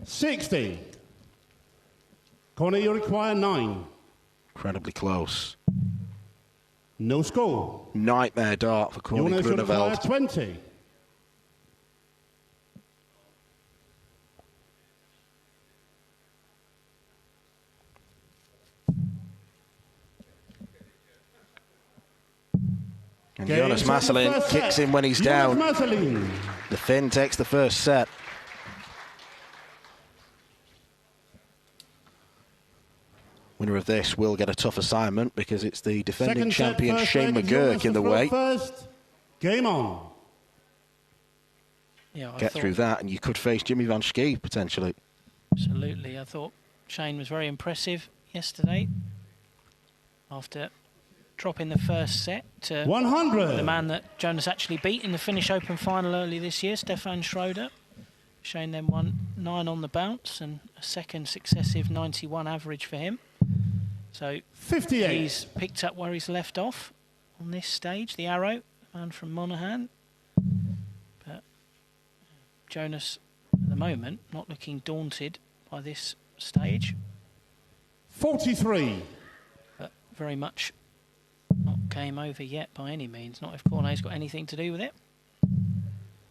$60. Corne, you require 9. Incredibly close. No score. Nightmare dart for Corne Jonas, you require Groeneveld. 20. And Jonas Maselin kicks in when he's down. Maselin. The Finn takes the first set. Winner of this will get a tough assignment because it's the defending champion Shane McGurk in the way. First. Game on. Yeah, Get through that and you could face Jimmy Van Schie potentially. Absolutely. I thought Shane was very impressive yesterday after dropping the first set to 100. the man that Jonas actually beat in the Finnish Open final early this year, Stefan Schroeder. Shane then won 9 on the bounce and a second successive 91 average for him. So 58. He's picked up where he's left off on this stage, the arrow, man from Monaghan. But Jonas, at the moment, not looking daunted by this stage. 43. But very much not game over yet by any means, not if Corne's got anything to do with it.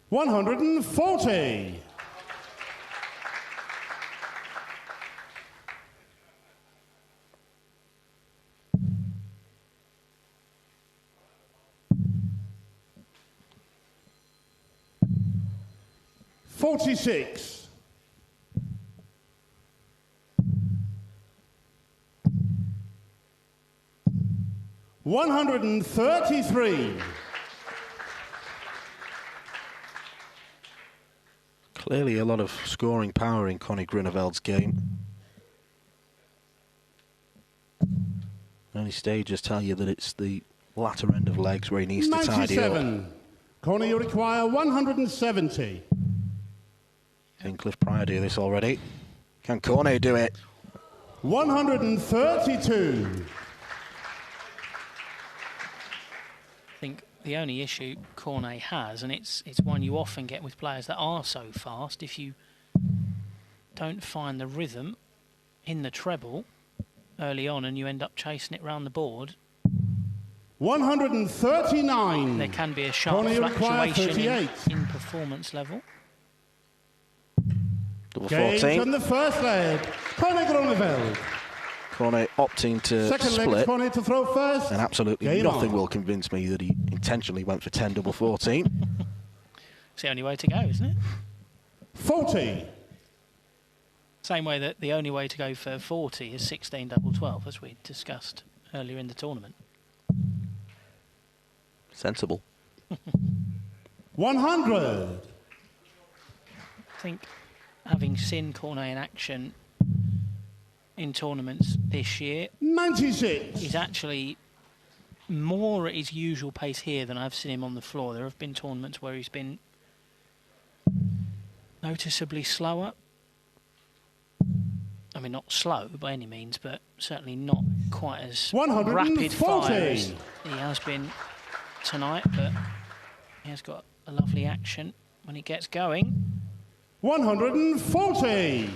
140. $46. $133. Clearly a lot of scoring power in Connie Groeneveld's game. Early stages tell you that it's the latter end of legs where he needs to tidy up. 97. Corne, you require 170. Seen Cliff Pryor do this already. Can Corne do it? 132. I think the only issue Corne has, and it's one you often get with players that are so fast, if you don't find the rhythm in the treble early on and you end up chasing it round the board, 139. there can be a sharp Corne, you require fluctuation 38. in performance level. Double Games 14. on the first leg. Corne Groeneveld. Corne opting to Second leg, split. Corne to throw first. And absolutely Game nothing on. will convince me that he intentionally went for 10 double 14. It's the only way to go, isn't it? 40. Same way that the only way to go for 40 is 16 double 12, as we discussed earlier in the tournament. Sensible. 100. I think having seen Corne in action in tournaments this year, 96. he's actually more at his usual pace here than I've seen him on the floor. There have been tournaments where he's been noticeably slower. I mean, not slow by any means, but certainly not quite as rapid fire as he has been tonight. But he has got a lovely action when he gets going. 140.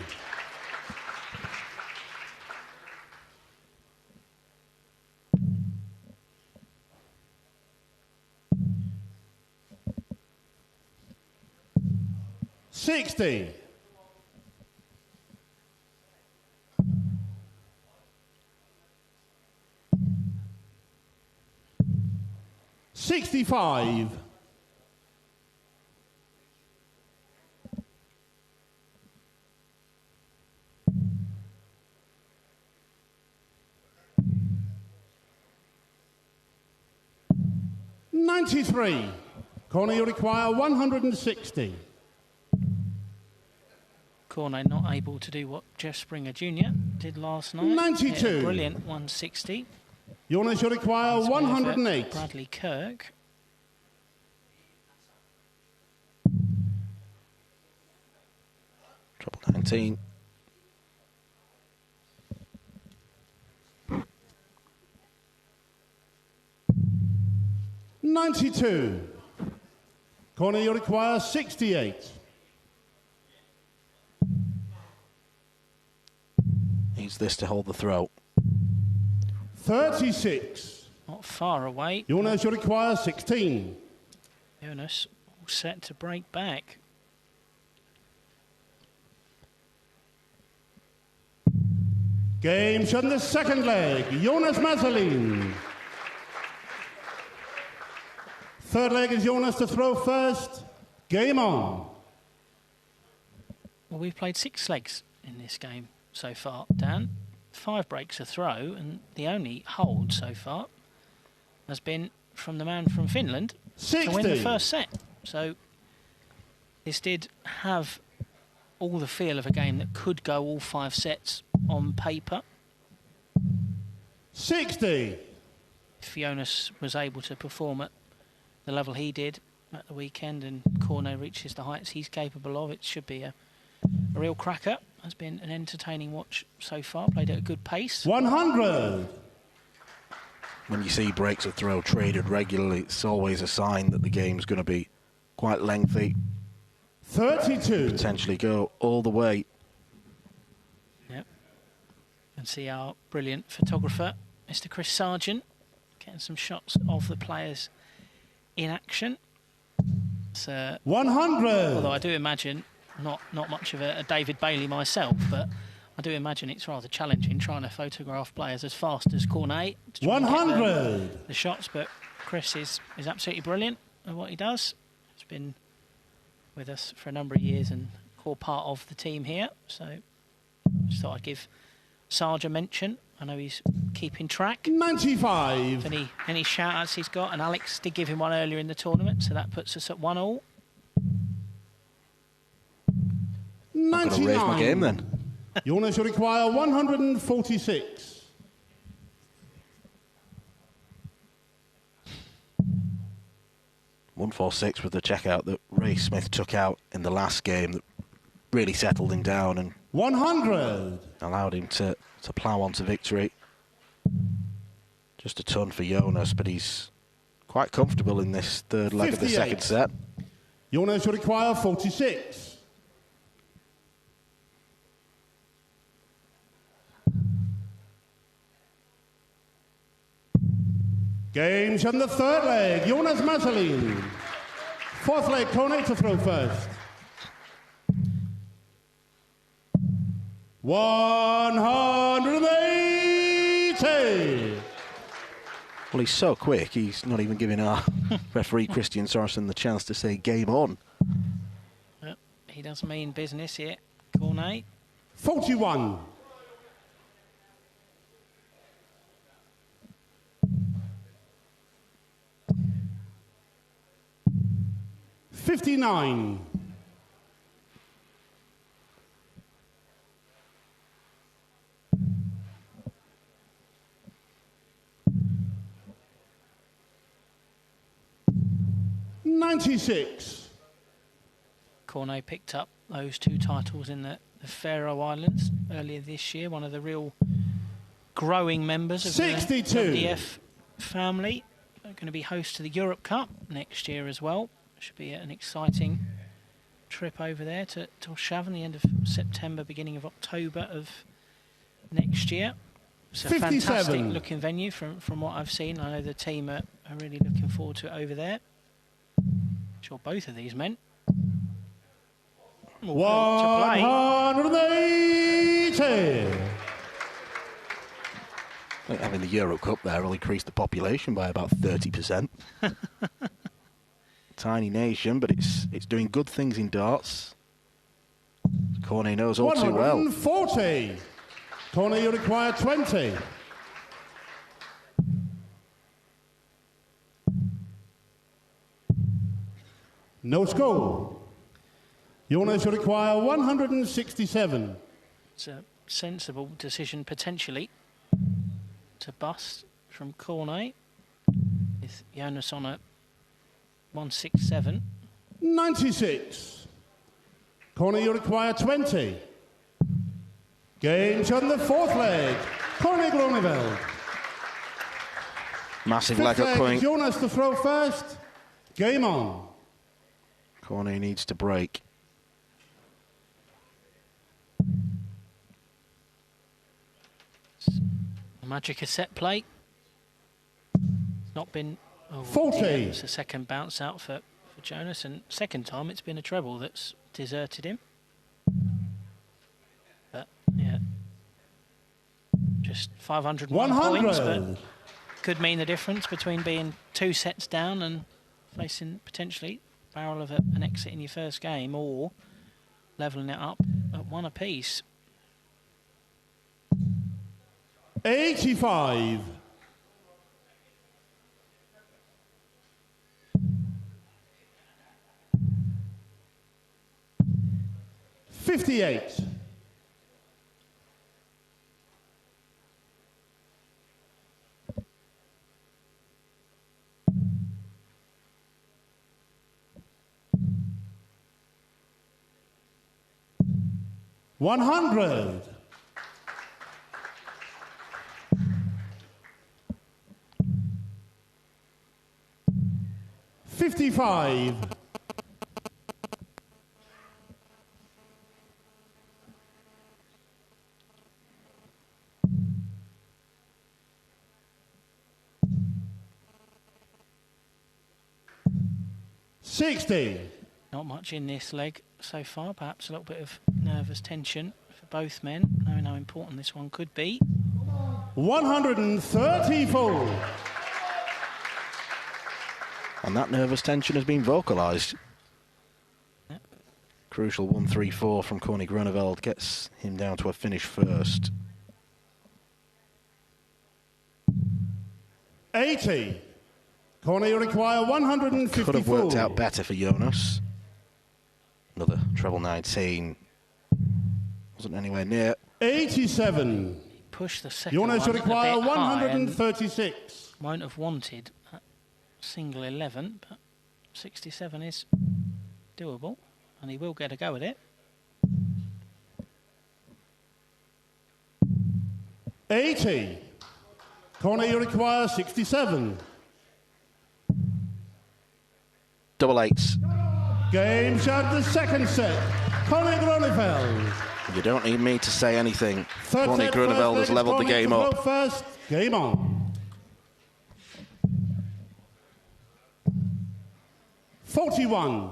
$60. 65. 93. Corne, you require 160. Corne not able to do what Jeff Springer Jr. did last night. 92. Hit a brilliant 160. Jonas, you require 108. Bradley Kirk. Trouble 19. $92. Corne, you require 68. Needs this to hold the throw. 36. Not far away. Jonas, you require 16. Jonas all set to break back. Game shot in the second leg. Jonas Maselin. Third leg is Jonas to throw first. Game on. Well, we've played 6 legs in this game so far, Dan. 5 breaks a throw, and the only hold so far has been from the man from Finland 60. to win the first set. So this did have all the feel of a game that could go all 5 sets on paper. 60. If Jonas was able to perform at the level he did at the weekend and Corne reaches the heights he's capable of, it should be a real cracker. Has been an entertaining watch so far, played at a good pace. 100. When you see breaks of throw traded regularly, it's always a sign that the game's going to be quite lengthy. 32. Potentially go all the way. Yep. And see our brilliant photographer, Mr. Chris Sargent, getting some shots of the players in action. So, 100. although I do imagine, not much of a David Bailey myself, but I do imagine it's rather challenging trying to photograph players as fast as Corne. 100. The shots, but Chris is absolutely brilliant at what he does. He's been with us for a number of years and core part of the team here. So just thought I'd give Sarge a mention. I know he's keeping track. 95. Any shout-outs he's got, and Alex did give him one earlier in the tournament, so that puts us at 1-1. I'm going to raise my game then. Jonas, you require 146. .146 with the checkout that Ray Smith took out in the last game that really settled him down and 100. allowed him to plough on to victory. Just a ton for Jonas, but he's quite comfortable in this third leg 58. of the second set. Jonas, you require 46. Game shot in the third leg. Jonas Maselin. Fourth leg, Corne to throw first. 108. 80. Well, he's so quick, he's not even giving our referee Christian Sorensen the chance to say game on. Yep, he does mean business here, Corne. 41. $59. 96. Corne picked up those 2 titles in the Faroe Islands earlier this year, one of the real growing members of 62. the WDF family. They're going to be host to the Europe Cup next year as well. Should be an exciting trip over there to Torshavn, the end of September, beginning of October of next year. It's a 57. fantastic looking venue from what I've seen. I know the team are really looking forward to it over there. Sure, both of these men. 180. Having the Euro Cup there will increase the population by about 30%. Tiny nation, but it's doing good things in darts. Corne knows all too well. 140. Corne, you require 20. No score. Jonas, you require 167. It's a sensible decision potentially to bust from Corne with Jonas on a 167. 96. Corne, you require 20. Game on the 4th leg. Corne Groeneveld. Massive 5th leg up leg, point. Jonas to throw first. Game on. Corne needs to break. The magic of set play. It's not been... 40. It's a second bounce out for Jonas, and second time it's been a treble that's deserted him. But, yeah. Just 501 points, but could mean the difference between being 2 sets down and facing potentially barrel of an exit in your first game, or levelling it up at 1 apiece. 85. 58. 100. 55. 60. Not much in this leg so far, perhaps a little bit of nervous tension for both men, knowing how important this one could be. 134. And that nervous tension has been vocalised. Yep. Crucial 134 from Corne Groeneveld gets him down to a finish first. 80. Corne, you require 154. Could have worked out better for Jonas. Another treble 19. Wasn't anywhere near. 87. Push the second Jonas, one you require a bit 136. won't have wanted that single 11, but 67 is doable, and he will get a go at it. 80. Corne, you require 67. Double eights. Game shot, the second set. Corne Groeneveld. You don't need me to say anything. Third Corne set, Groeneveld first has levelled the leg, game Corne to up. throw First, game on. 41.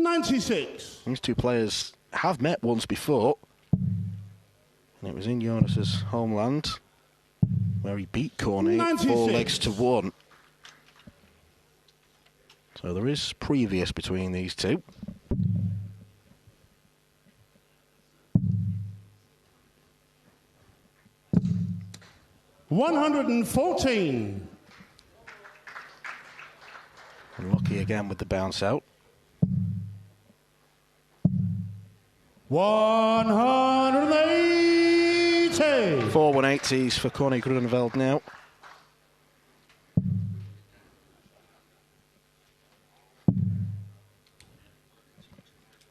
96. These two players have met once before, and it was in Jonas's homeland, where he beat Corne 4-1. So there is previous between these two. $114. Lucky again with the bounce out. 180. 4 180s for Corne Groeneveld now.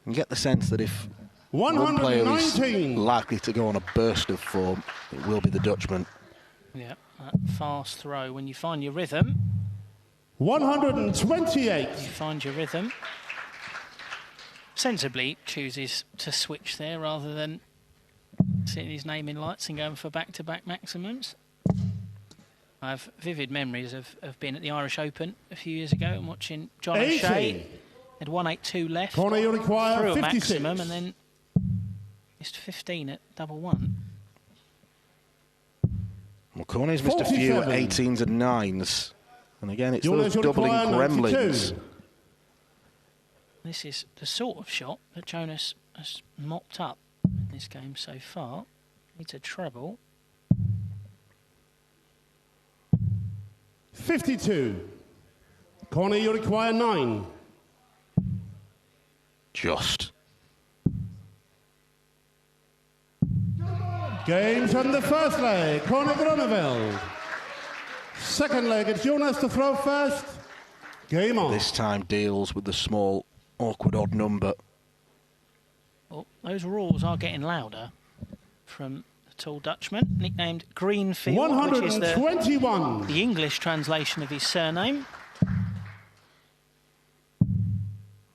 You get the sense that if one player is likely to go on a burst of form, it will be the Dutchman. Yeah, that fast throw. When you find your rhythm, 128. you find your rhythm. Sensibly chooses to switch there rather than sitting his name in lights and going for back-to-back maximums. I have vivid memories of being at the Irish Open a few years ago and watching John O'Shea. Had 182 left, Corne, you require through a 56. maximum, and then missed 15 at double one. Well, Corne's missed a few 18s and 9s. And again, it's those doubling gremlins. 92. This is the sort of shot that Jonas has mopped up in this game so far. Needs a treble. 52. Corne, you require 9. Just. Games from the first leg, Corne Groeneveld. Second leg, it's Jonas to throw first. Game on. This time deals with the small, awkward odd number. Well, those roars are getting louder from the tall Dutchman, nicknamed Greenfield, 121. which is the English translation of his surname.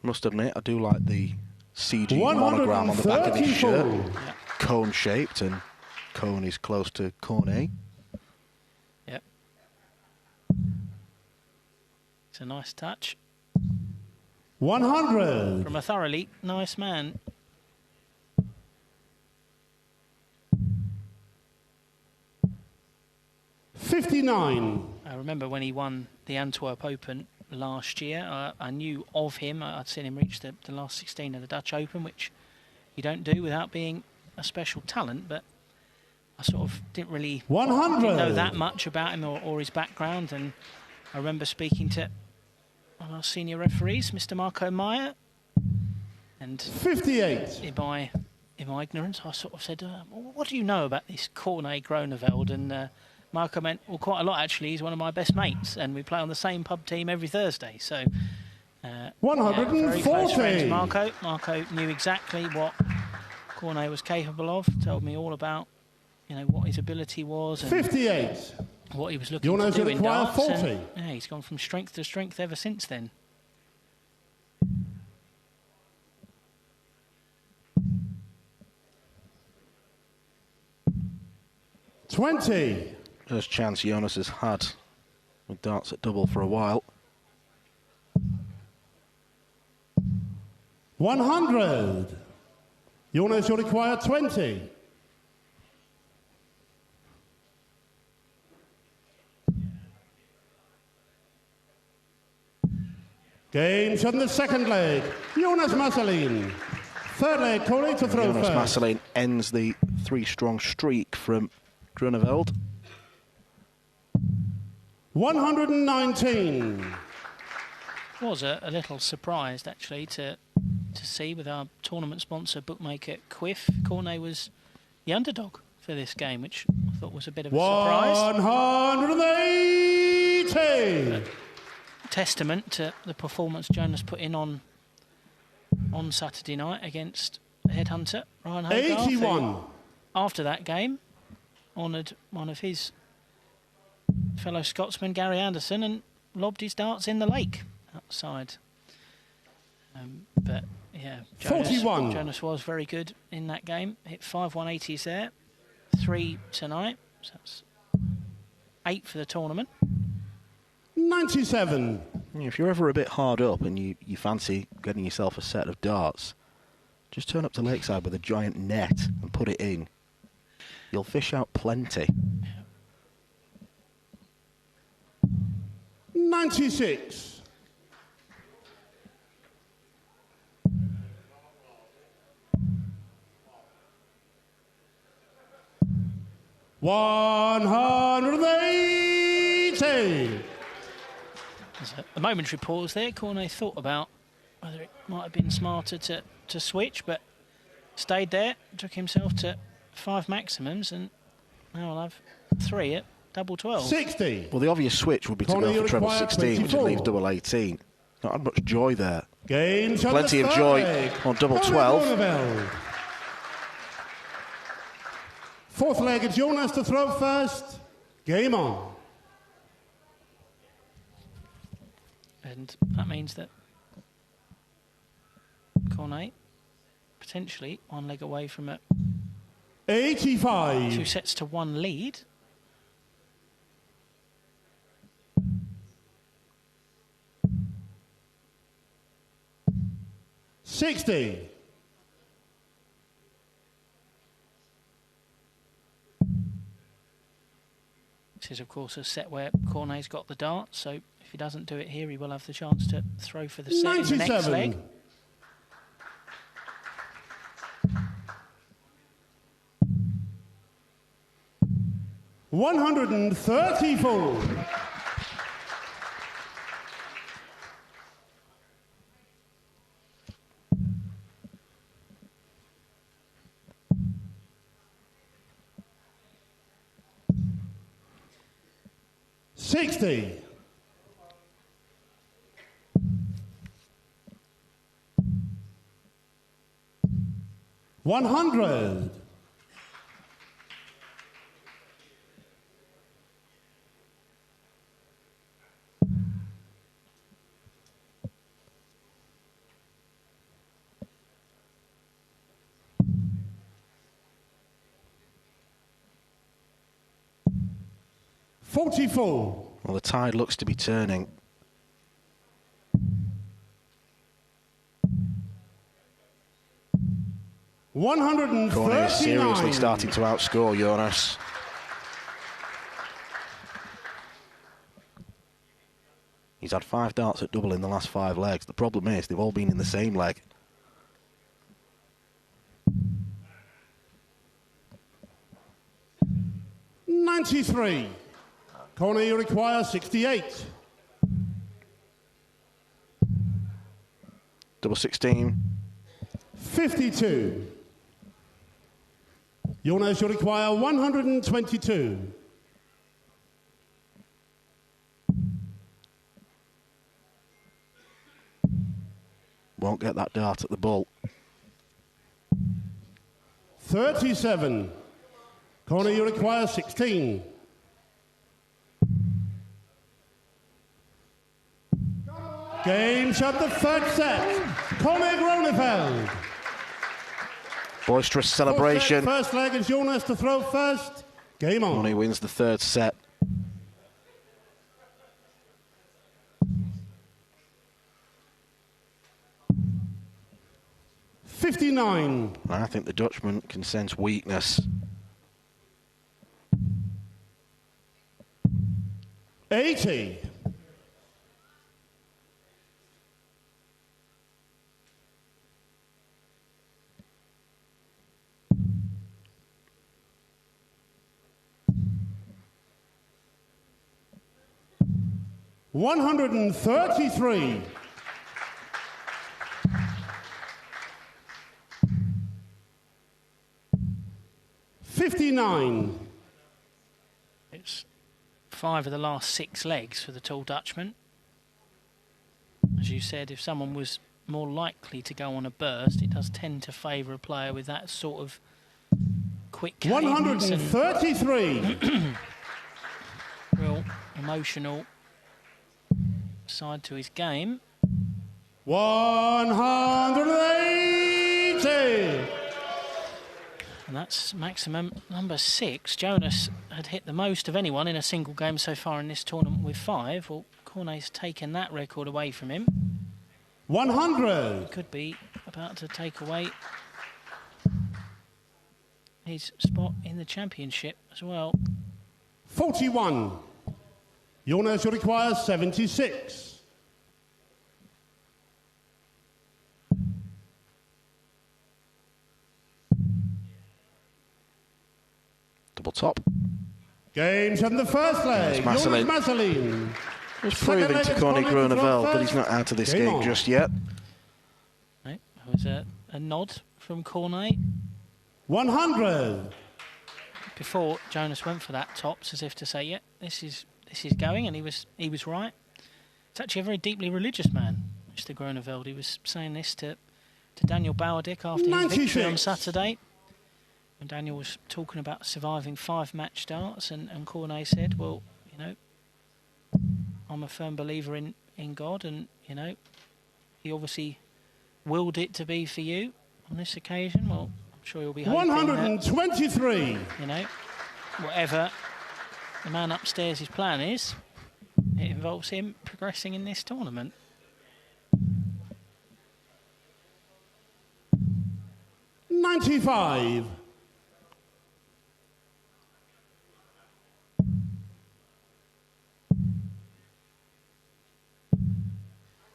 Must admit, I do like the CG monogram on the back of his shirt. Yeah. Cone-shaped, and Cone is close to Corne. Yep. It's a nice touch. 100. From a thoroughly nice man. $59. I remember when he won the Antwerp Open last year. I knew of him. I'd seen him reach the last 16 of the Dutch Open, which you don't do without being a special talent, but I sort of didn't really know that much about him or his background. And I remember speaking to one of our senior referees, Mr. Marco Meyer, and 58. in my ignorance, I sort of said, what do you know about this Corne Groeneveld? And Marco meant, well, quite a lot actually. He's one of my best mates, and we play on the same pub team every Thursday. So 140. Yeah, very close friends, Marco. Marco knew exactly what Corne was capable of. Told me all about, what his ability was and 58. what he was looking to do in darts. 40. And, yeah, he's gone from strength to strength ever since then. $20. First chance Jonas has had with darts at double for a while. 100. Jonas, you require 20. Games on the second leg. Jonas Maselin. Third leg, Corne to throw Jonas first. Maselin ends the three-strong streak from Groeneveld. 119. Was a little surprised actually to see with our tournament sponsor bookmaker Quiff, Corne was the underdog for this game, which I thought was a bit of a surprise. 180. Testament to the performance Jonas put in on Saturday night against the headhunter Ryan Hogarth. 81. After that game, honoured one of his fellow Scotsmen, Gary Anderson, and lobbed his darts in the lake outside. But yeah, Jonas was very good in that game. Hit 5 180s there, 3 tonight. So that's 8 for the tournament. 97. If you're ever a bit hard up and you fancy getting yourself a set of darts, just turn up to Lakeside with a giant net and put it in. You'll fish out plenty. 96. $180. There's a momentary pause there. Corne thought about whether it might have been smarter to switch, but stayed there, took himself to 5 maximums, and now I'll have 3 at double 12. 60. Well, the obvious switch would be to go for treble 16, which leaves double 18. Not had much joy there. Game Plenty of joy on double 12. Groeneveld. Fourth leg, it's Jonas to throw first. Game on. And that means that Corne potentially 1 leg away from a 85. 2 sets to 1 lead. $60. This is, of course, a set where Corne's got the dart, so if he doesn't do it here, he will have the chance to throw for the set 97. in the next leg. $134. $60. $100. $44. Well, the tide looks to be turning. Corne is seriously starting to outscore Jonas. He's had 5 darts at double in the last 5 legs. The problem is they've all been in the same leg. $93. Corne, you require 68. Double 16. 52. Jonas, you require 122. Won't get that dart at the bull. 37. Corne, you require 16. Game shot, the third set. Corne Groeneveld. Boisterous celebration. First leg is Jonas to throw first. Game on. Corne wins the 3rd set. $59. I think the Dutchman can sense weakness. $80. $133. $59. It's 5 of the last 6 legs for the tall Dutchman. As you said, if someone was more likely to go on a burst, it does tend to favour a player with that sort of quick cadence. 133. Real emotional side to his game. 180. And that's maximum number 6. Jonas had hit the most of anyone in a single game so far in this tournament with 5. Well, Corne's taken that record away from him. 100. He could be about to take away his spot in the championship as well. 41. Jonas, you require 76. Double top. Games in the first leg. Maselin. Maselin. Was proving to Corne Groeneveld, but he's not out of this game just yet. No, it was a nod from Corne. 100. Before Jonas went for that tops, as if to say, "Yeah, this is going," and he was right. He's actually a very deeply religious man, Mr. Groeneveld. He was saying this to Daniel Bowerdick after his victory on Saturday. And Daniel was talking about surviving 5 match starts, and Corne said, "Well, you know, I'm a firm believer in God, and you know, He obviously willed it to be for you on this occasion. Well, I'm sure you'll be hoping 123. That, you know, whatever the man upstairs' plan is, it involves him progressing in this tournament." 95.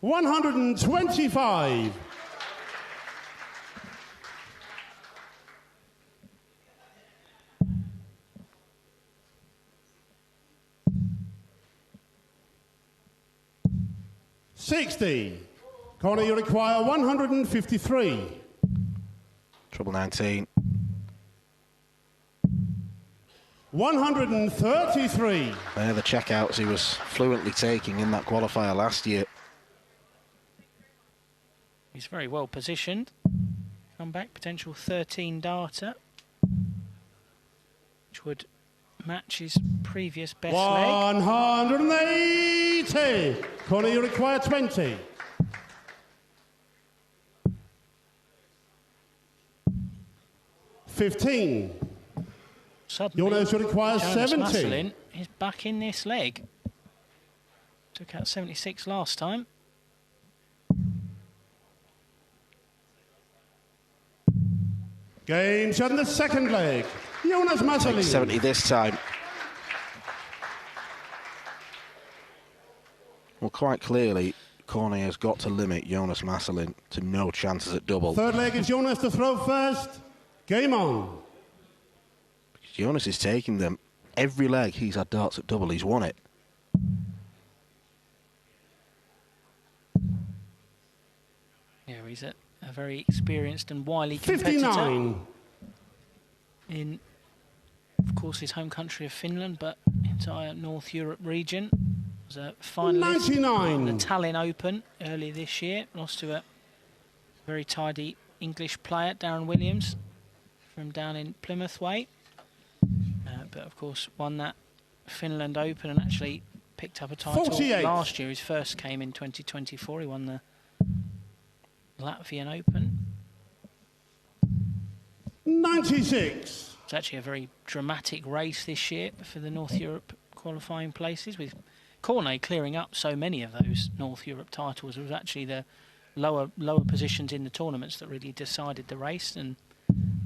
125. 60. Corne, you require 153. Trouble 19. 133. They're the checkouts he was fluently taking in that qualifier last year. He's very well positioned. Come back, potential 13 data, which would match his previous best leg. 180. Corne, you require 20. 15. Suddenly, Jonas requires Jonas 70. Maselin is back in this leg. Took out 76 last time. Games on the second leg. Jonas Maselin. 70 this time. Well, quite clearly, Corne has got to limit Jonas Maselin to no chances at double. Third leg is Jonas to throw first. Game on. Jonas is taking them. Every leg he's had darts at double, he's won it. Yeah, he's a very experienced and wily competitor. 59. In, of course, his home country of Finland, but entire North Europe region. Was a finalist 99. in the Tallinn Open earlier this year. Lost to a very tidy English player, Darren Williams, from down in Plymouth way. But of course won that Finland Open and actually picked up a title 48. last year. His first came in 2024. He won the Latvian Open. 96. It's actually a very dramatic race this year for the North Europe qualifying places, with Corne clearing up so many of those North Europe titles. It was actually the lower positions in the tournaments that really decided the race, and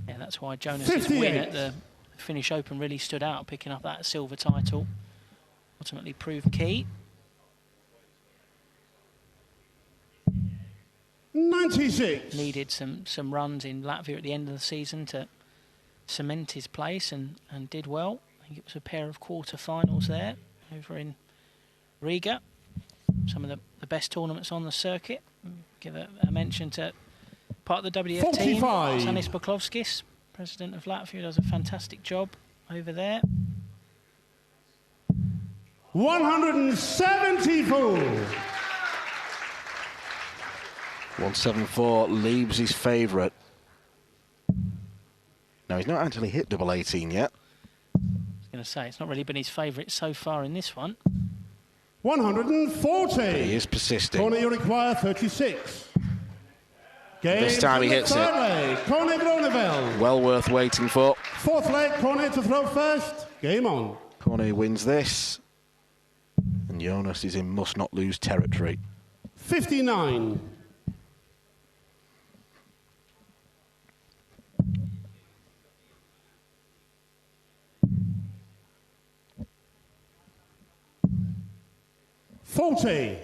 yeah, that's why Jonas's win at the Finnish Open really stood out, picking up that silver title. Ultimately proved key. 96. Needed some runs in Latvia at the end of the season to cement his place, and did well. I think it was a pair of quarter-finals there over in Riga. Some of the best tournaments on the circuit. Give a mention to part of the WDF 45. team, Sanis Buklovskis, president of Latvia, does a fantastic job over there. 174. 174 leaves his favourite. No, he's not actually hit double 18 yet. I was going to say, it's not really been his favourite so far in this one. 140. But he is persisting. Corne, you require 36. This time he hits it. Leg. Corne Groeneveld. Well worth waiting for. Fourth leg, Corne to throw first. Game on. Corne wins this. And And Jonas is in must-not-lose territory. 59. $40.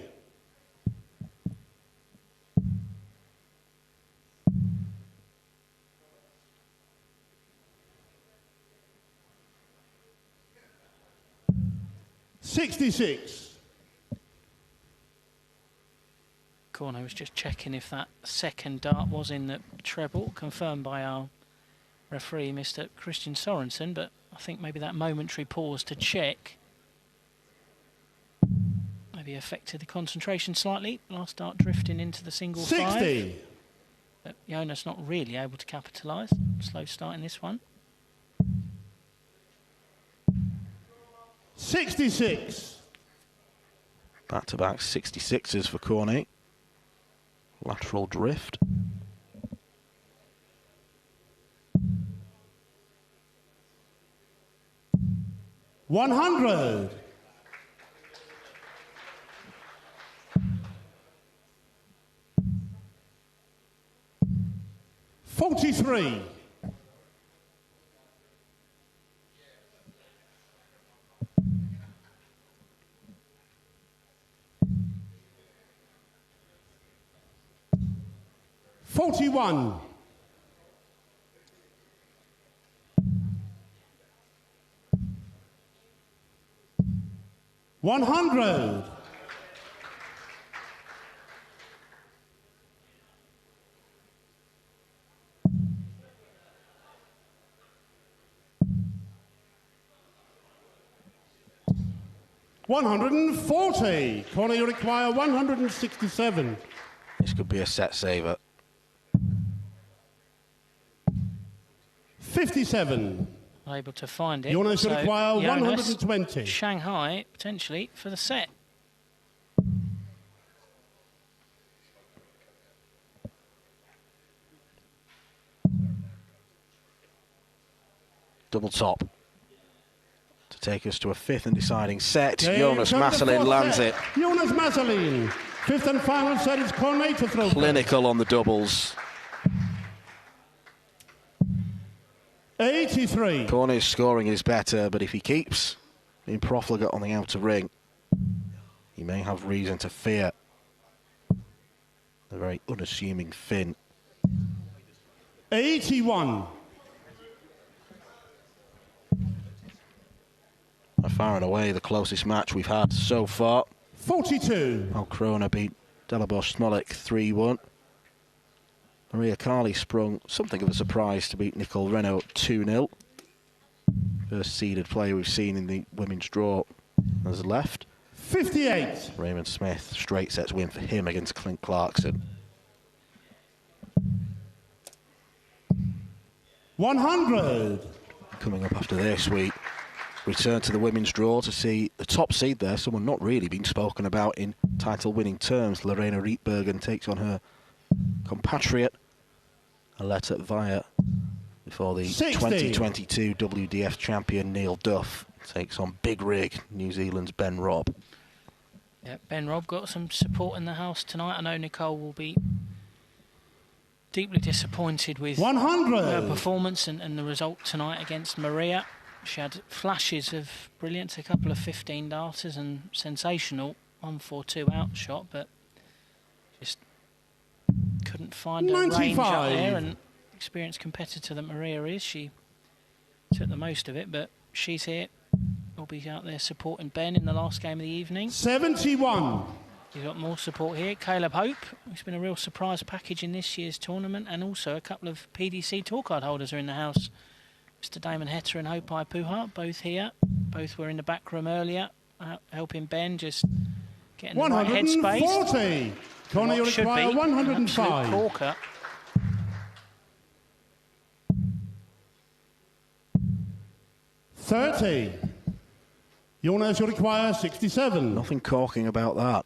66. Corne was just checking if that second dart was in the treble, confirmed by our referee, Mr. Christian Sorensen, but I think maybe that momentary pause to check maybe affected the concentration slightly. Last dart drifting into the single 60. 5. But Jonas not really able to capitalise. Slow start in this one. 66. Back-to-back 66s for Corne. Lateral drift. $100. 43. 41. 100. 140. Corne, you require 167. This could be a set saver. 57. Able to find it. Jonas So require Jonas, 120. Shanghai potentially for the set. Double top to take us to a fifth and deciding set. Game Jonas from the Maselin fourth lands set. it. Jonas Maselin. Fifth and final set is Corne to throw. Clinical on the doubles. 83. Corne's scoring is better, but if he keeps being profligate on the outer ring, he may have reason to fear the very unassuming Finn. 81. By far and away the closest match we've had so far. 42. While Krohne beat Dalibor Smolik 3-1. Maria Carli sprung something of a surprise to beat Nicole Renault 2-0. First seeded player we've seen in the women's draw has left. 58. Raymond Smith, straight sets win for him against Clint Clarkson. 100. Coming up after this, we return to the women's draw to see the top seed there, someone not really been spoken about in title-winning terms. Lerena Rietbergen takes on her compatriot Aletta Wajer before the 2022 WDF champion Neil Duff takes on Big Rig, New Zealand's Ben Robb. Yeah, Ben Robb got some support in the house tonight. I know Nicole will be deeply disappointed with 100. her performance and the result tonight against Maria. She had flashes of brilliance, a couple of 15 darters and sensational 1-4-2 outshot, but just couldn't find a 95. range up there. And experienced competitor that Maria is, she took the most of it, but she's here. Will be out there supporting Ben in the last game of the evening. 71. You've got more support here. Caleb Hope, who's been a real surprise package in this year's tournament, and also a couple of PDC tour card holders are in the house. Mr. Damon Hetter and Hope Puhart, both here. Both were in the back room earlier, helping Ben just get in the right headspace. 140. Corne, you require 105. Corker. $30. Jonas, you require 67. Nothing corking about that.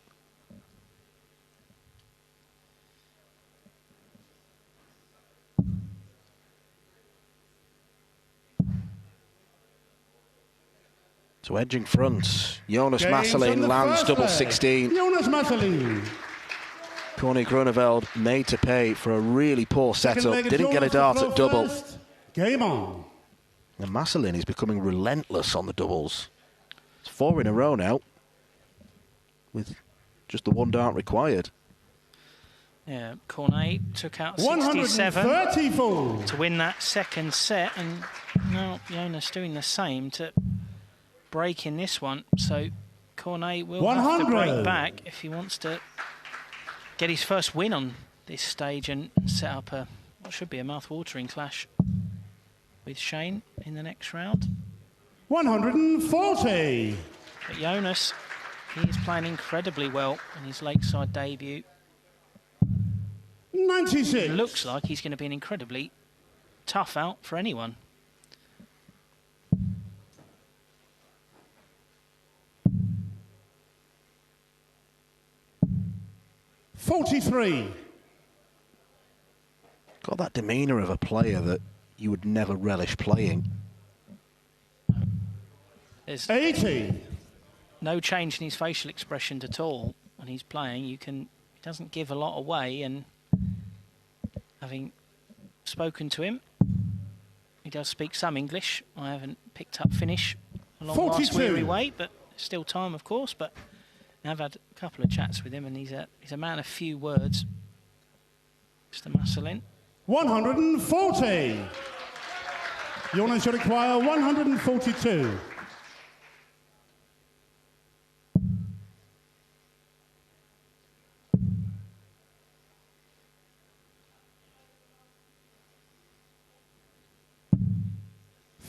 So edging front, Jonas Maselin lands double 16. Jonas Maselin. Corne Groeneveld made to pay for a really poor setup. Didn't get a dart at double. Game on. And Maselin is becoming relentless on the doubles. It's 4 in a row now, with just the 1 dart required. Yeah, Corne took out 67 to win that second set, and now Jonas doing the same to break in this one. So Corne will have to break back if he wants to get his first win on this stage and set up a what should be a mouth-watering clash with Shane in the next round. 140. But Jonas, he is playing incredibly well in his Lakeside debut. 96. It looks like he's going to be an incredibly tough out for anyone. $43. Got that demeanour of a player that you would never relish playing. There's 80. no change in his facial expression at all when he's playing. He doesn't give a lot away, and having spoken to him, he does speak some English. I haven't picked up Finnish along last weary way, but still time, of course. But I've had a couple of chats with him, and he's a man of few words. Mr. Maselin. 140. Jonas should require 142.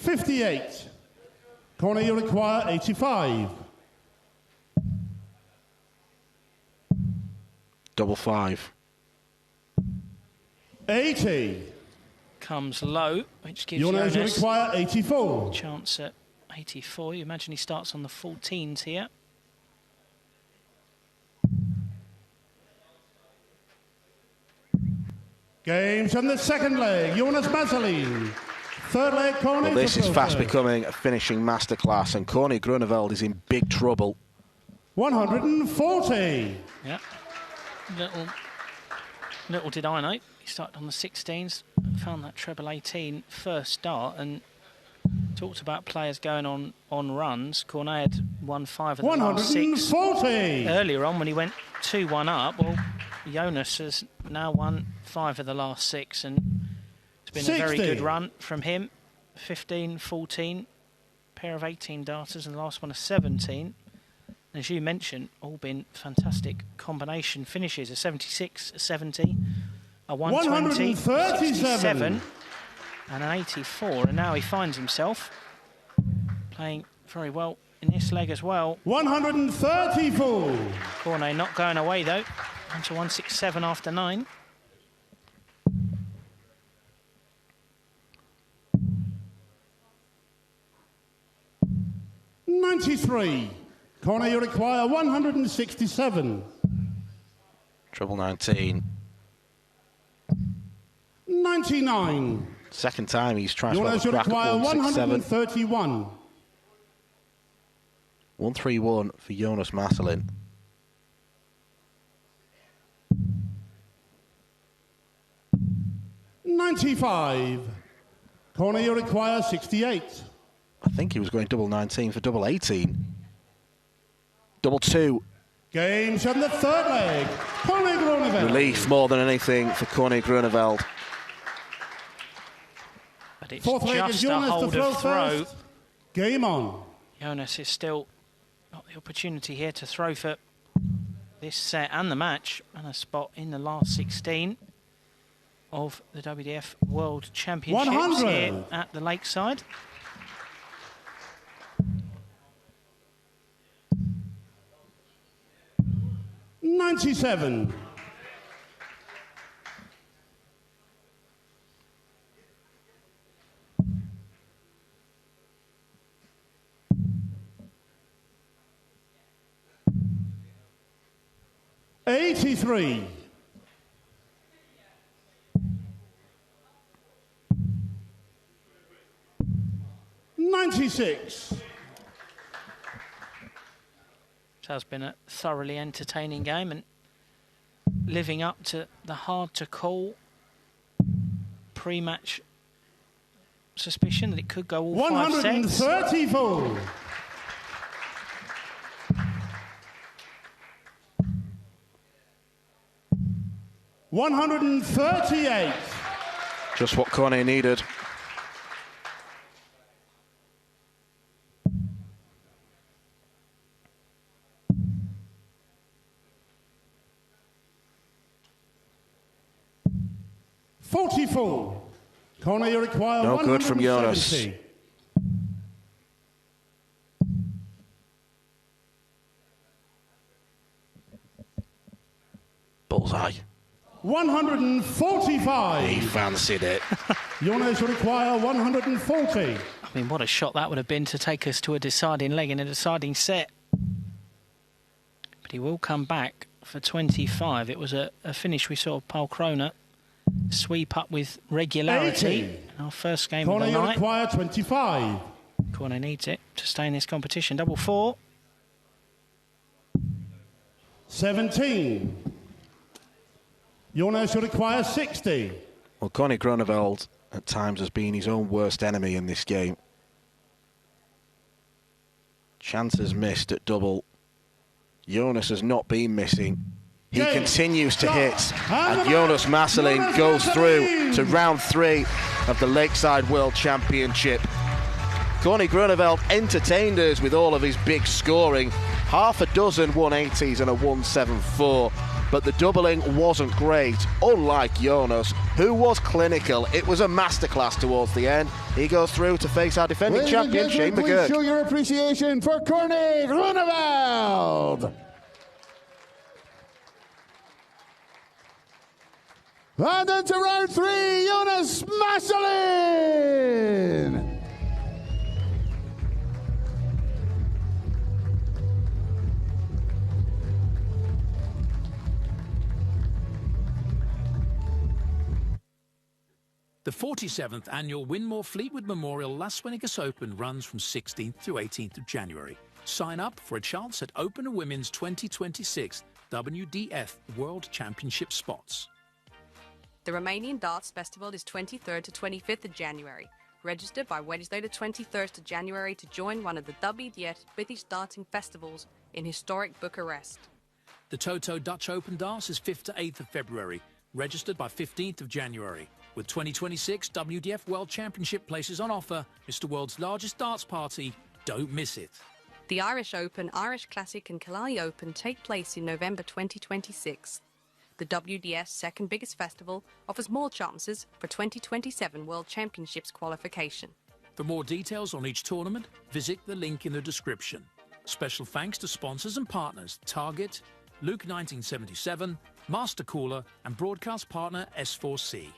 $58. Corne, you require 85. Double 5. 80. Comes low, which gives Jonas, you Jonas require 84. a chance at 84. You imagine he starts on the 14s here. Games on the second leg. Jonas Maselin. Third leg, Corne. Well, this is fast becoming a finishing masterclass, and Corne Groeneveld is in big trouble. 140. Yeah. Little did I know, he started on the 16s, found that treble 18 first start, and talked about players going on runs. Corne had won 5 of the last 6 earlier on when he went 2-1 up. Well, Jonas has now won 5 of the last 6, and it's been 60. A very good run from him. 15, 14, pair of 18 darters, and the last one a 17. As you mentioned, all been fantastic combination finishes. A 76, a 70, a 120, 67, and an 84. And now he finds himself playing very well in this leg as well. 134. Corne not going away, though. On to 167 after 9. $93. Corne, you require 167. Treble 19. 99. Second time he's trying Jonas, to you crack at require 167. 131. 131 for Jonas Maselin. $95. Corne, you require 68. I think he was going double 19 for double 18. Double 2. Games on the third leg. Corne Groeneveld. Relief more than anything for Corne Groeneveld. But it's Fourth leg is just a Jonas hold to of throw. First. Game on. Jonas is still got the opportunity here to throw for this set and the match, and a spot in the last 16 of the WDF World Championships 100. here at the Lakeside. $97. $83. $96. So it's been a thoroughly entertaining game and living up to the hard-to-call pre-match suspicion that it could go all 5 sets. 130 full. $138. Just what Corne needed. $44. Corne, you require no good from Jonas. Bullseye. 145. He fancied it. Jonas require 140. I mean, what a shot that would have been to take us to a deciding leg in a deciding set. But he will come back for 25. It was a finish we saw Paul Krohne sweep up with regularity. 80. Our first game Corne, of the you night. require 25. Corne needs it to stay in this competition. Double 4. 17. Jonas, you require 60. Well, Connie Groeneveld at times has been his own worst enemy in this game. Chances missed at double. Jonas has not been missing. He continues to hit, and Jonas Maselin goes through to round 3 of the Lakeside World Championship. Connie Groeneveld entertained us with all of his big scoring. Half a dozen 180s and a 174. But the doubling wasn't great, unlike Jonas, who was clinical. It was a masterclass towards the end. He goes through to face our defending champion, Shane McGurk. Please show your appreciation for Corne Groeneveld. And into round 3, Jonas Maselin. The 47th annual Winmore Fleetwood Memorial Las Vegas Open runs from 16th to 18th of January. Sign up for a chance at Open and Women's 2026 WDF World Championship spots. The Romanian Darts Festival is 23rd to 25th of January. Register by Wednesday the 23rd of January to join one of the WDF British Darting Festivals in historic Bucharest. The Toto Dutch Open Darts is 5th to 8th of February. Registered by 15th of January. With 2026 WDF World Championship places on offer, Mr. World's largest darts party. Don't miss it. The Irish Open, Irish Classic and Carli Open take place in November 2026. The WDF's second biggest festival offers more chances for 2027 World Championships qualification. For more details on each tournament, visit the link in the description. Special thanks to sponsors and partners Target, Luke 1977, Master Cooler and broadcast partner S4C.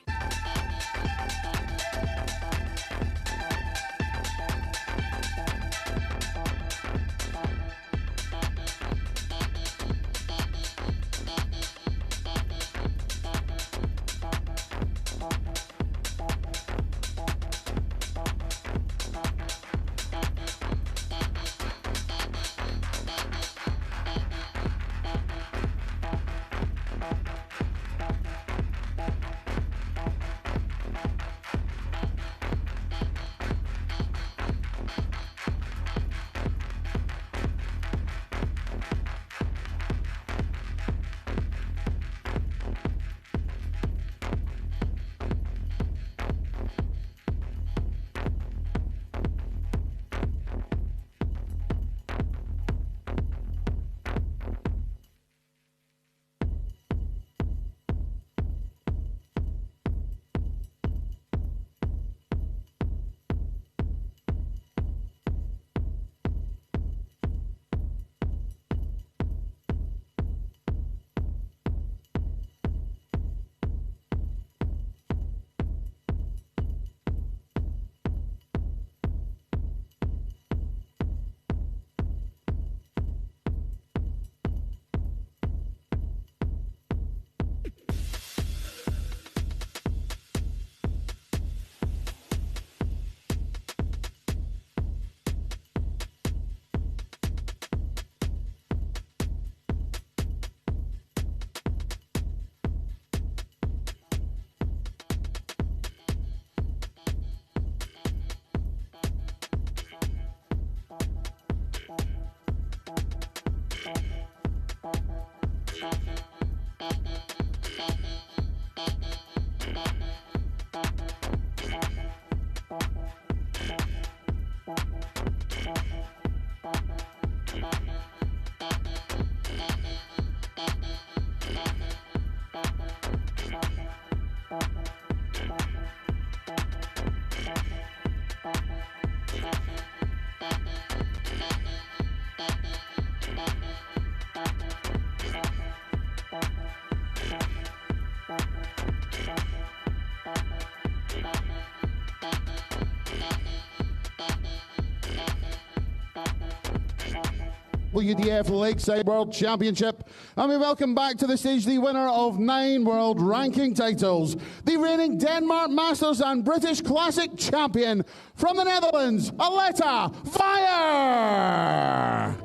WDF Lakeside World Championship, and we welcome back to the stage the winner of 9 world ranking titles, the reigning Denmark Masters and British Classic champion from the Netherlands, Aletta Wajer.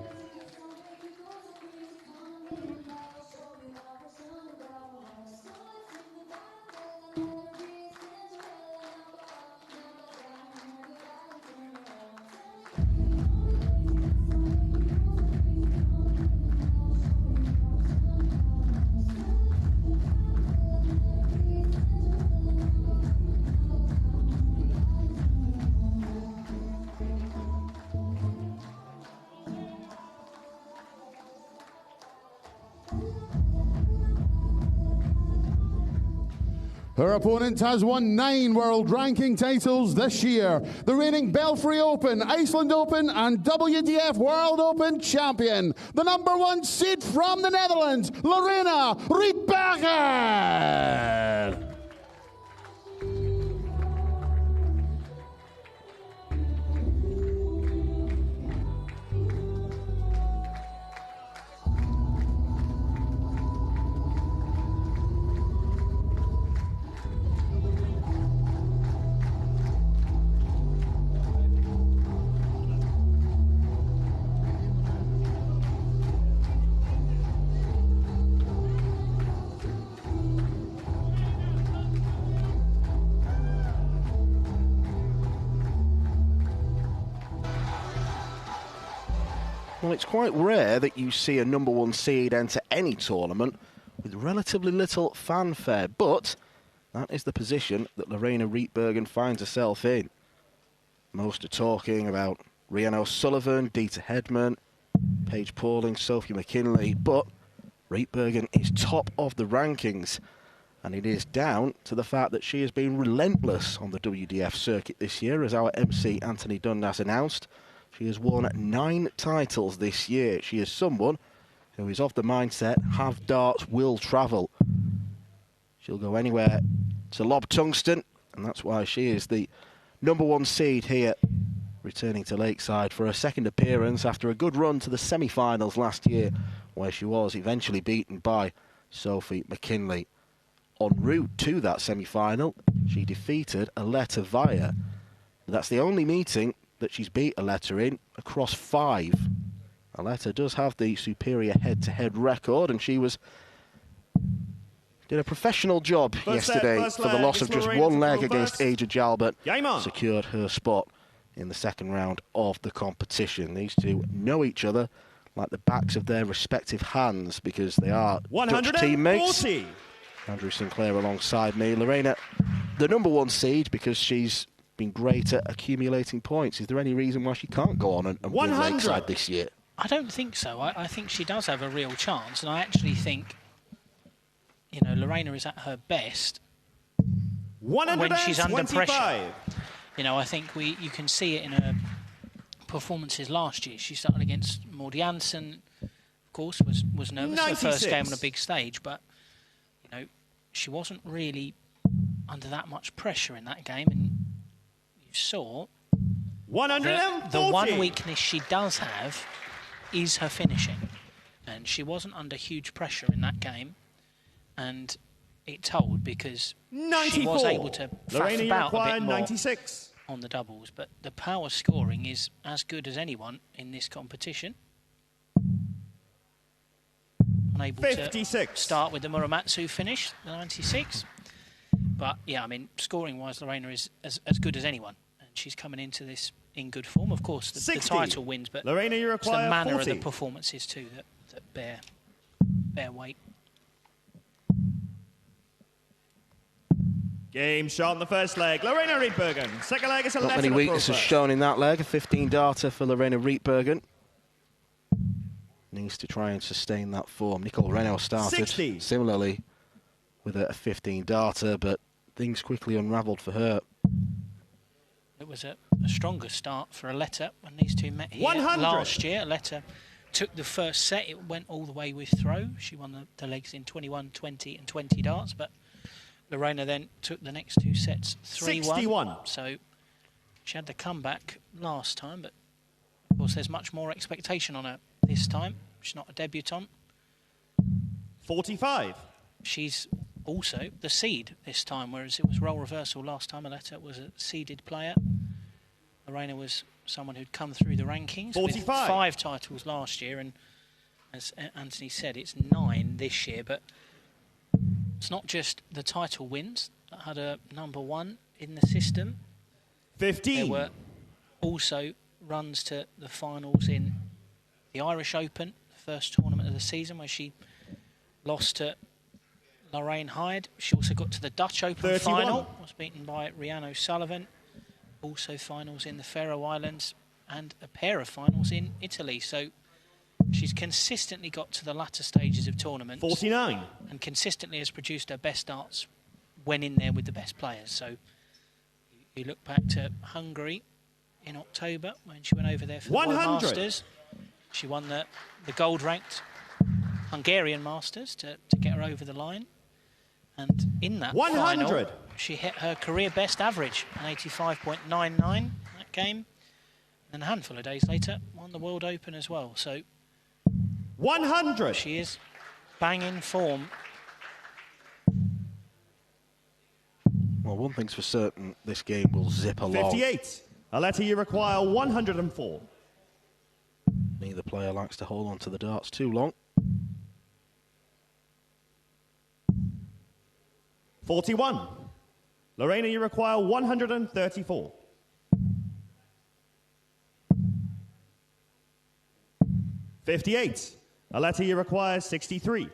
Her opponent has won 9 world ranking titles this year. The reigning Belfry Open, Iceland Open and WDF World Open champion. The #1 seed from the Netherlands, Lerena Rietbergen. Well, it's quite rare that you see a #1 seed enter any tournament with relatively little fanfare, but that is the position that Lerena Rietbergen finds herself in. Most are talking about Renault Sullivan, Dieter Hedman, Paige Pauling, Sophie McKinley, but Rietbergen is top of the rankings, and it is down to the fact that she has been relentless on the WDF circuit this year, as our MC Anthony Dundas announced. She has won 9 titles this year. She is someone who is of the mindset, have darts, will travel. She'll go anywhere to lob tungsten, and that's why she is the #1 seed here, returning to Lakeside for her second appearance after a good run to the semi-finals last year, where she was eventually beaten by Sophie McKinley. En route to that semi-final, she defeated Aletta Wajer. That's the only meeting that she's beat Aletta in across 5. Aletta does have the superior head-to-head record, and she did a professional job yesterday for the loss of just 1 leg against Aja Jalbert. Secured her spot in the second round of the competition. These two know each other like the backs of their respective hands because they are Dutch teammates. Andrew Sinclair alongside me. Lerena, the #1 seed, because she's been great at accumulating points. Is there any reason why she can't go on and win Lakeside this year? I don't think so. I think she does have a real chance, and I actually think, you know, Lerena is at her best when she's under pressure. You know, I think you can see it in her performances last year. She started against Maud Jansen, of course, was nervous. 96. Her first game on a big stage, but, you know, she wasn't really under that much pressure in that game, and you saw the one weakness she does have is her finishing, and she wasn't under huge pressure in that game, and it told because 94. She was able to faff about a bit more 96. on the doubles, but the power scoring is as good as anyone in this competition. Unable 56. to start with the Muramatsu finish, the 96. But, yeah, I mean, scoring-wise, Lerena is as good as anyone. And she's coming into this in good form. Of course, the title wins, but Lerena, you it's the require manner 40. of the performances, too, that bear weight. Game shot in the first leg. Lerena Rietbergen. Second leg is Aletta. Not many weaknesses shown in that leg. A 15-darter for Lerena Rietbergen. Needs to try and sustain that form. Nicole Renault started 60. Similarly with a 15-darter, but things quickly unravelled for her. It was a stronger start for Aletta when these two met here 100. last year. Aletta took the first set. It went all the way with throw. She won the legs in 21, 20 and 20 darts, but Lerena then took the next two sets 3-1. 61. So she had the comeback last time, but of course there's much more expectation on her this time. She's not a debutante. 45. She's also the seed this time, whereas it was role reversal last time. Aletta was a seeded player. Lerena was someone who'd come through the rankings 45. with 5 titles last year, and as Anthony said, it's 9 this year. But it's not just the title wins that had a #1 in the system. 15. There were also runs to the finals in the Irish Open, the first tournament of the season, where she lost to Lorraine Hyde. She also got to the Dutch Open 31. final, was beaten by Regnaud Sullivan. Also finals in the Faroe Islands and a pair of finals in Italy. So she's consistently got to the latter stages of tournaments. 49. And consistently has produced her best darts when in there with the best players. So you look back to Hungary in October when she went over there for the World 100. Masters. She won the gold-ranked Hungarian Masters to get her over the line. And in that 100. final, she hit her career best average, an 85.99 that game. And a handful of days later, won the World Open as well. So 100. she is banging form. Well, one thing's for certain, this game will zip along. 58. Aletta, you require 104. Neither player likes to hold on to the darts too long. 41. Lerena, you require 134. 58. Aletta, you require 63.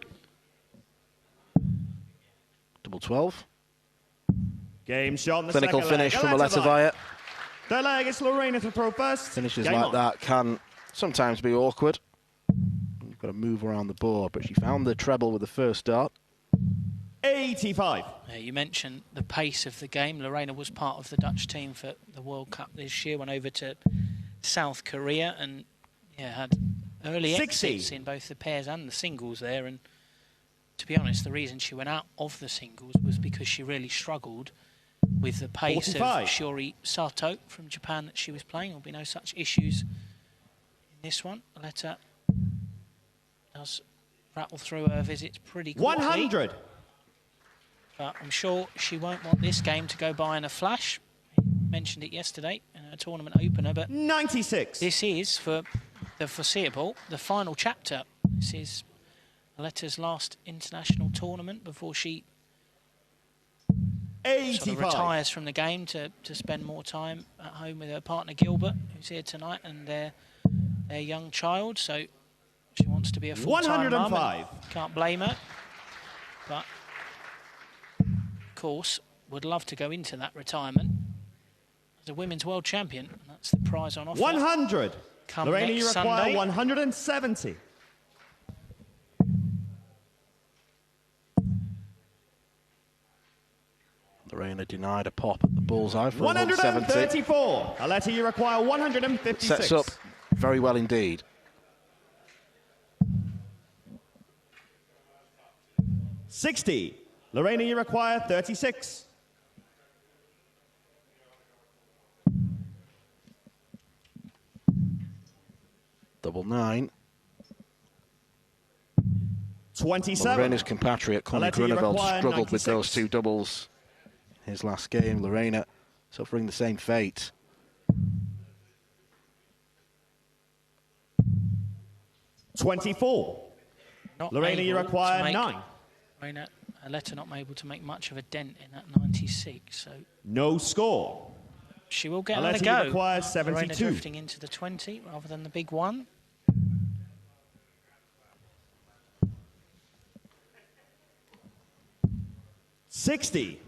Double 12. Game shot in the Clinical second finish leg. from Aletta Wajer. Third leg, it's Lerena to throw first. Finishes Game like on. that can sometimes be awkward. You've got to move around the board, but she found the treble with the first dart. 85. You mentioned the pace of the game. Lerena was part of the Dutch team for the World Cup this year, went over to South Korea and had early 60. exits in both the pairs and the singles there. And to be honest, the reason she went out of the singles was because she really struggled with the pace 45. of Shiori Sato from Japan that she was playing. There'll be no such issues in this one. Aletta does rattle through her visits pretty quickly. 100. But I'm sure she won't want this game to go by in a flash. I mentioned it yesterday in a tournament opener, but 96. this is, for the foreseeable, the final chapter. This is Aletta's last international tournament before she 85. sort of retires from the game to spend more time at home with her partner Jalbert, who's here tonight, and their young child. So she wants to be a full-time mum. 105. Can't blame her. But of course, would love to go into that retirement as a women's world champion. And that's the prize on offer. 100. Come Lerena, next you require Sunday. 170. Lerena denied a pop at the bullseye for 170. 134. Aletta, you require 156. Sets up very well indeed. $60. Lerena, you require 36. Double 9. 27. Lerena's compatriot, Corne Aletta, you Groeneveld, require struggled with 96. those two doubles his last game. Lerena suffering the same fate. $24. Not Lerena, you able require to make 9. Aletta not able to make much of a dent in that 96, so No score. she will get Aletta, another go. you require Lerena 72. drifting into the 20 rather than the big one. $60.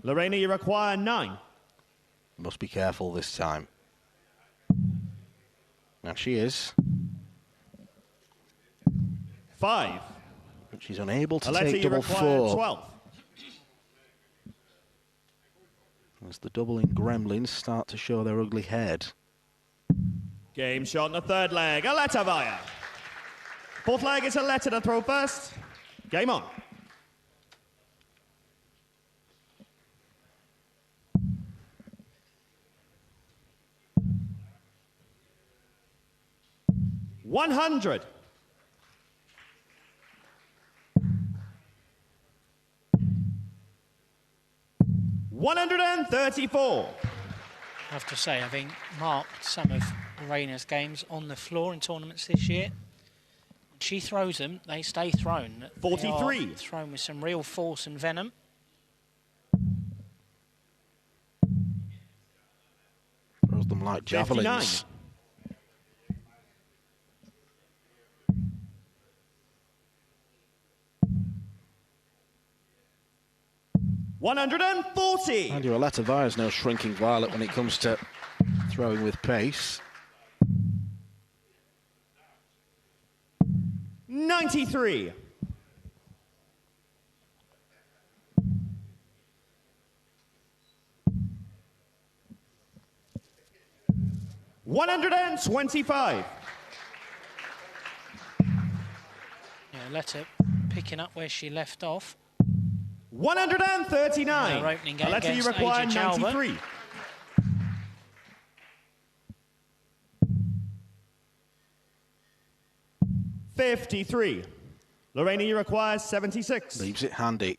Lerena, you require 9. Must be careful this time. Now she is. 5. But she's unable to Aletta, take you double require 4. 12. As the doubling gremlins start to show their ugly head. Game shot in the third leg. Aletta Wajer. Fourth leg is Aletta to throw first. Game on. $100. $134. I have to say, having marked some of Lerena's games on the floor in tournaments this year, when she throws them, they stay thrown. 43. They are thrown with some real force and venom. Throws them like javelins. 59. $140. And your Aletta Wajer is now shrinking violet when it comes to throwing with pace. 93. $125. Yeah, Aletta picking up where she left off. 139. Her opening game Aletta, you against require Jalbert. 93. $53. Lerena, you require 76. Leaves it handy.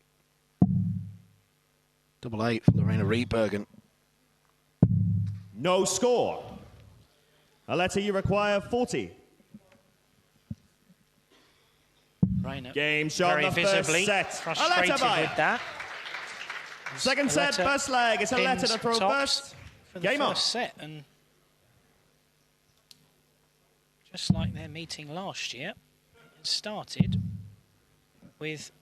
Double 8 for Lerena Rietbergen. No score. Aletta, you require 40. Renault Game shot very in the visibly first set. frustrated Aletta Wajer. with that. Second set, Aletta first leg. It's Aletta pins to throw tops first. for the Game on. first set, and just like their meeting last year, it started with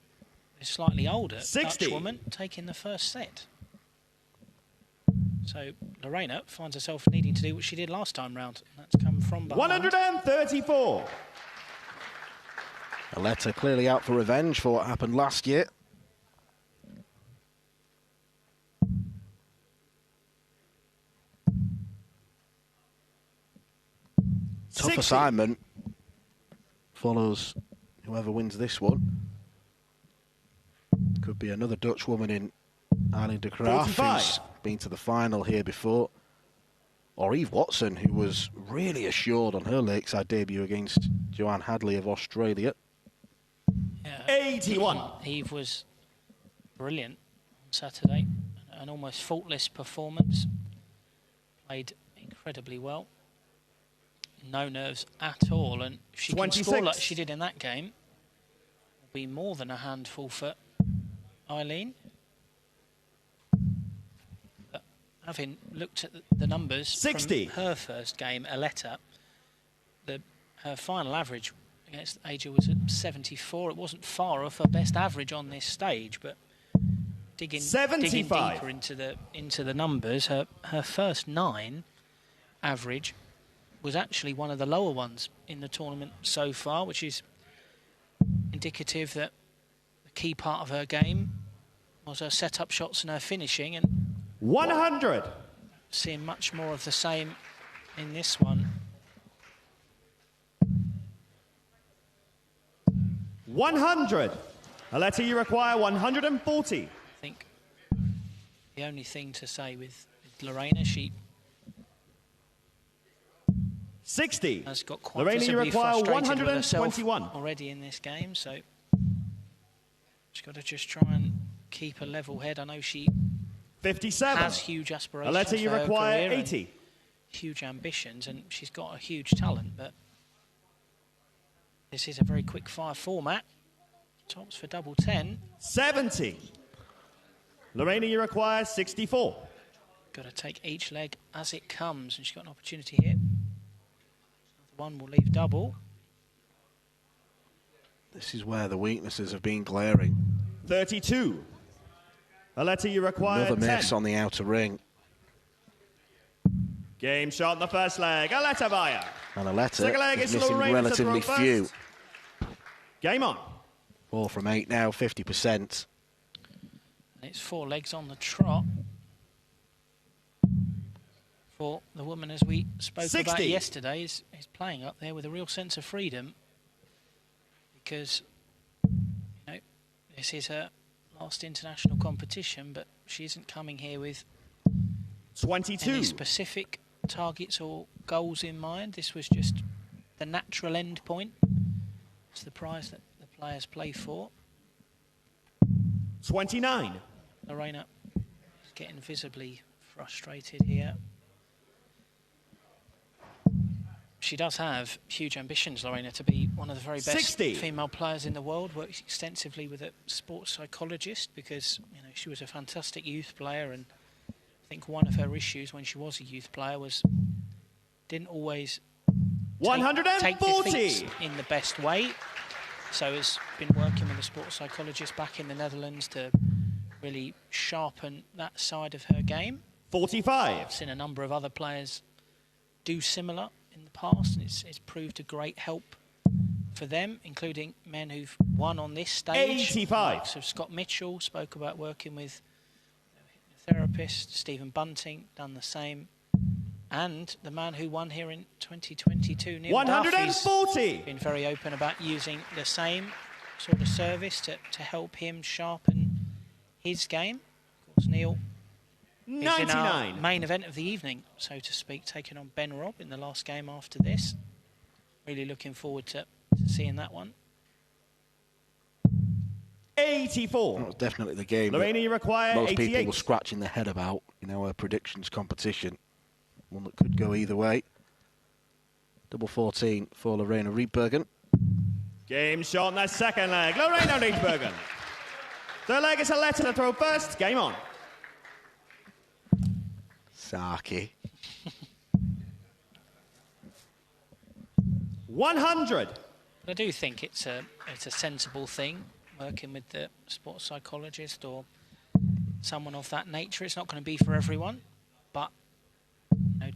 a slightly older 60. Dutch woman taking the first set. So Lerena finds herself needing to do what she did last time round. That's come from behind. 134. Aletta clearly out for revenge for what happened last year. Tough 60. assignment. Follows whoever wins this one. Could be another Dutch woman in Eileen de Graaf, 45. who's been to the final here before. Or Eve Watson, who was really assured on her Lakeside debut against Joanne Hadley of Australia. Yeah, 81. Eve was brilliant on Saturday. An almost faultless performance. Played incredibly well. No nerves at all. And if she can score like she did in that game, it'll be more than a handful for Eileen. But having looked at the numbers 60. from her first game, Aletta, her final average against Asia was at 74. It wasn't far off her best average on this stage, but digging deeper into the numbers, her first 9 average was actually one of the lower ones in the tournament so far, which is indicative that the key part of her game was her set-up shots and her finishing, and 100. seeing much more of the same in this one. 100. Aletta, you require 140. I think the only thing to say with Lerena, she 60. has got quite Lerena, you visibly require frustrated with herself 121. already in this game, so she's got to just try and keep a level head. I know she 57. has huge aspirations. Aletta, you for her require career and 80. huge ambitions, and she's got a huge talent, but this is a very quick fire format. Tops for double 10. 70. Lerena, you require 64. Got to take each leg as it comes, and she's got an opportunity here. One will leave double. This is where the weaknesses have been glaring. 32. Aletta, you require Another 10. miss on the outer ring. Game shot in the first leg. Aletta Wajer. And Aletta Second leg is is missing Lerena relatively to throw few. first. Game on. 4 from 8 now, 50%. And it's 4 legs on the trot for the woman, as we spoke 60. about yesterday, is playing up there with a real sense of freedom, because this is her last international competition, but she isn't coming here with 22. any specific targets or goals in mind. This was just the natural end point. It's the prize that the players play for. 29. Lerena is getting visibly frustrated here. She does have huge ambitions, Lerena, to be one of the very best 60. female players in the world. Works extensively with a sports psychologist because she was a fantastic youth player, and I think one of her issues when she was a youth player was didn't always take defeats in the best way. So has been working with a sports psychologist back in the Netherlands to really sharpen that side of her game. 45. I've seen a number of other players do similar in the past, and it's proved a great help for them, including men who've won on this stage. 85. So Scott Mitchell spoke about working with a therapist. Stephen Bunting done the same. And the man who won here in 2022, Neil 140. Duff, been very open about using the same sort of service to help him sharpen his game. Of course, Neil is 99. in our main event of the evening, so to speak, taking on Ben Robb in the last game after this. Really looking forward to seeing that one. 84. That was definitely the game Lerena, you require most 88. people were scratching their head about in our predictions competition. One that could go either way. Double 14 for Lerena Rietbergen. Game shot in that second leg. Lerena Rietbergen. Third leg is Aletta to throw first. Game on. Saki. 100. I do think it's a sensible thing, working with the sports psychologist or someone of that nature. It's not going to be for everyone, but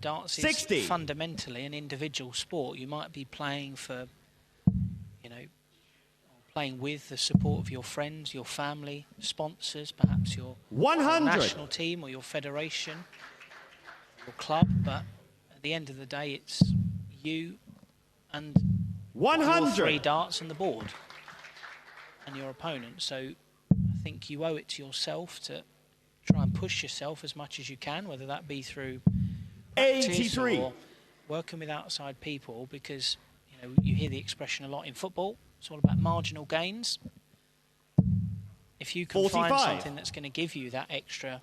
darts is 60. fundamentally an individual sport. You might be playing for, playing with the support of your friends, your family, sponsors, perhaps your 100. national team or your federation, your club. But at the end of the day, it's you and 100. your 3 darts and the board and your opponent. So I think you owe it to yourself to try and push yourself as much as you can, whether that be through 83. or working with outside people, because you hear the expression a lot in football. It's all about marginal gains. If you can 45. find something that's going to give you that extra,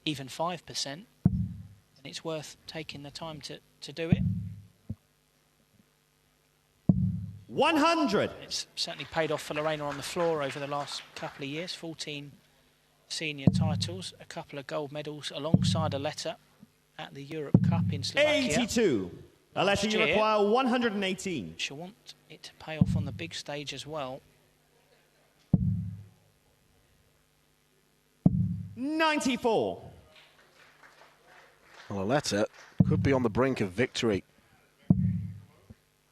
even 5%, then it's worth taking the time to do it. 100. It's certainly paid off for Lerena on the floor over the last couple of years. 14 senior titles, a couple of gold medals alongside Aletta at the Europe Cup in Slovakia. 82. Aletta, you require 118. She'll want it to pay off on the big stage as well. 94. Well, Aletta could be on the brink of victory.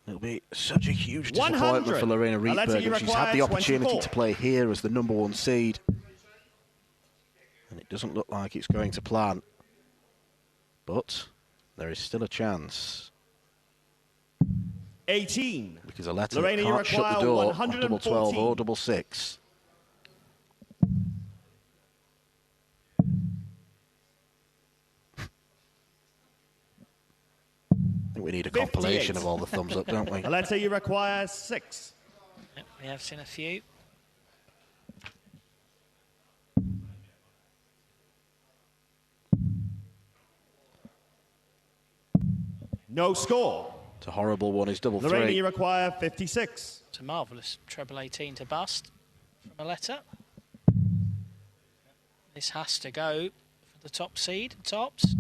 It'll be such a huge disappointment 100. for Lerena Rietbergen. She's had the opportunity 24. to play here as the #1 seed. And it doesn't look like it's going to plan. But there is still a chance. 18. Because Aletta Lerena, you can't shut the require door on 114. double 12 or double 6. I think we need a 58. compilation of all the thumbs up, don't we? Aletta, you require 6. Yep, we have seen a few. No score. It's a horrible one. It's double Lerena, 3. you require 56. It's a marvellous treble 18 to bust from Aletta. This has to go for the top seed, tops.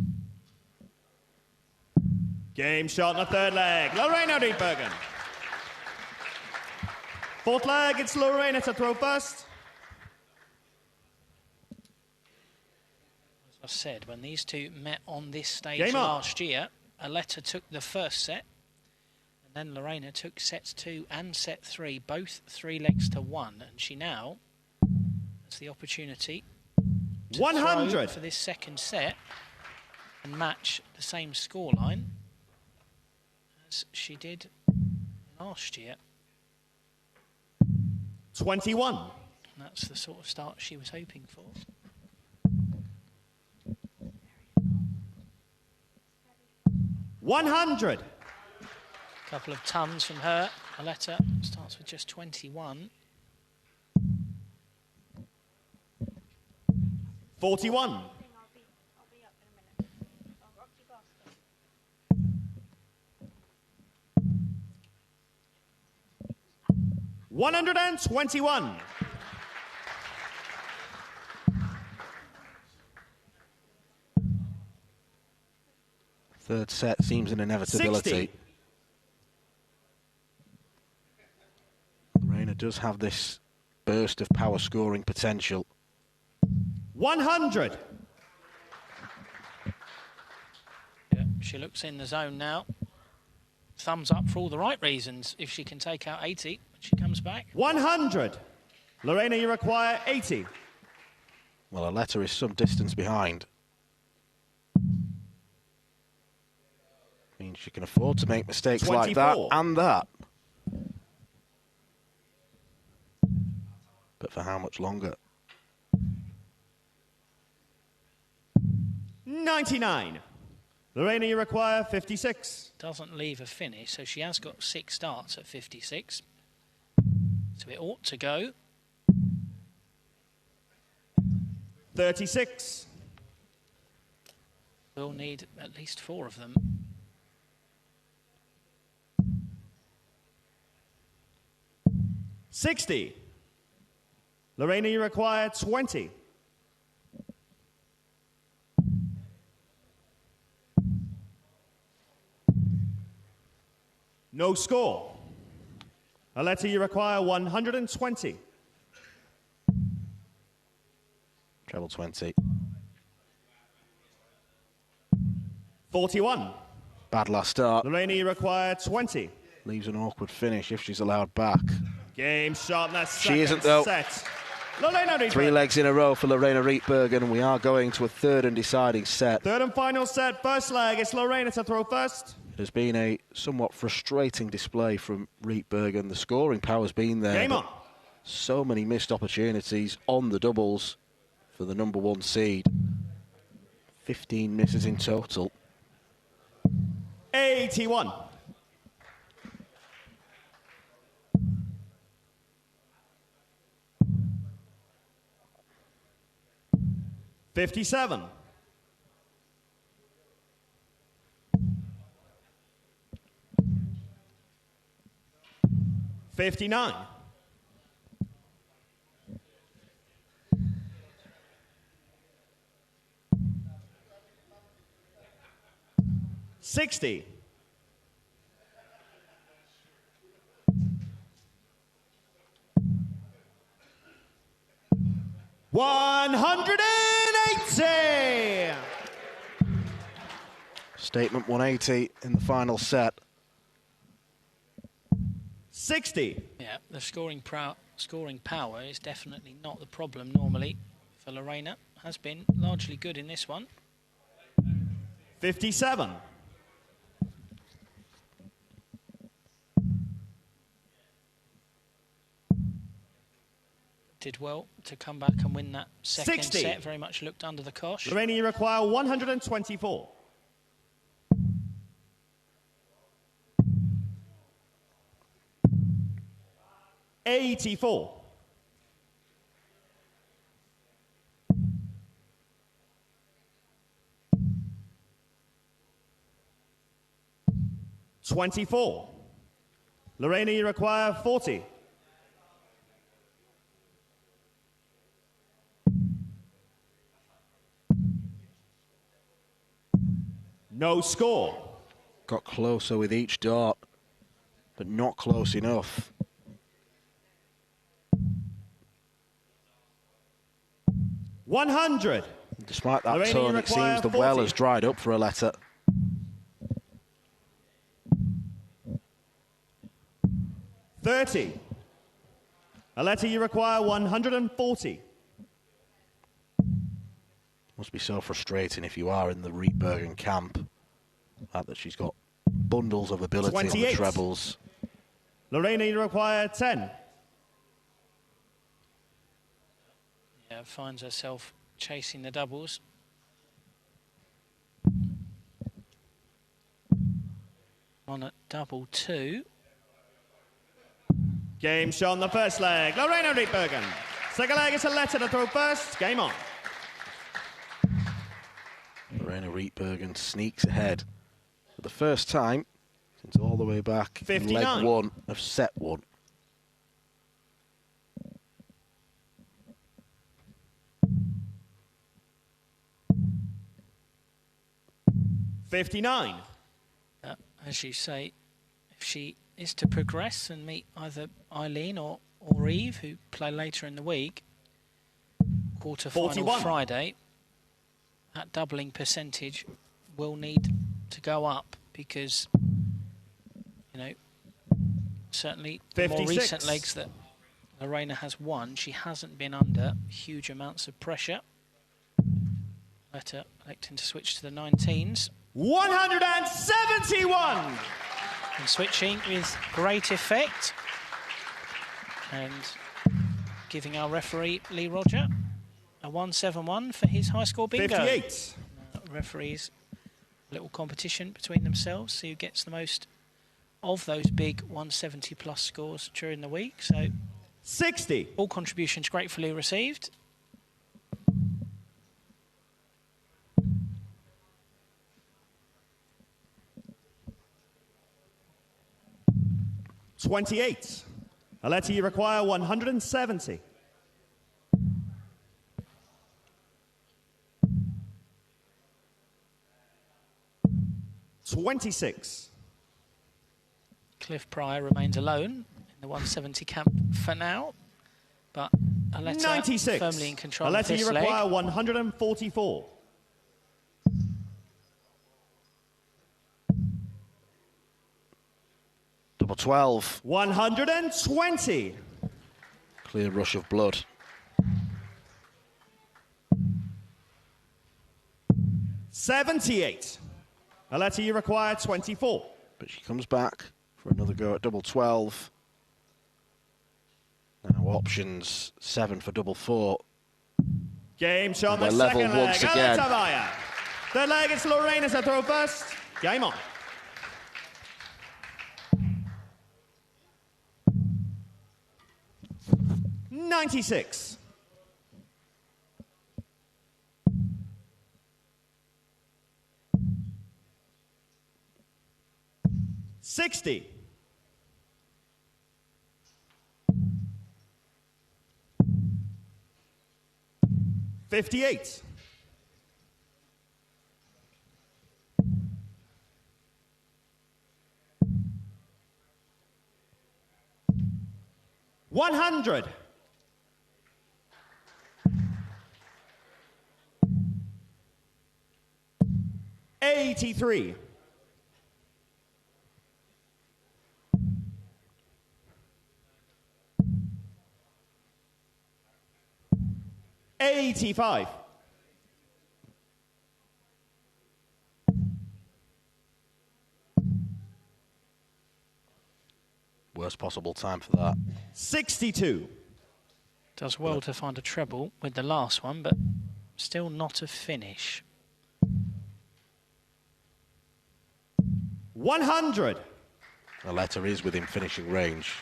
Game shot in the third leg. Lerena Rietbergen. Fourth leg, it's Lerena to throw first. I said, when these two met on this stage Game up. last year, Aletta took the first set, and then Lerena took sets 2 and set 3, both 3 legs to 1, and she now has the opportunity to 100 throw for this second set and match the same scoreline as she did last year. 21. And that's the sort of start she was hoping for. $100. A couple of tons from her. Aletta starts with just 21. 41. 121. Third set seems an inevitability. 60. Lerena does have this burst of power scoring potential. 100. Yeah, she looks in the zone now. Thumbs up for all the right reasons. If she can take out 80 when she comes back. 100. Lerena, you require 80. Well, Aletta is some distance behind. Means she can afford to make mistakes 24. like that and that. But for how much longer? 99. Lerena, you require 56. Doesn't leave a finish, so she has got 6 starts at 56. So it ought to go. 36. We'll need at least 4 of them. 60. Lerena, you require 20. No score. Aletta, you require 120. Treble 20. 41. Bad last start. Lerena, you require 20. Leaves an awkward finish if she's allowed back. Game shot in that She isn't, second though. set. Lerena Rietbergen. 3 legs in a row for Lerena Rietbergen, and we are going to a third and deciding set. Third and final set, first leg. It's Lerena to throw first. It has been a somewhat frustrating display from Rietbergen. The scoring power's been there. Game on. So many missed opportunities on the doubles for the number 1 seed. 15 misses in total. 81. 57. 59. 60. 180. Statement 180 in the final set. 60. Yeah, the scoring power is definitely not the problem normally for Lerena. Has been largely good in this one. 57. 'Did well to come back and win that second 60. set. Very much looked under the cosh. Lerena, you require 124. 84. 24. Lerena, you require 40. 'No score. Got closer with each dart, but not close enough. 100. Despite that Lorena, turn, you it seems require the well 40. has dried up for Aletta. $30. Aletta, you require 140. Must be so frustrating if you are in the Rietbergen camp. That she's got bundles of ability on the 28. trebles. Lorena, you require 10. Yeah, finds herself chasing the doubles. On at double 2. Game shot on the first leg. Lorena Rietbergen. Second leg is Aletta to throw first. Game on. Lorena Rietbergen sneaks ahead for the first time since all the way back 59. in leg 1 of set 1. $59. As you say, if she is to progress and meet either Eileen or Eve, who play later in the week, quarter-final 41. Friday, that doubling percentage will need to go up because, you know, certainly the more 56. recent legs that Lorena has won, she hasn't been under huge amounts of pressure. Aletta electing to switch to the 19s. 171. And switching with great effect. And giving our referee, Lee Roger, a 171 for his high score bingo. 58. Referees, a little competition between themselves, see who gets the most of those big 170 plus scores during the week. So 60. all contributions gratefully received. $28. Aletta, you require 170. $26. Cliff Pryor remains alone in the 170 camp for now, but Aletta 96. firmly in control of Aletta, this you require leg. 144. Double 12. 120. Clear rush of blood. $78. Aletta, you require 24. But she comes back for another go at double 12. Now options 7 for double 4. Game shot on the They're level second leg. once again. Aletta Wajer. Third leg, it's Lorena to throw first. Game on. $96. $60. $58. $100. $83. $85. Worst possible time for that. 62. Does well to find a treble with the last one, but still not a finish. 100. Aletta is within finishing range.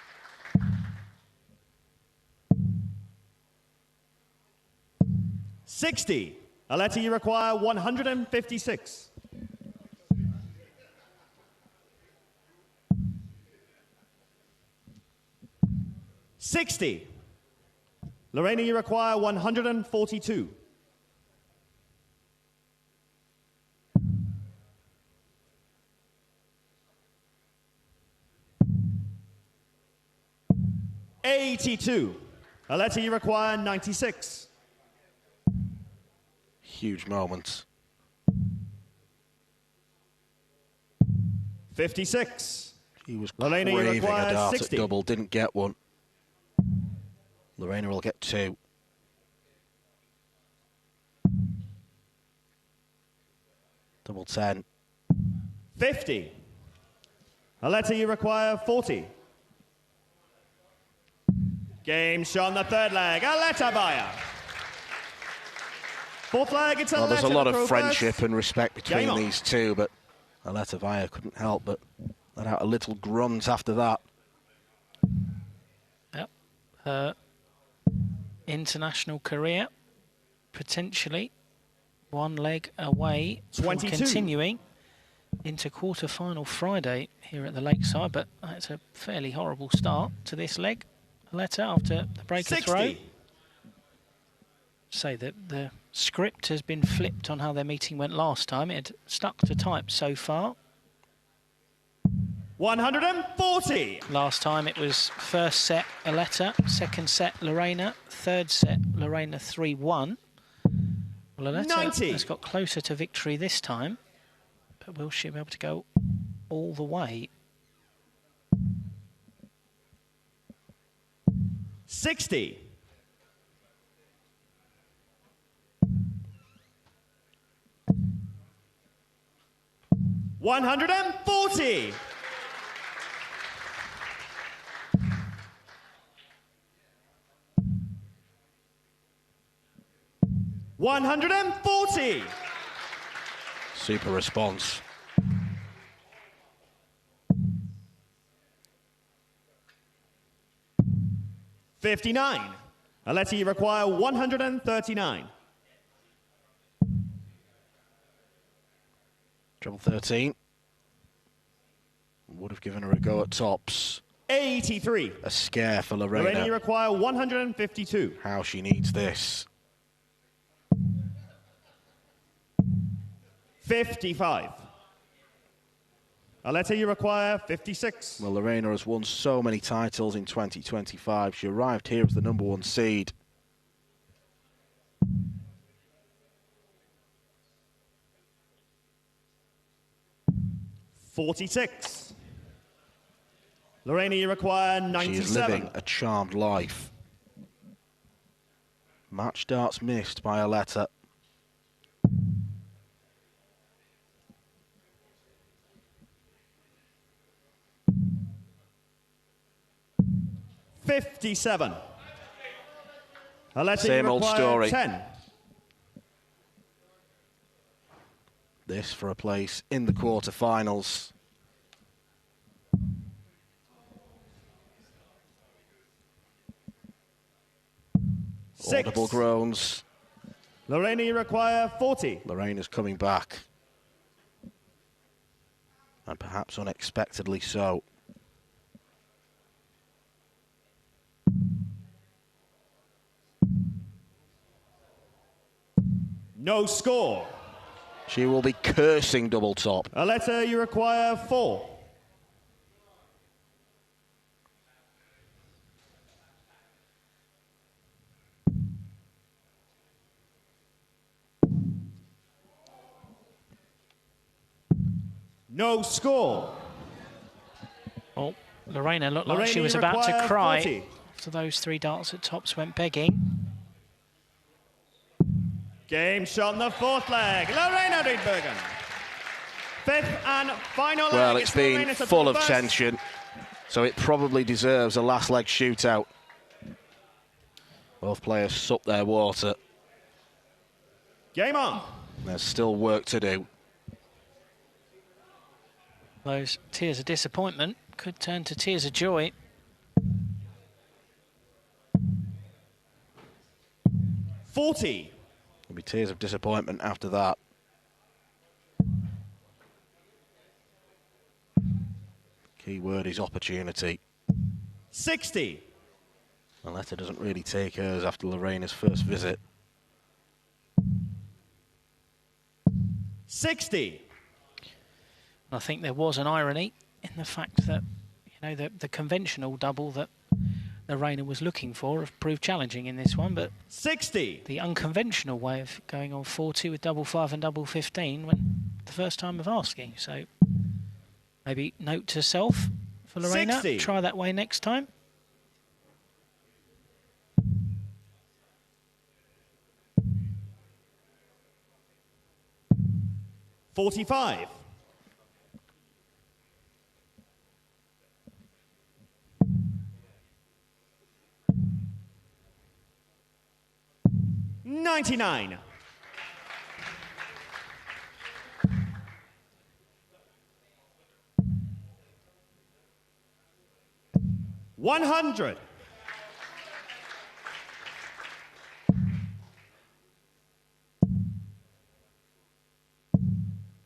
$60. Aletta, you require 156. $60. Lorena, you require 142. $82. Aletta, you require 96. huge moment. 56. He was Lerena, craving a dart 60. at double, didn't get one. Lerena will get 2. Double 10. 50. Aletta, you require 40. Game shot on the third leg. Aletta Wajer. Fourth leg, it's Aletta. Well, there's a lot the of friendship and respect between Game on. these two, but Aletta Wajer couldn't help but let out a little grunt after that. Yep. Her international career potentially one leg away 22. from continuing into quarter-final Friday here at the Lakeside, but it's a fairly horrible start to this leg. Aletta after the break 60. of throw. Say that the script has been flipped on how their meeting went last time. It had stuck to type so far. 140. Last time it was first set Aletta, second set Lerena, third set Lerena 3-1. Well, Aletta 90. has got closer to victory this time, but will she be able to go all the way? 60. 140. 140. Super response. $59. Aletta, you require 139. Treble 13. Would have given her a go at tops. 83. A scare for Lerena, you Lerena. require 152. How she needs this. 55. Aletta, you require 56. Well, Lerena has won so many titles in 2025. She arrived here as the #1 seed. $46. Lerena, you require 97. She is living a charmed life. Match darts missed by Aletta. $57. Aletta, Same you old require story. 10. This for a place in the quarterfinals. Audible groans. Lerena, you require 40. Lerena's coming back. And perhaps unexpectedly so. No score. She will be cursing double top. Aletta, you require 4. No score. Oh, Lerena looked like Lerena, she was you about to require cry 40. after those 3 darts at tops went begging. Game shot in the fourth leg. Lerena Rietbergen. Fifth and final leg. Well, it's been Lerena to full of first. tension, so it probably deserves a last leg shootout. Both players sup their water. Game on. There's still work to do. Those tears of disappointment could turn to tears of joy. $40. There'll be tears of disappointment after that. Key word is opportunity. $60. Aletta doesn't really take hers after Lerena's first visit. $60. I think there was an irony in the fact that, you know, the conventional double that Lerena was looking for have proved challenging in this one, but 60. The unconventional way of going on 4-2 with double 5 and double 15 went the first time of asking. So maybe note to self for Lerena, 60. try that way next time. $45. $99. $100.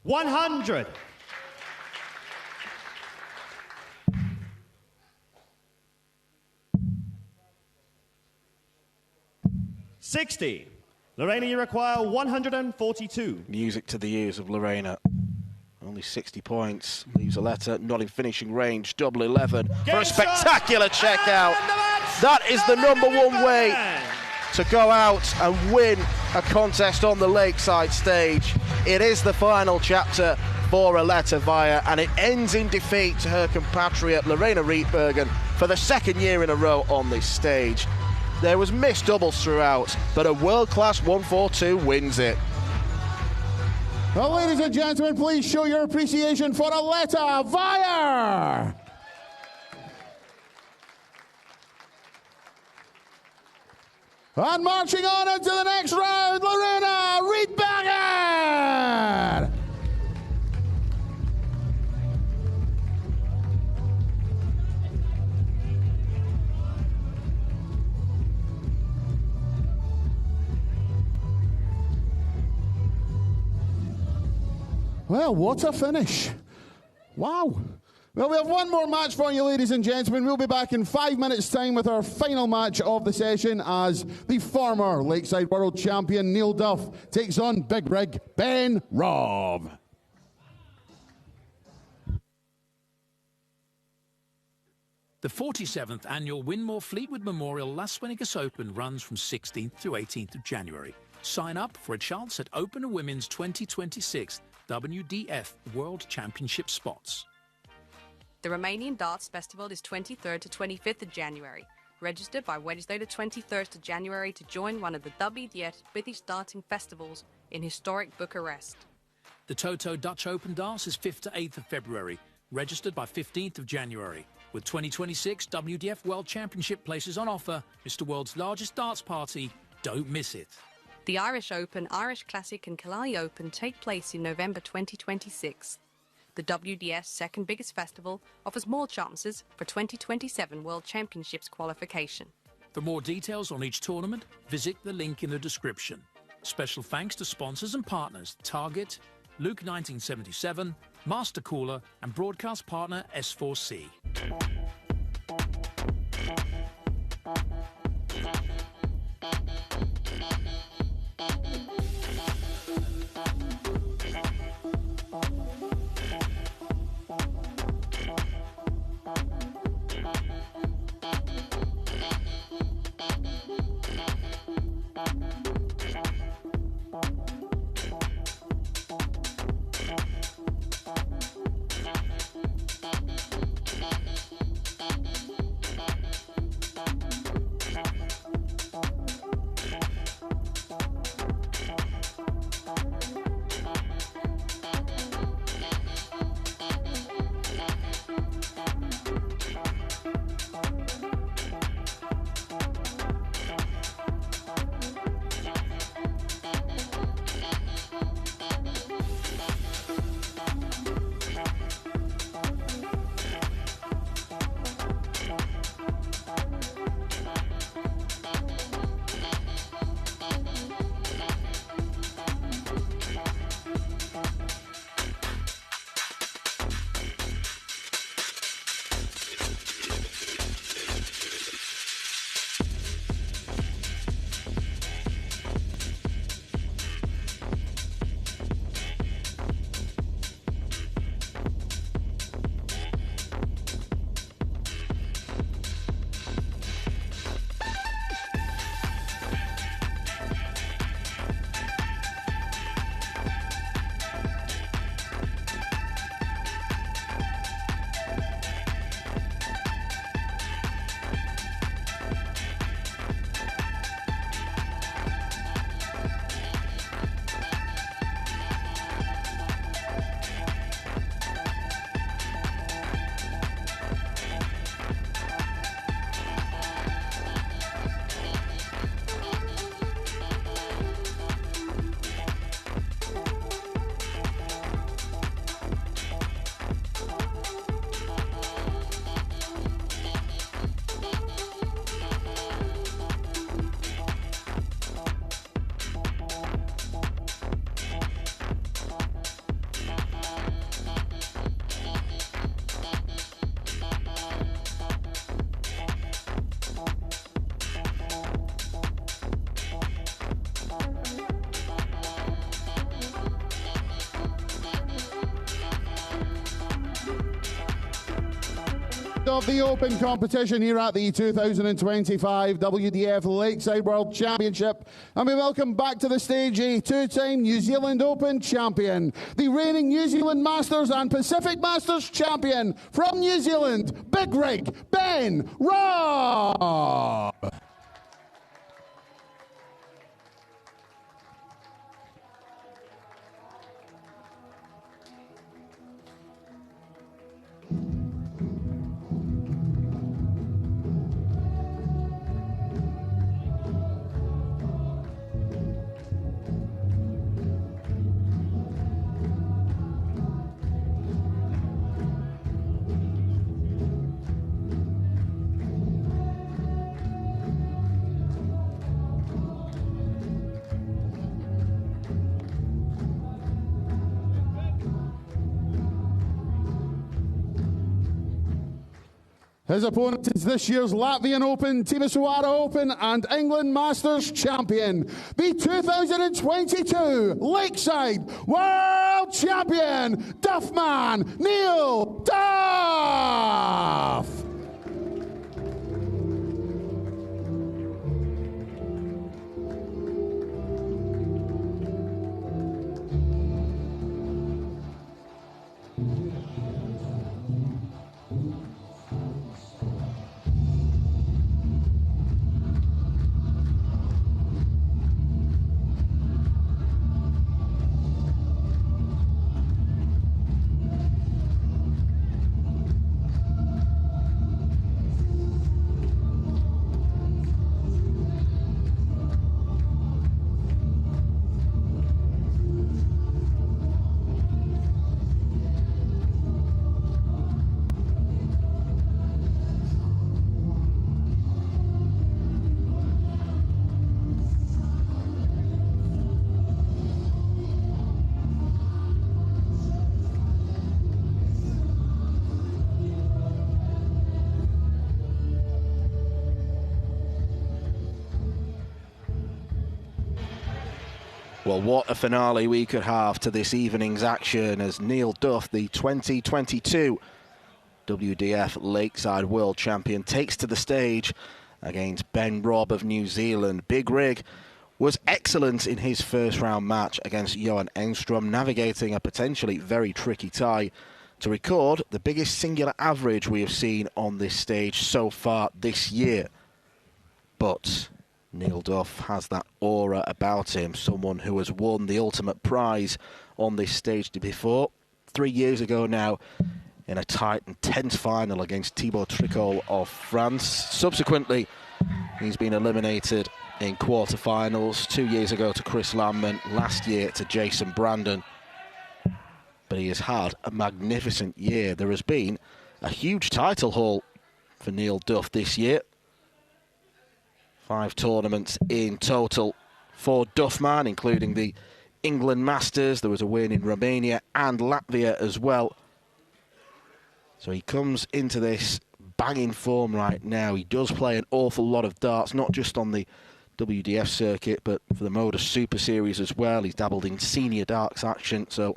$100. $60. Lerena, you require 142. Music to the ears of Lerena. Only 60 points. Leaves Aletta not in finishing range. Double 11 for a spectacular checkout. That is the number one way to go out and win a contest on the Lakeside stage. It is the final chapter for Aletta Wajer, and it ends in defeat to her compatriot Lerena Rietbergen for the second year in a row on this stage. There was missed doubles throughout, but a world-class 142 wins it. Well, ladies and gentlemen, please show your appreciation for Aletta Wajer. And marching on into the next round, Lerena Rietbergen. Well, what a finish. Wow. Well, we have one more match for you, ladies and gentlemen. We'll be back in 5 minutes' time with our final match of the session as the former Lakeside World Champion Neil Duff takes on Big Rig Ben Robb. The 47th annual Winmore Fleetwood Memorial Las Vegas Open runs from 16th to 18th of January. Sign up for a chance at Open Women's 2026 WDF World Championship spots. The Romanian Darts Festival is 23rd to 25th of January. Register by Wednesday the 23rd of January to join one of the WDF British darting festivals in historic Bucharest. The Toto Dutch Open Darts is 5th to 8th of February. Registered by 15th of January. With 2026 WDF World Championship places on offer, Mr. World's largest darts party. Don't miss it. The Irish Open, Irish Classic and Carli Open take place in November 2026. The WDF's second biggest festival offers more chances for 2027 World Championships qualification. For more details on each tournament, visit the link in the description. Special thanks to sponsors and partners Target, Luke 1977, Master Cooler and broadcast partner S4C. of the Open competition here at the 2025 WDF Lakeside World Championship. And we welcome back to the stage a two-time New Zealand Open champion, the reigning New Zealand Masters and Pacific Masters champion from New Zealand, Big Rig, Ben Robb. His opponent is this year's Latvian Open, Timisoara Open and England Masters champion, the 2022 Lakeside World Champion, Duffman Neil Duff! Well, what a finale we could have to this evening's action as Neil Duff, the 2022 WDF Lakeside World Champion, takes to the stage against Ben Robb of New Zealand. Big Rig was excellent in his first round match against Johan Engstrom, navigating a potentially very tricky tie to record the biggest singular average we have seen on this stage so far this year. But Neil Duff has that aura about him, someone who has won the ultimate prize on this stage before, 3 years ago now, in a tight and tense final against Thibaut Tricol of France. Subsequently, he's been eliminated in quarterfinals, 2 years ago to Chris Landman, last year to Jason Brandon. But he has had a magnificent year. There has been a huge title haul for Neil Duff this year. 5 tournaments in total for Duffman, including the England Masters. There was a win in Romania and Latvia as well. So he comes into this banging form right now. He does play an awful lot of darts, not just on the WDF circuit, but for the Modus Super Series as well. He's dabbled in senior darts action, so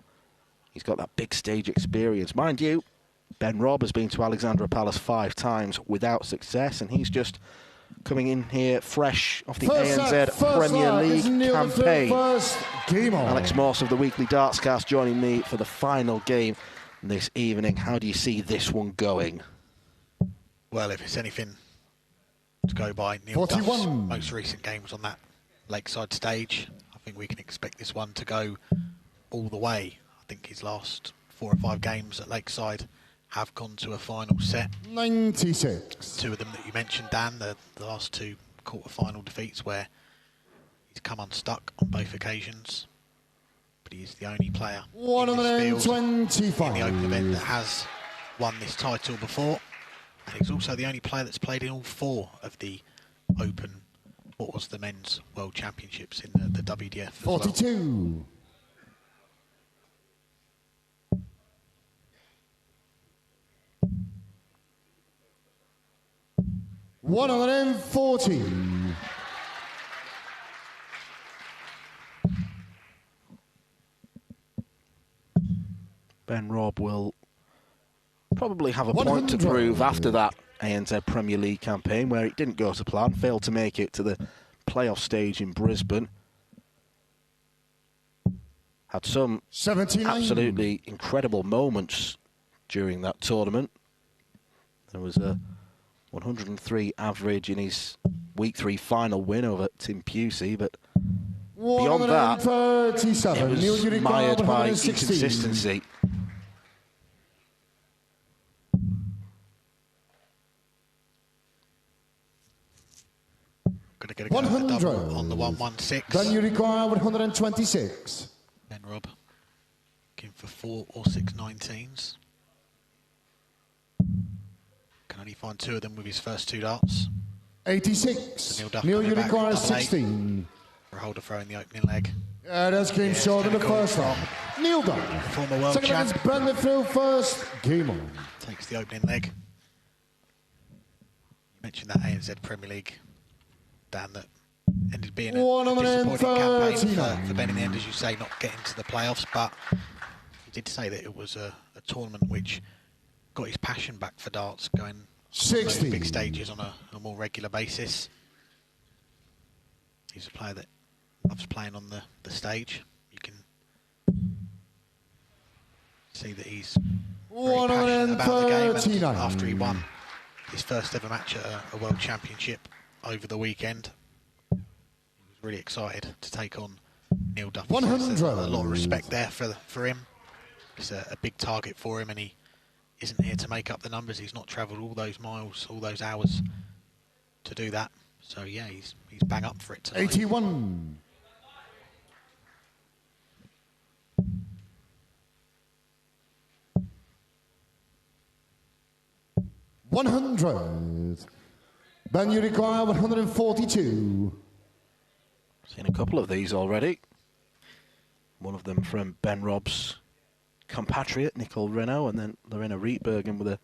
he's got that big stage experience. Mind you, Ben Robb has been to Alexandra Palace 5 times without success, and he's just coming in here fresh off the ANZ Premier League campaign. Alex Morse of the Weekly Dartscast joining me for the final game this evening. How do you see this one going? Well, if it's anything to go by, Neil Duff's most recent games on that Lakeside stage, I think we can expect this one to go all the way. I think his last 4 or 5 games at Lakeside have gone to a final set. 96. 2 of them that you mentioned, Dan, the last 2 quarter-final defeats where he's come unstuck on both occasions. But he is the only player in this field in the Open event that has won this title before. And he's also the only player that's played in all 4 of the Open, what was the Men's World Championships in the WDF 42. Well. 140. Ben Robb will probably have a point to prove after that ANZ Premier League campaign where it didn't go to plan, failed to make it to the playoff stage in Brisbane. Had some 79. Absolutely incredible moments during that tournament. There was a 103 average in his Week 3 final win over Tim Pusey, but beyond that, it was mired by inconsistency. Going to get a go at the double on the 116. Then you require 126. Ben Robb looking for 4 or 6 19s. Can only find 2 of them with his first 2 darts. 86. Neil, you require 16. For a holder throw in the opening leg. That's game short in the first round. Neil Duff. Former world champ. Second against through first. Game on. Takes the opening leg. You mentioned that ANZ Premier League, Dan, that ended being a disappointing campaign for Ben in the end, as you say, not getting to the playoffs. But he did say that it was a tournament which got his passion back for darts, going 60 big stages on a more regular basis. He's a player that loves playing on the stage. You can see that he's very passionate about the game, and after he won his first ever match at a World Championship over the weekend, he was really excited to take on Neil Duff. 100. So a lot of respect there for him. It's a big target for him, and he isn't here to make up the numbers. He's not travelled all those miles, all those hours to do that. So yeah, he's bang up for it tonight. 81. $100. Then you require 142. Seen a couple of these already. One of them from Ben Robb's compatriot, Nicole Renault, and then Lerena Rietbergen with a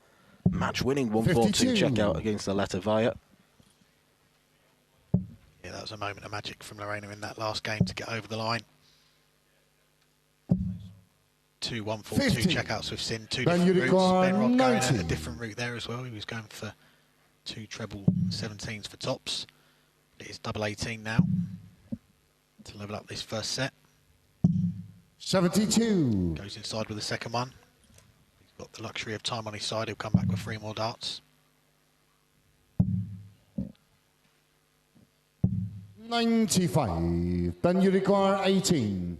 match-winning 142 checkout against Aletta Wajer. Yeah, that was a moment of magic from Lerena in that last game to get over the line. 2 142 checkouts we've seen, 2 different routes. Ben Robb going a different route there as well. He was going for 2 treble 17s for tops. It is double 18 now to level up this first set. 72. Goes inside with the second one. He's got the luxury of time on his side. He'll come back with 3 more darts. 95. Then you require 18.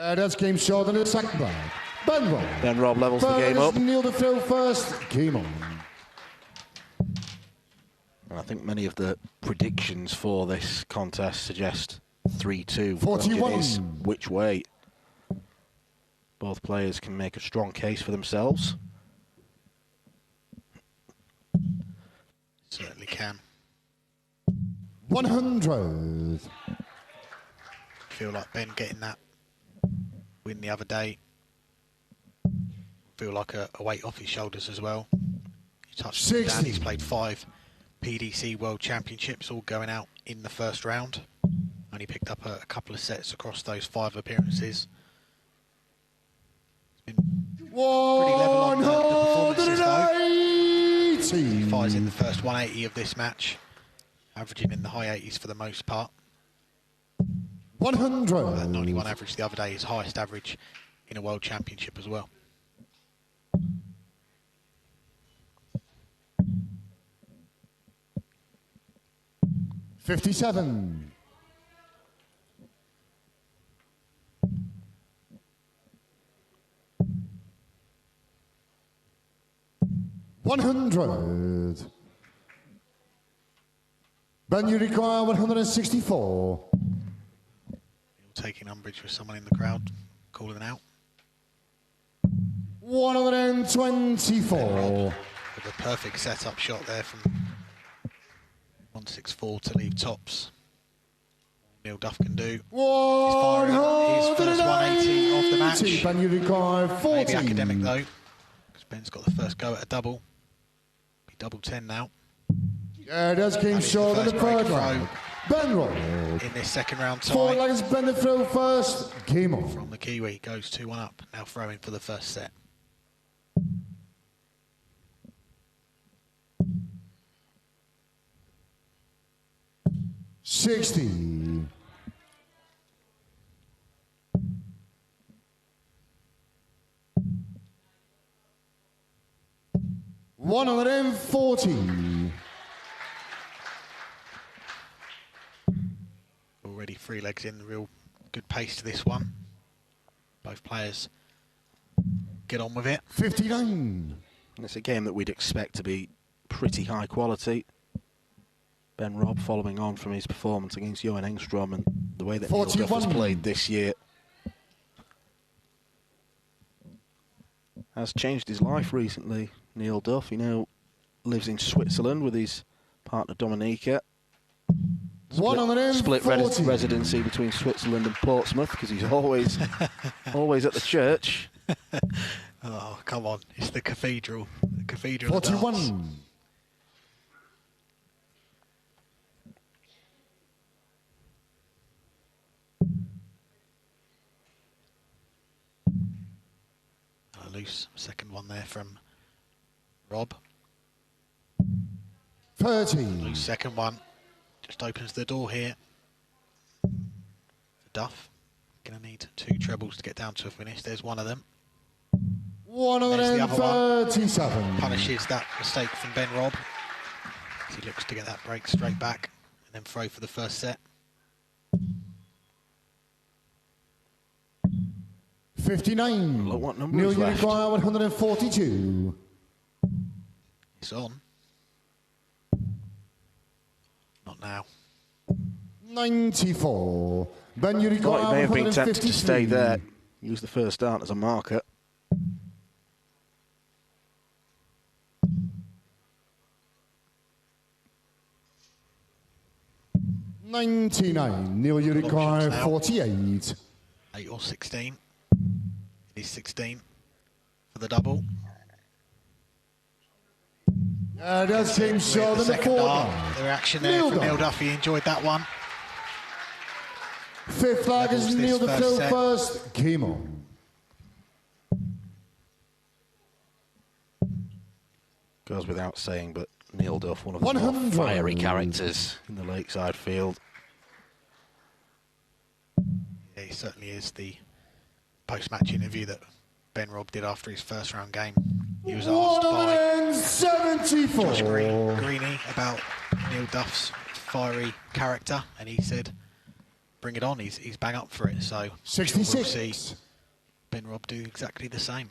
That's game short in the second round. Ben Robb levels the game up. Neil to throw first. Game on. And I think many of the predictions for this contest suggest 3-2. 41. Is which way? Both players can make a strong case for themselves. Certainly can. 100. Feel like Ben getting that win the other day. Feel like a weight off his shoulders as well. You touched on Dan, he's played 5 PDC World Championships, all going out in the first round. Only picked up a couple of sets across those 5 appearances. It's been pretty level on the performances though. He fires in the first 180 of this match, averaging in the high 80s for the most part. 100. That 91 average the other day, his highest average in a World Championship as well. $57. $100. Then you require 164. Taking umbrage with someone in the crowd calling out. 124. With a perfect setup shot there from 164 to leave tops. Neil Duff can do. He's firing his first 180 of the match. And you require 40. Maybe academic though, because Ben's got the first go at a double. Be double 10 now. Yeah, that's game short in the third round. Ben Robb. In this second round tie. Four legs bend the throw first. Game on. From the Kiwi, goes 2-1 up. Now throwing for the first set. $60. 140. Already 3 legs in, real good pace to this one. Both players get on with it. 59. It's a game that we'd expect to be pretty high quality. Ben Robb following on from his performance against Johan Engstrom and the way that Neil Duff has played this year has changed his life recently. Neil Duff, he now lives in Switzerland with his partner Dominica. Split residency between Switzerland and Portsmouth because he's always at the church. Oh, come on. It's the cathedral. The cathedral 41. Of dance. Loose. Second one there from Robb. 30. Loose second one. Just opens the door here. For Duff. Going to need 2 trebles to get down to a finish. There's one of them. 137. Punishes that mistake from Ben Robb. He looks to get that break straight back and then throw for the first set. 59. Look, what number Neil is left? Uruguay 142. It's on. Not now. 94. Ben Uruguay Thought he may have been tempted to stay 153. there. Use the first dart as a marker. $99. Neil Uruguay 48. 8 or 16. It is 16 for the double. That's James Shaw The in the second dart. fourth. The reaction there from Neil Duff. He enjoyed that one. Fifth flag is Levels Neil this to throw set. first. Game on. Goes without saying, but Neil Duff, one of the 100. more fiery characters in the Lakeside field. Yeah, he certainly is. The post-match interview that Ben Robb did after his first round game. He was asked by 174. Josh Greeny about Neil Duff's fiery character, and he said, bring it on, he's bang up for it. So 66. we'll see Ben Robb do exactly the same.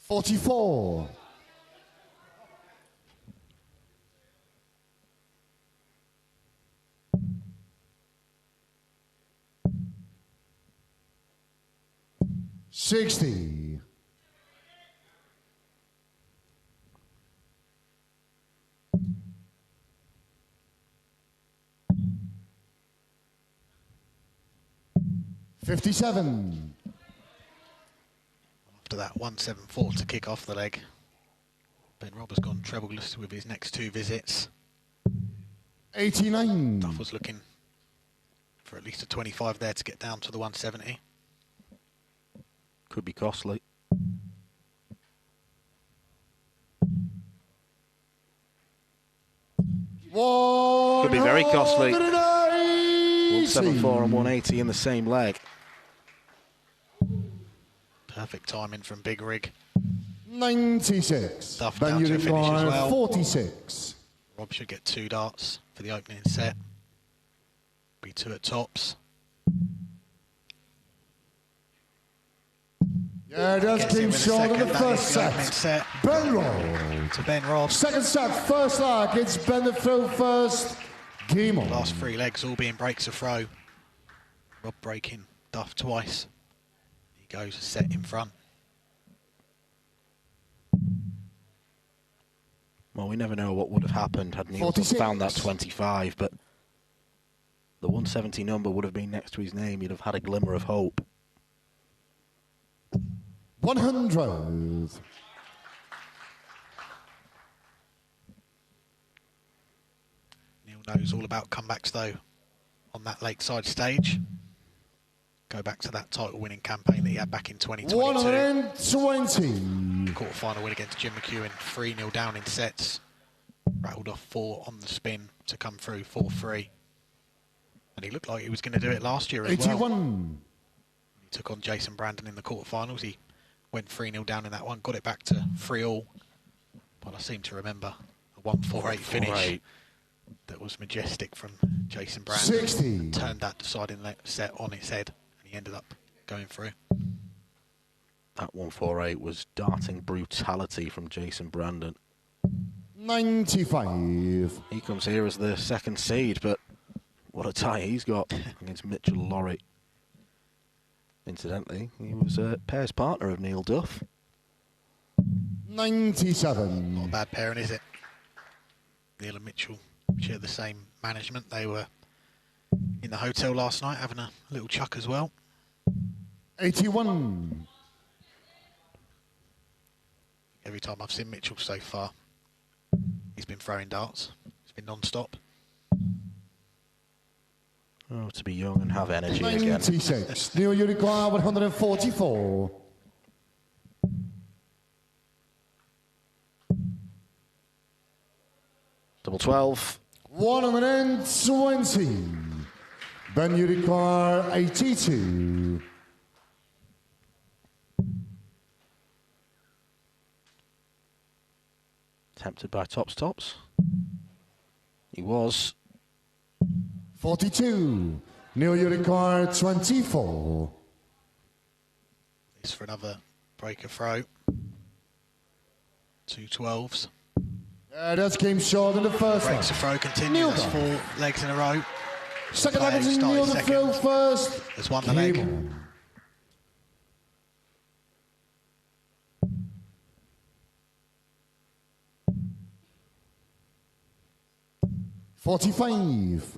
$44. $60. $57. After that 174 to kick off the leg, Ben Robb has gone trebleless with his next 2 visits. 89. Duff was looking for at least a 25 there to get down to the 170. Could be costly. Could be very costly. 174 and 180 in the same leg. Perfect timing from Big Rig. 96. Duff Ben down to a finish as well. 46. Robb should get 2 darts for the opening set. Be 2 at tops. Yeah, that's Gets it Team with a Shaw in second. the That first is the opening set. set Ben Robb. to Ben Robb. Second set, first leg. It's Ben the throw first. Game on. Last 3 legs all being breaks a throw. Robb breaking Duff twice. He goes a set in front. Well, we never know what would have happened had Neil Duff 46. found that 25, but the 170 number would have been next to his name. You'd have had a glimmer of hope. 100. Neil knows all about comebacks, though, on that Lakeside stage. Go back to that title-winning campaign that he had back in 2022. 120. Quarter-final win against Jim McEwen, 3-0 down in sets. Rattled off 4 on the spin to come through 4-3. And he looked like he was going to do it last year as 81. well. He took on Jason Brandon in the quarterfinals. He went 3-0 down in that one, got it back to 3-all. But I seem to remember a 1-4-8 finish that was majestic from Jason Brandon. 60. Turned that deciding set on its head, and he ended up going through. That 1-4-8 was darting brutality from Jason Brandon. 95. He comes here as the second seed, but what a tie he's got against Mitchell Lorry. Incidentally, he was a pairs partner of Neil Duff. 97. Not a bad pairing, is it? Neil and Mitchell share the same management. They were in the hotel last night having a little chuck as well. 81. Every time I've seen Mitchell so far, he's been throwing darts. It's been non-stop. Oh, to be young and have energy again. 96. Neil, you require 144. Double 12. 120. Then you require 82. Tempted by tops. He was. 42. Neil, you require 24. This for another breaker throw. 2 12s. That's game short in the first Breaks the throw, continues. That's 4 legs in a row. Second leg is Neil the throw first. There's one the leg. 45.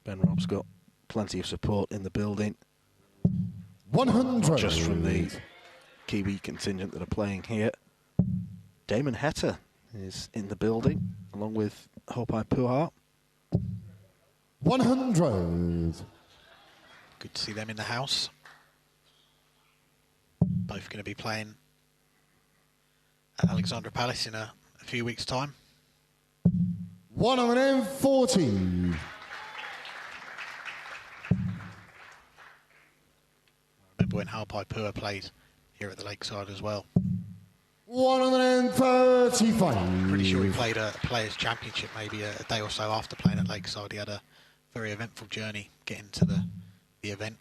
Ben Robb's got plenty of support in the building. 100. Not just from the Kiwi contingent that are playing here. Damon Hetta is in the building, along with Hopai Puha. 100. Good to see them in the house. Both going to be playing at Alexandra Palace in a few weeks' time. 140. Remember when Hopai Puha played here at the Lakeside as well. 135. Pretty sure he played a Players' Championship maybe a day or so after playing at Lakeside. He had a very eventful journey getting to the event.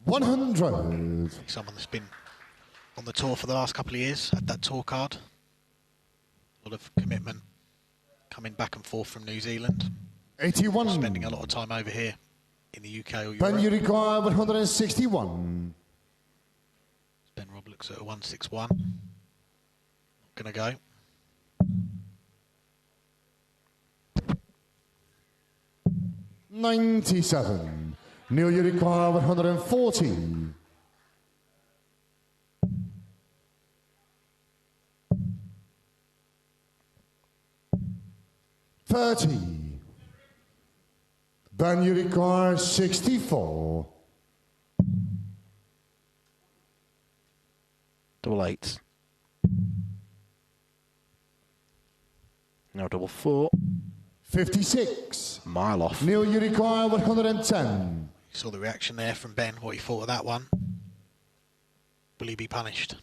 100. Someone that's been on the tour for the last couple of years, had that tour card. A lot of commitment, coming back and forth from New Zealand. 81. Spending a lot of time over here in the UK or Europe. Then you require 161. Ben Robb looks at a 161. Not going to go. $97. Neil, you require 140. $30. Then you require 64. Double 8. Now double 4. 56. Mile off. Neil, you require 110. You saw the reaction there from Ben, what he thought of that one. Will he be punished?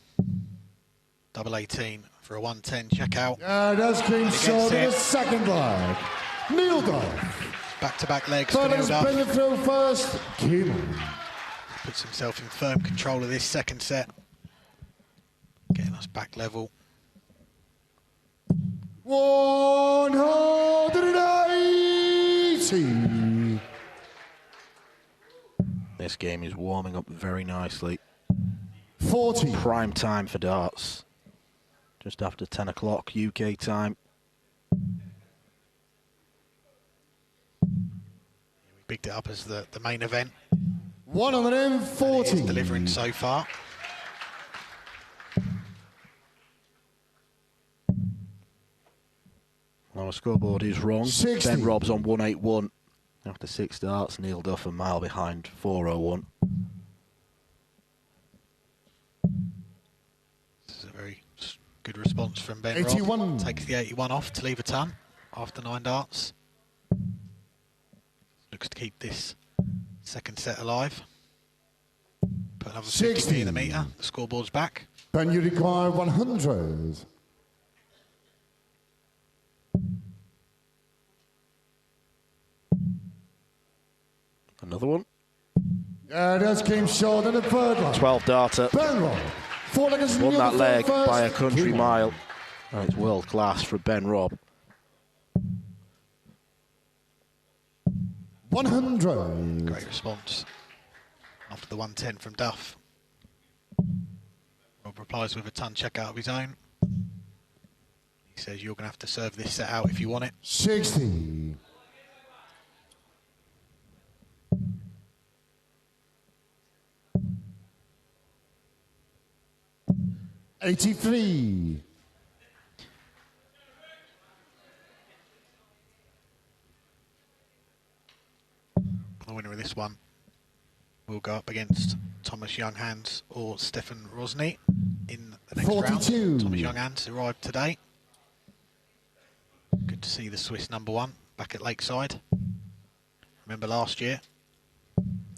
Double 18 for a 110. Check out. That's clean short in the second leg. Neil Duff. Back-to-back legs for Neil Let's Duff. bring it through first. Kim. Puts himself in firm control of this second set. Getting us back level. 180. This game is warming up very nicely. 40. Prime time for darts. Just after 10 o'clock UK time. picked it up as the main event. 140. He's delivering so far. Our scoreboard is wrong. 60. Ben Robb's on 181 after 6 starts. Neil Duff a mile behind, 401. This is a very good response from Ben 81. Robb. Takes the 81 off to leave a ton after 9 darts. Looks to keep this second set alive. Put another 60 in the meter. The scoreboard's back. Ben, you require 100. Another one. Yeah, this came short in the third line. 12 darter. Ben Robb. 4 leggers Won near that the leg first. by a country mile. And it's world class for Ben Robb. 100. Great response after the 110 from Duff. Robb replies with a ton check out of his own. He says you're going to have to serve this set out if you want it. 60. $83. The winner of this one will go up against Thomas Younghans or Stefan Rosny in the next 42. round. Thomas Younghans arrived today. Good to see the Swiss #1 back at Lakeside. Remember last year?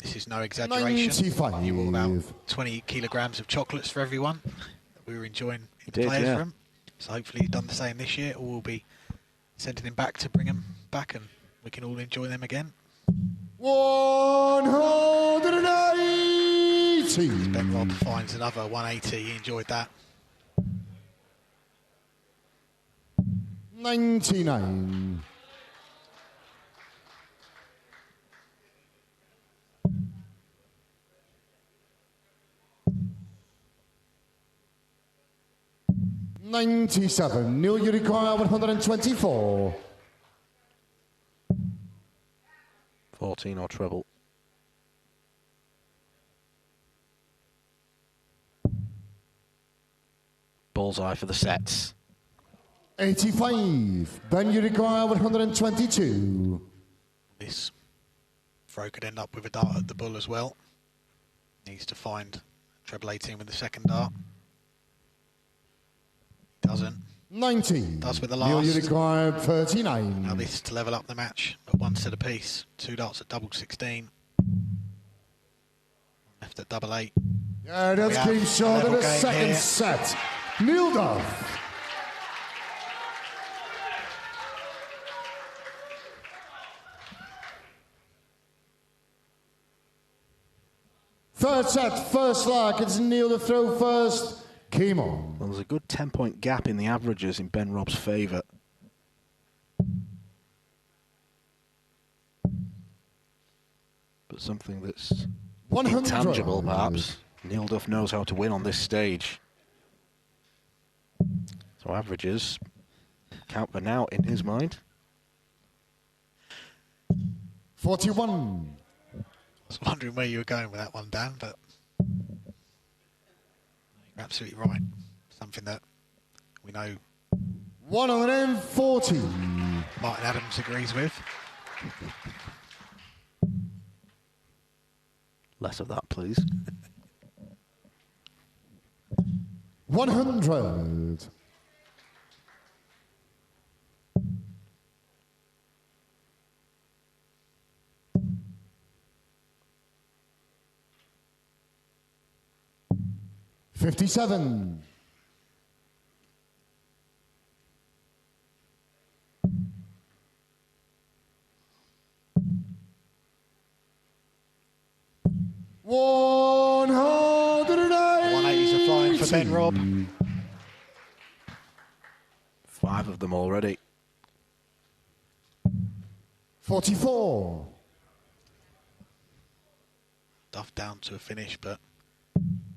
This is no exaggeration. 95. You were about 20 kilograms of chocolates for everyone that we were enjoying in the did, players' yeah. room. So hopefully he's done the same this year, or we'll be sending him back to bring them back and we can all enjoy them again. 180. Ben Robb finds another 180. He enjoyed that. 99. $97. Neil, you require 124. 14 or treble. Bullseye for the sets. 85. Ben, you require 122. This throw could end up with a dart at the bull as well. Needs to find treble 18 with the second dart. Doesn't. 90. Does with the Neil, you last. require 39. Now this is to level up the match at 1 set apiece. 2 darts at double 16. Left at double 8. Yeah, that's came short in the second set. Neil Duff. Third set, first leg. It's Neil to throw first. Came on. Well, there's a good 10-point gap in the averages in Ben Robb's favour. But something that's 100. intangible, perhaps. Neil Duff knows how to win on this stage. So averages count for now in his mind. 41. I was wondering where you were going with that one, Dan, but you're absolutely right. Something that we know 140. Martin Adams agrees with. Less of that, please. 100. $57. $180s are flying for Ben Robb. 5 of them already. 44. Duff down to a finish, but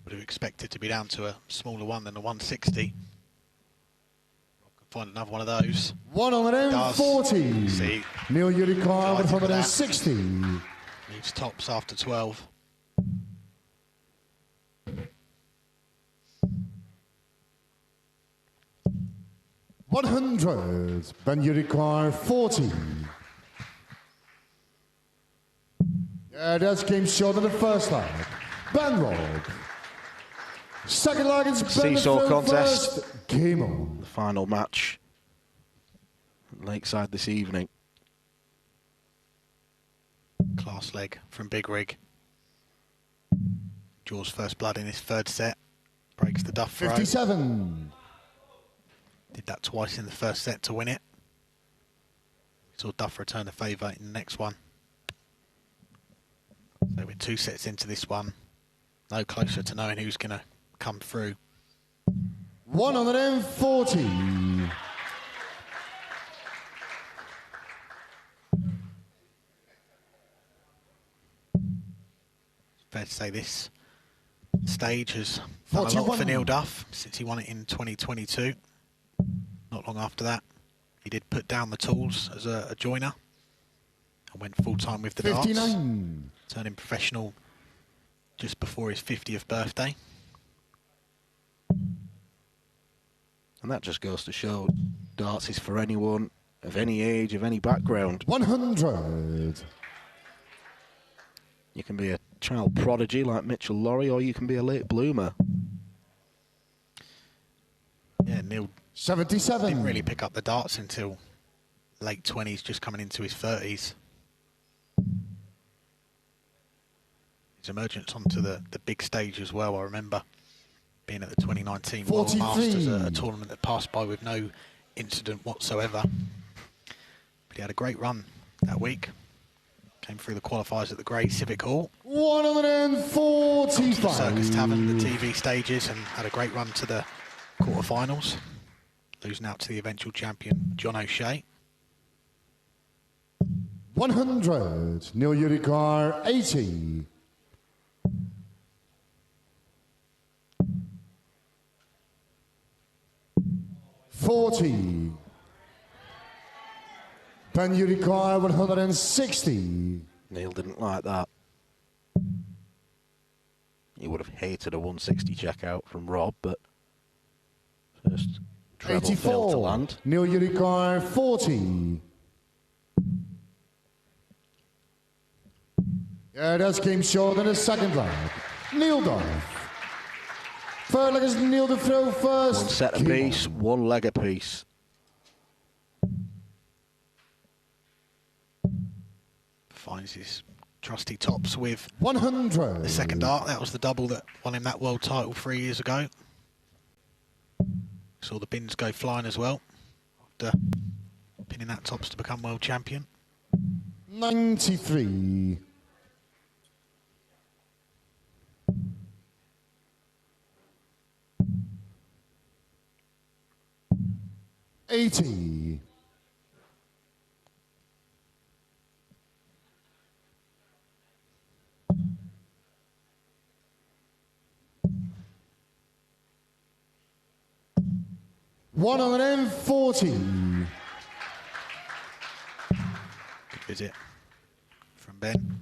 would have expected to be down to a smaller one than a 160. Robb can find another one of those. 140. See, Neil Udicar with Delighted with that. 160. Leaves tops after 12. $100. Ben Udicar 40. Yeah, that came short in the first leg. Ben Robb. Second leg is Ben Seesaw contest. First. Game on. The final match at Lakeside this evening. Class leg from Big Rig. Draws first blood in his third set. Breaks the Duff throw. 57. Did that twice in the first set to win it. Saw Duff return the favour in the next one. So we're 2 sets into this one. No closer to knowing who's going to come through. 140. Fair to say this stage has done a lot for Neil Duff since he won it in 2022. Not long after that, he did put down the tools as a joiner and went full-time with the 59. darts, turning professional just before his 50th birthday. And that just goes to show darts is for anyone of any age, of any background. 100. You can be a child prodigy like Mitchell Laurie, or you can be a late bloomer. Yeah, Neil 77. didn't really pick up the darts until late 20s, just coming into his 30s. His emergence onto the big stage as well, I remember being at the 2019 World Masters, a tournament that passed by with no incident whatsoever. But he had a great run that week. Came through the qualifiers at the Grey Civic Hall. 145. To the Circus Tavern, the TV stages, and had a great run to the quarterfinals, losing out to the eventual champion John O'Shea. 100. Neil Udicar 80. $40. Ben Udicar 160. Neil didn't like that. He would have hated a 160 checkout from Robb, but first treble failed to 84. land. Neil Udicar 40. Yeah, that came short in the second leg. Neil Duff. Third leg is Neil to throw first. One set apiece, one leg apiece. Finds his trusty tops with 100. the second dart. That was the double that won him that world title 3 years ago. Saw the bins go flying as well after pinning that tops to become world champion. 93. $80. $140. Good visit from Ben.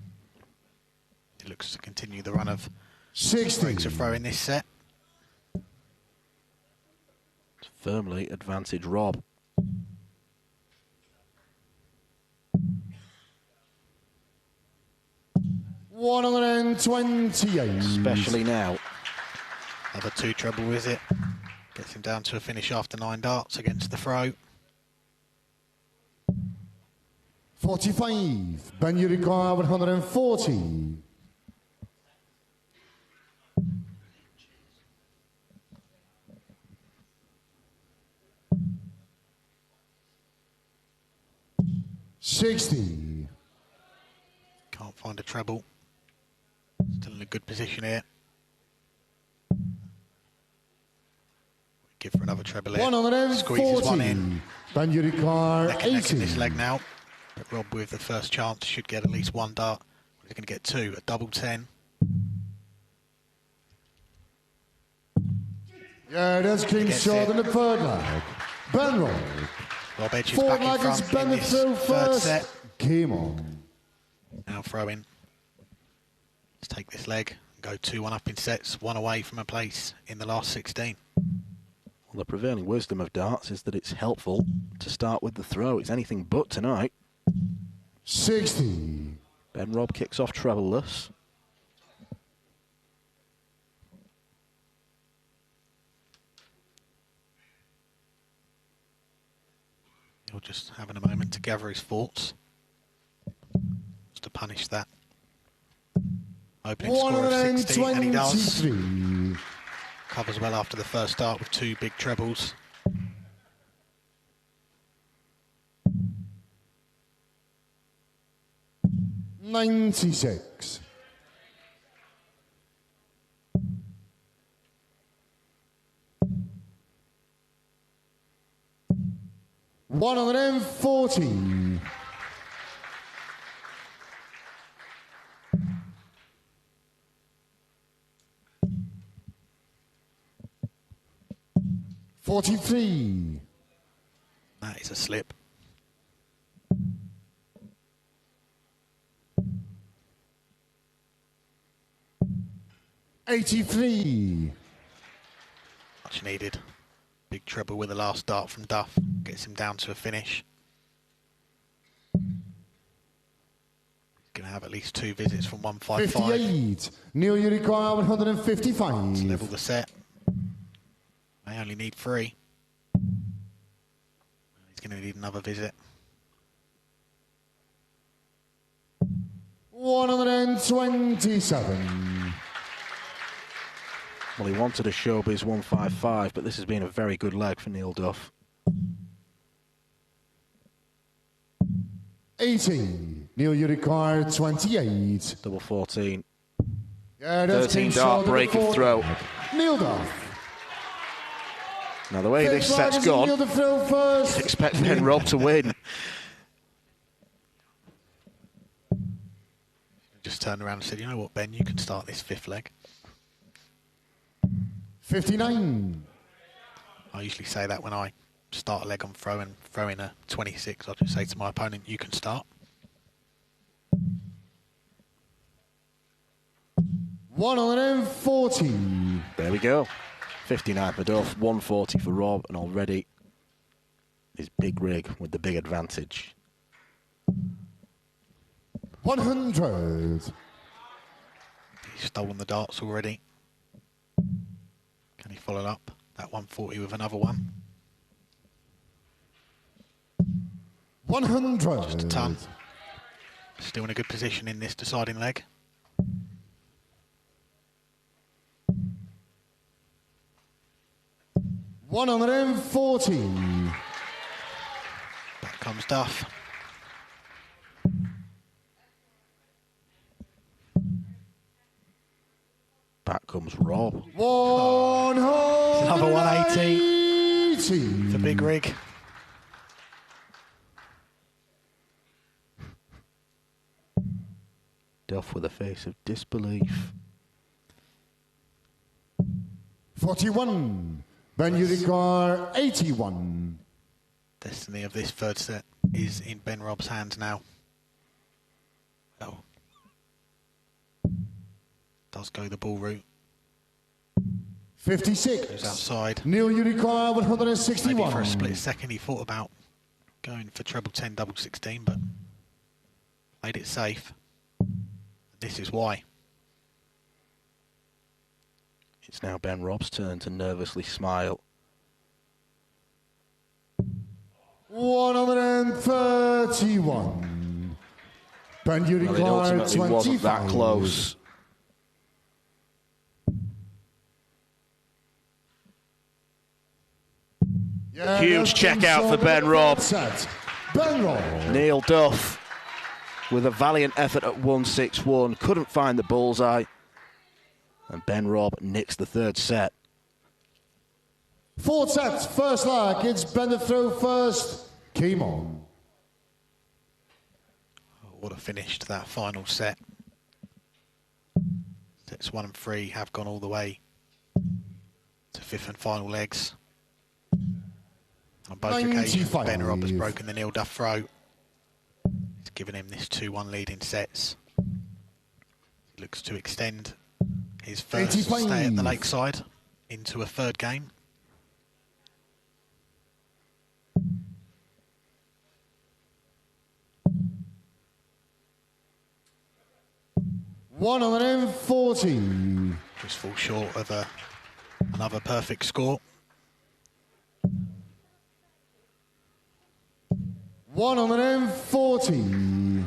He looks to continue the run of 60. breaks a throw in this set. Firmly advantage Robb. $128. Especially now. Another 2 treble visit. Gets him down to a finish after 9 darts against the throw. 45. Ben Udicar 140. $60. Can't find a treble. Still in a good position here. Give for another treble here. Squeezes one in. Ben Udicar Neck and neck 80. in this leg now. But Robb with the first chance should get at least 1 dart. He's going to get 2, a double 10. Yeah, that's came Gets short it. in the third leg. Ben Robb. Robb edges Forward back in leg is front Ben in the this throw third first. set. Game on. Now throwing. Let's take this leg and go 2-1 up in sets, 1 away from a place in the last 16. Well, the prevailing wisdom of darts is that it's helpful to start with the throw. It's anything but tonight. 60. Ben Robb kicks off treble-less. He'll just having a moment to gather his thoughts. Just to punish that opening score of 60, and he does. Covers well after the first start with 2 big trebles. $96. $140. $43. That is a slip. $83. Much needed. Big treble with the last dart from Duff. Gets him down to a finish. He's going to have at least 2 visits from 155. 58. Neil, you require 155. Let's level the set. May only need 3. He's going to need another visit. 127. Well, he wanted a showbiz 155, but this has been a very good leg for Neil Duff. 80. Neil, you require 28. Double 14. Yeah, that's 13 dart break of throw. Neil Duff. Now, the way this set's gone, expect Ben Robb to win. Just turned around and said, you know what, Ben, you can start this 5th leg. 59. I usually say that when I start a leg on throw and throw in a 26. I'll just say to my opponent, you can start. 140. There we go. 59 for Duff, 140 for Robb, and already his big rig with the big advantage. 100. He's stolen the darts already. Can he follow up that 140 with another one? 100. Just a ton. Still in a good position in this deciding leg. $140. Back comes Duff. Back comes Robb. 180. Another 180. It's a big rig. Duff with a face of disbelief. 41. Ben, you require 81. Destiny of this 3rd set is in Ben Robb's hands now. Well, does go the ball route. 56. Goes outside. Neil, you require 161. Maybe for a split second he thought about going for treble 10, double 16, but played it safe. This is why. It's now Ben Robb's turn to nervously smile. 131. Ben, you Well, it require ultimately 25. wasn't that close. Yeah, Huge check out for Ben Robb. Ben Robb. Neil Duff with a valiant effort at 161. Couldn't find the bullseye. And Ben Robb nicks the 3rd set. 4 sets, first leg. It's Ben the throw first. Game on. What a finish to that final set. Sets 1 and 3 have gone all the way to 5th and final legs. A on both occasions, Ben Robb has broken the Neil Duff throw. It's given him this 2-1 lead in sets. He looks to extend his first stay at the Lakeside into a third game. $140. Just fall short of another perfect score. 140.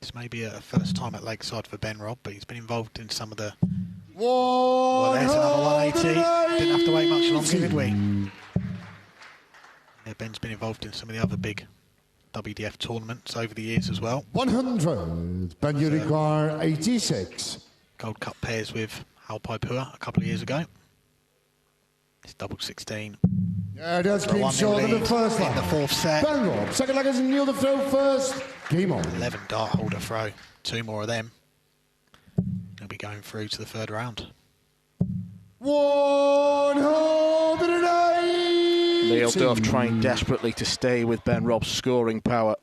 This may be a first time at Lakeside for Ben Robb, but he's been involved in some of the... Well, there's another 180. Didn't have to wait much longer, did we? Yeah, Ben's been involved in some of the other big WDF tournaments over the years as well. 100. Ben, you require 86. Gold Cup pairs with Alpai Pua a couple of years ago. It's double 16. Yeah, that's game short in the first leg. In the fourth set. Ben Robb, second leg is Neil the throw first. Game on. 11 dart holder throw. 2 more of them. He'll be going through to the third round. 180. Neil Duff trying desperately to stay with Ben Robb's scoring power.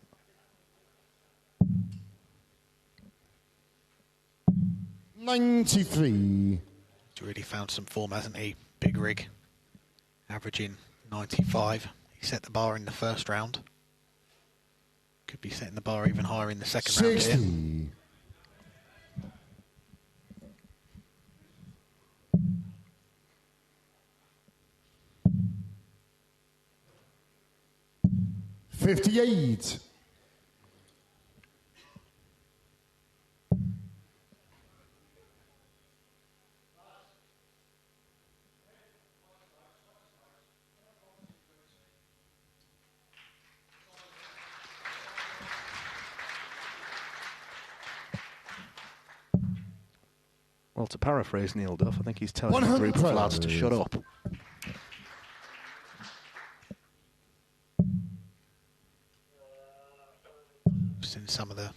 $93. He's really found some form, hasn't he? Big rig. Averaging 95. He set the bar in the first round. Could be setting the bar even higher in the second round here. 58. Well, to paraphrase Neil Duff, I think he's telling the group of lads to shut up. Seen some of the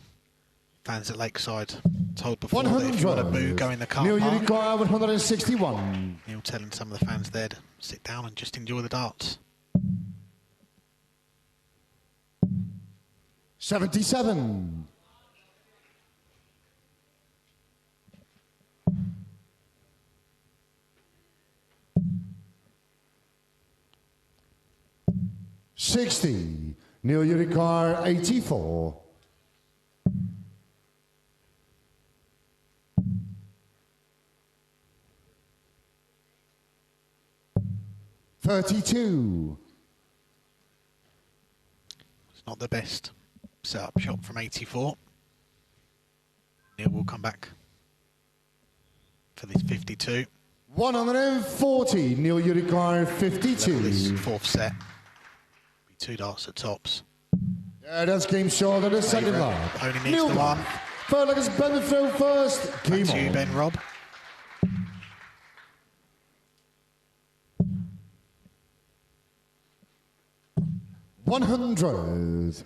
fans at Lakeside told before that if you want to boo, go in the car Neil, park. you require 161. Neil telling some of the fans there to sit down and just enjoy the darts. 77. $60. Neil, you require 84. $32. It's not the best set-up shot from 84. Neil will come back for this 52. 140. Neil, you require 52. This fourth set. Be 2 darts at tops. Yeah, that's game short of the second leg. Only needs the one. Third leg is Ben the throw first. Game Back to you, on. Ben Robb. $100.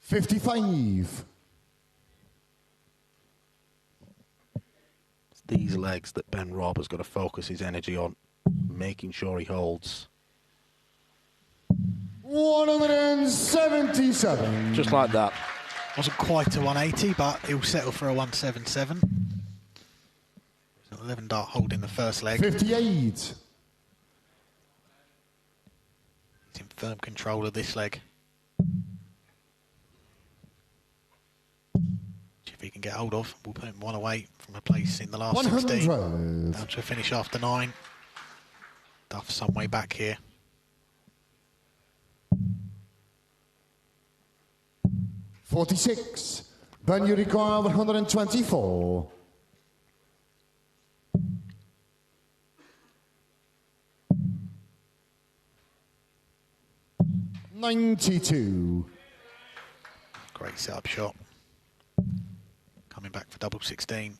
$55. It's these legs that Ben Robb has got to focus his energy on, making sure he holds. 177. Just like that. Wasn't quite a 180, but he'll settle for a 177. 11 dart hold in the first leg. 58. He's in firm control of this leg. Which if he can get hold of, we'll put him one away from a place in the last 16. Down to a finish after 9. Duff some way back here. 46. Ben, you require 124. $92. Great setup shot. Coming back for double 16.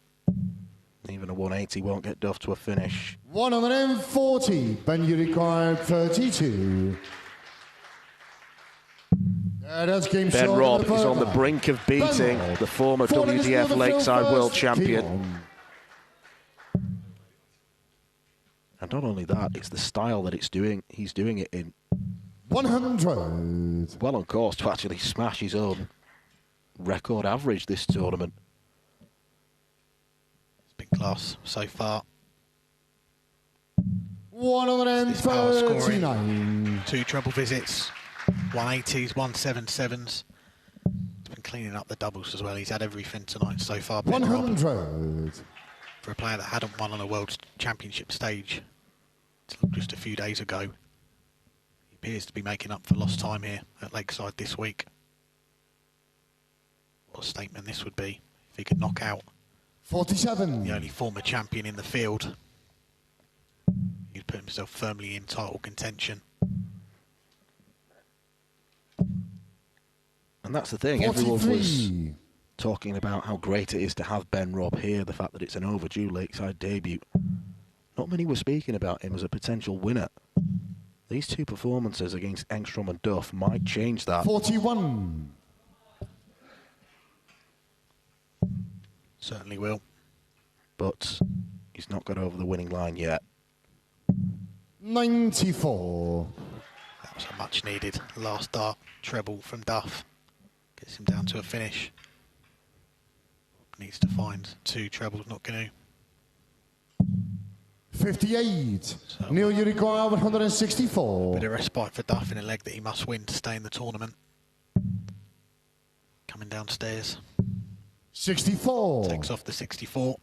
Even a 180 won't get Duff to a finish. 140, Ben you require 32. That's game Ben short Robb of the is on the further. brink of beating Ben the former Robb. WDF Lakeside World Champion. And not only that, it's the style that he's doing it in. 100. Well on course to actually smash his own record average this tournament. It's been class so far. 139. 2 treble visits, 180s, 177s. He's been cleaning up the doubles as well. He's had everything tonight so far. 100. For a player that hadn't won on a World Championship stage till just a few days ago, he appears to be making up for lost time here at Lakeside this week. What a statement this would be if he could knock out 47. the only former champion in the field. He'd put himself firmly in title contention. And that's the thing, 43. everyone was talking about how great it is to have Ben Robb here, the fact that it's an overdue Lakeside debut. Not many were speaking about him as a potential winner. These 2 performances against Engstrom and Duff might change that. 41. Certainly will. But he's not got over the winning line yet. 94. That was a much needed last dart treble from Duff. Gets him down to a finish. Needs to find 2 trebles, not going to. 58. So, Neil, you require 164. Bit of respite for Duff in a leg that he must win to stay in the tournament. Coming downstairs. 64. Takes off the 64.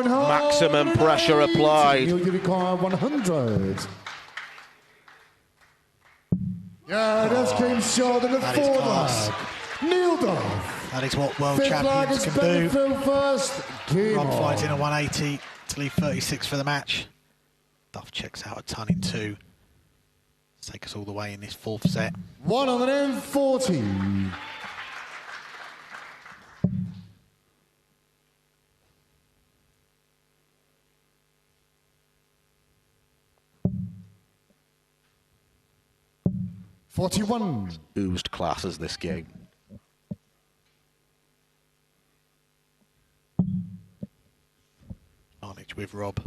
Maximum pressure applied. Neil, you require 100. Yeah, that's came short of the That is class. flag. Neil Duff. That is what world 5th flag champions is can Ben do. Phil first. Game Robb on. finds in a 180 to leave 36 for the match. Duff checks out a ton in 2. Let's take us all the way in this 4th set. 140. $41. Oozed class as this game. Advantage with Robb.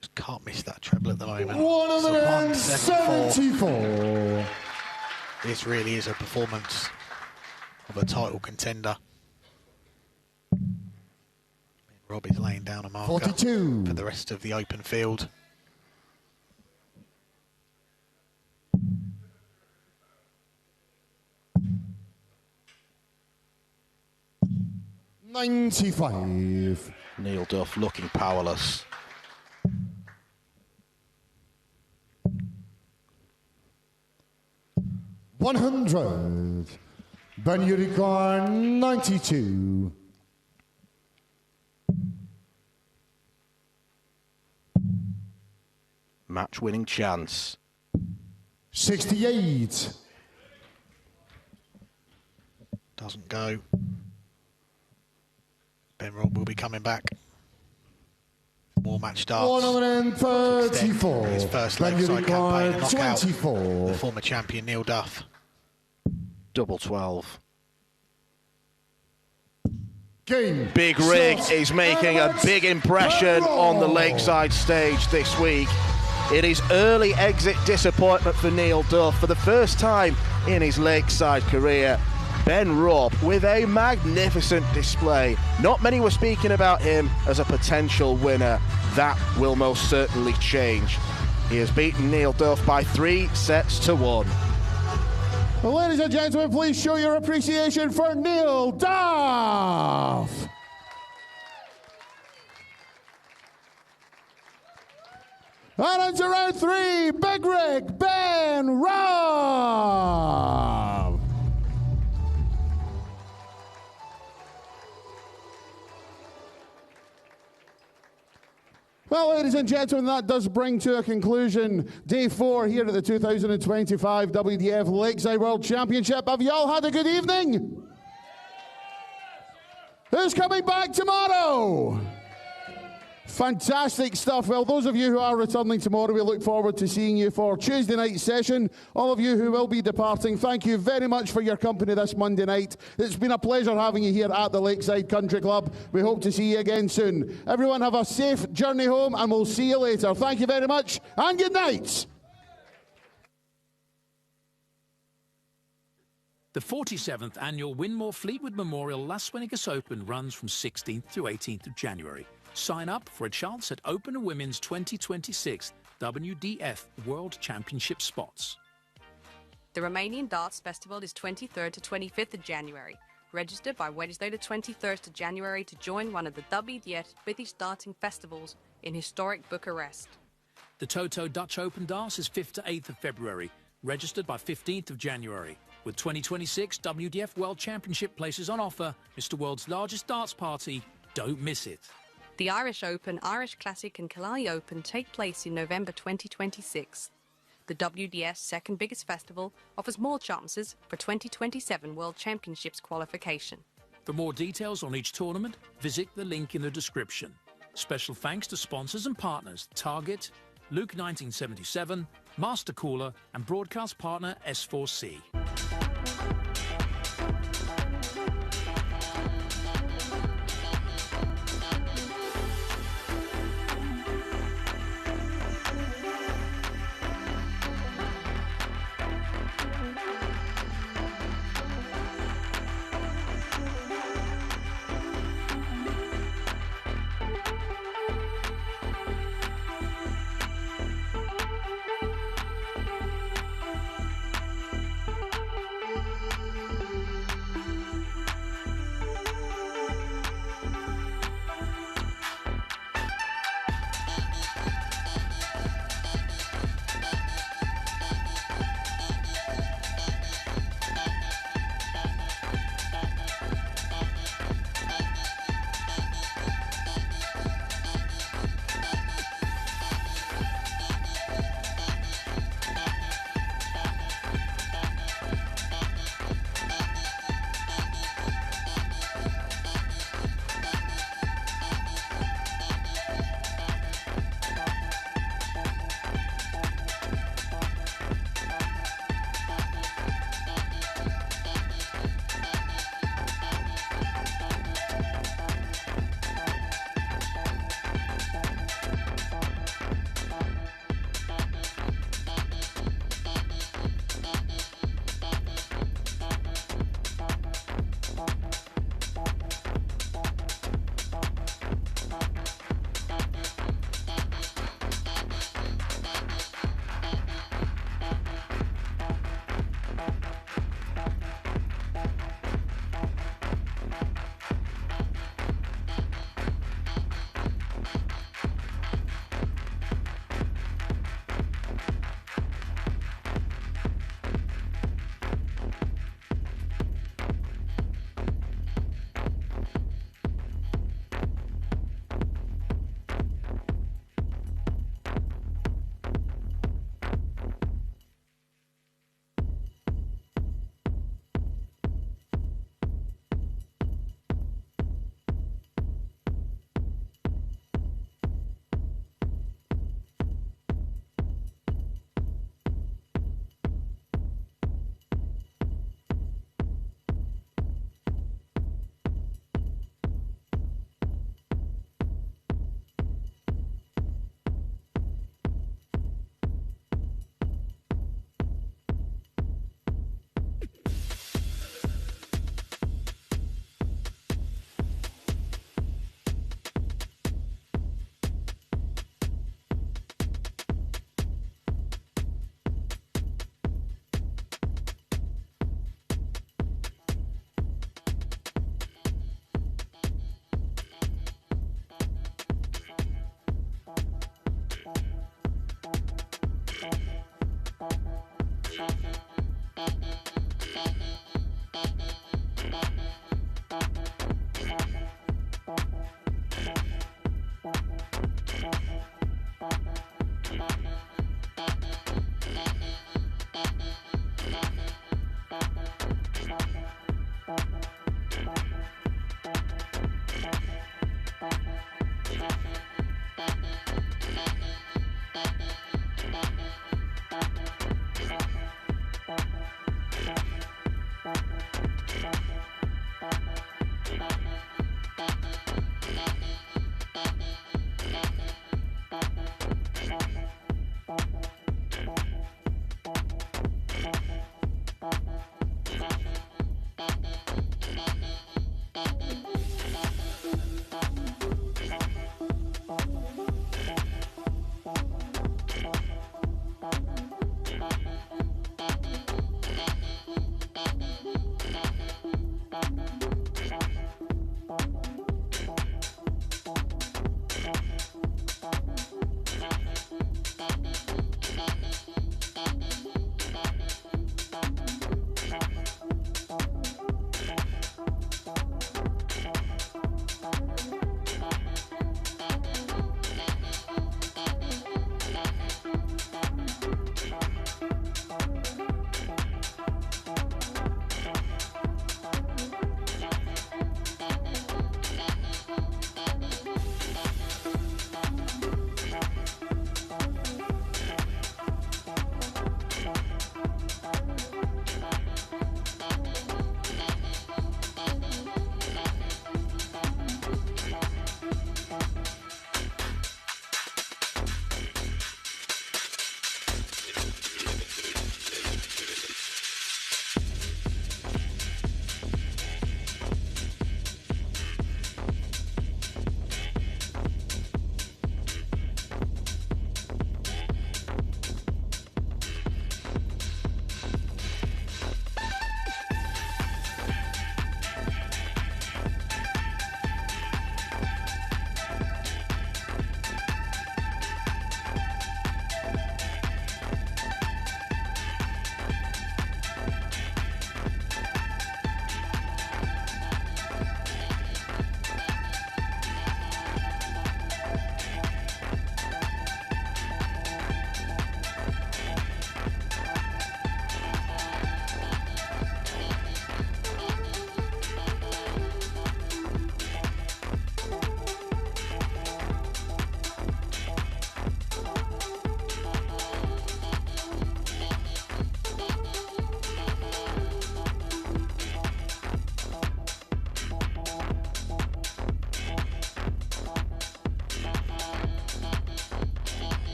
Just can't miss that treble at the moment. 174. This really is a performance of a title contender. Robb is laying down a marker 42. for the rest of the open field. $95. Neil Duff looking powerless. $100. Ben Unicorn 92. Match winning chance. 68. Doesn't go. Ben Robb will be coming back. More match starts. 134. His first Ben Lakeside campaign Unicorn to knock out 24. the former champion Neil Duff. Double 12. Game. Big Rig Shot. is making a big impression on the Lakeside stage this week. It is early exit disappointment for Neil Duff. For the first time in his Lakeside career, Ben Robb with a magnificent display. Not many were speaking about him as a potential winner. That will most certainly change. He has beaten Neil Duff by 3 sets to 1. Well, ladies and gentlemen, please show your appreciation for Neil Duff. And into round 3, Big Rig, Ben Robb. Well, ladies and gentlemen, that does bring to a conclusion day 4 here at the 2025 WDF Lakeside World Championship. Have you all had a good evening? Who's coming back tomorrow? Fantastic stuff. Well, those of you who are returning tomorrow, we look forward to seeing you for Tuesday night session. All of you who will be departing, thank you very much for your company this Monday night. It's been a pleasure having you here at the Lakeside Country Club. We hope to see you again soon. Everyone have a safe journey home, and we'll see you later. Thank you very much, and good night. The 47th annual Winmore Fleetwood Memorial Las Vegas Open runs from 16th to 18th of January. Sign up for a chance at Open Women's 2026 WDF World Championship spots. The Romanian Darts Festival is 23rd to 25th of January. Register by Wednesday the 23rd of January to join one of the WDF British Darting Festivals in historic Bucharest. The Toto Dutch Open Darts is 5th to 8th of February. Registered by 15th of January. With 2026 WDF World Championship places on offer, Mr. World's largest darts party. Don't miss it. The Irish Open, Irish Classic and Carli Open take place in November 2026. The WDF's second biggest festival offers more chances for 2027 World Championships qualification. For more details on each tournament, visit the link in the description. Special thanks to sponsors and partners Target, Luke 1977, Master Cooler and broadcast partner S4C.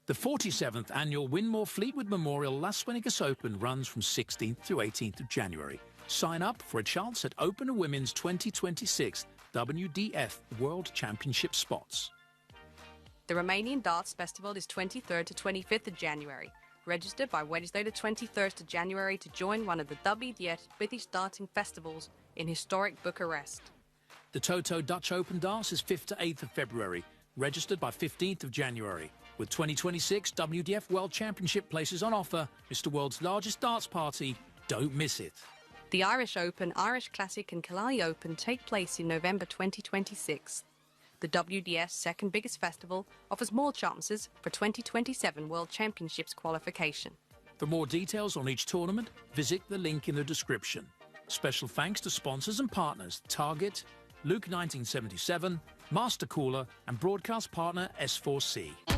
The 47th annual Winmore Fleetwood Memorial Las Vegas Open runs from 16th to 18th of January. Sign up for a chance at Open Women's 2026 WDF World Championship spots. The Romanian Darts Festival is 23rd to 25th of January. Register by Wednesday the 23rd of January to join one of the WDF British darting festivals in historic Bucharest. The Toto Dutch Open Darts is 5th to 8th of February. Registered by 15th of January. With 2026 WDF World Championship places on offer, Mr. World's largest darts party. Don't miss it. The Irish Open, Irish Classic and Carli Open take place in November 2026. The WDF's second biggest festival offers more chances for 2027 World Championships qualification. For more details on each tournament, visit the link in the description. Special thanks to sponsors and partners Target, Luke 1977, Master Cooler and broadcast partner S4C.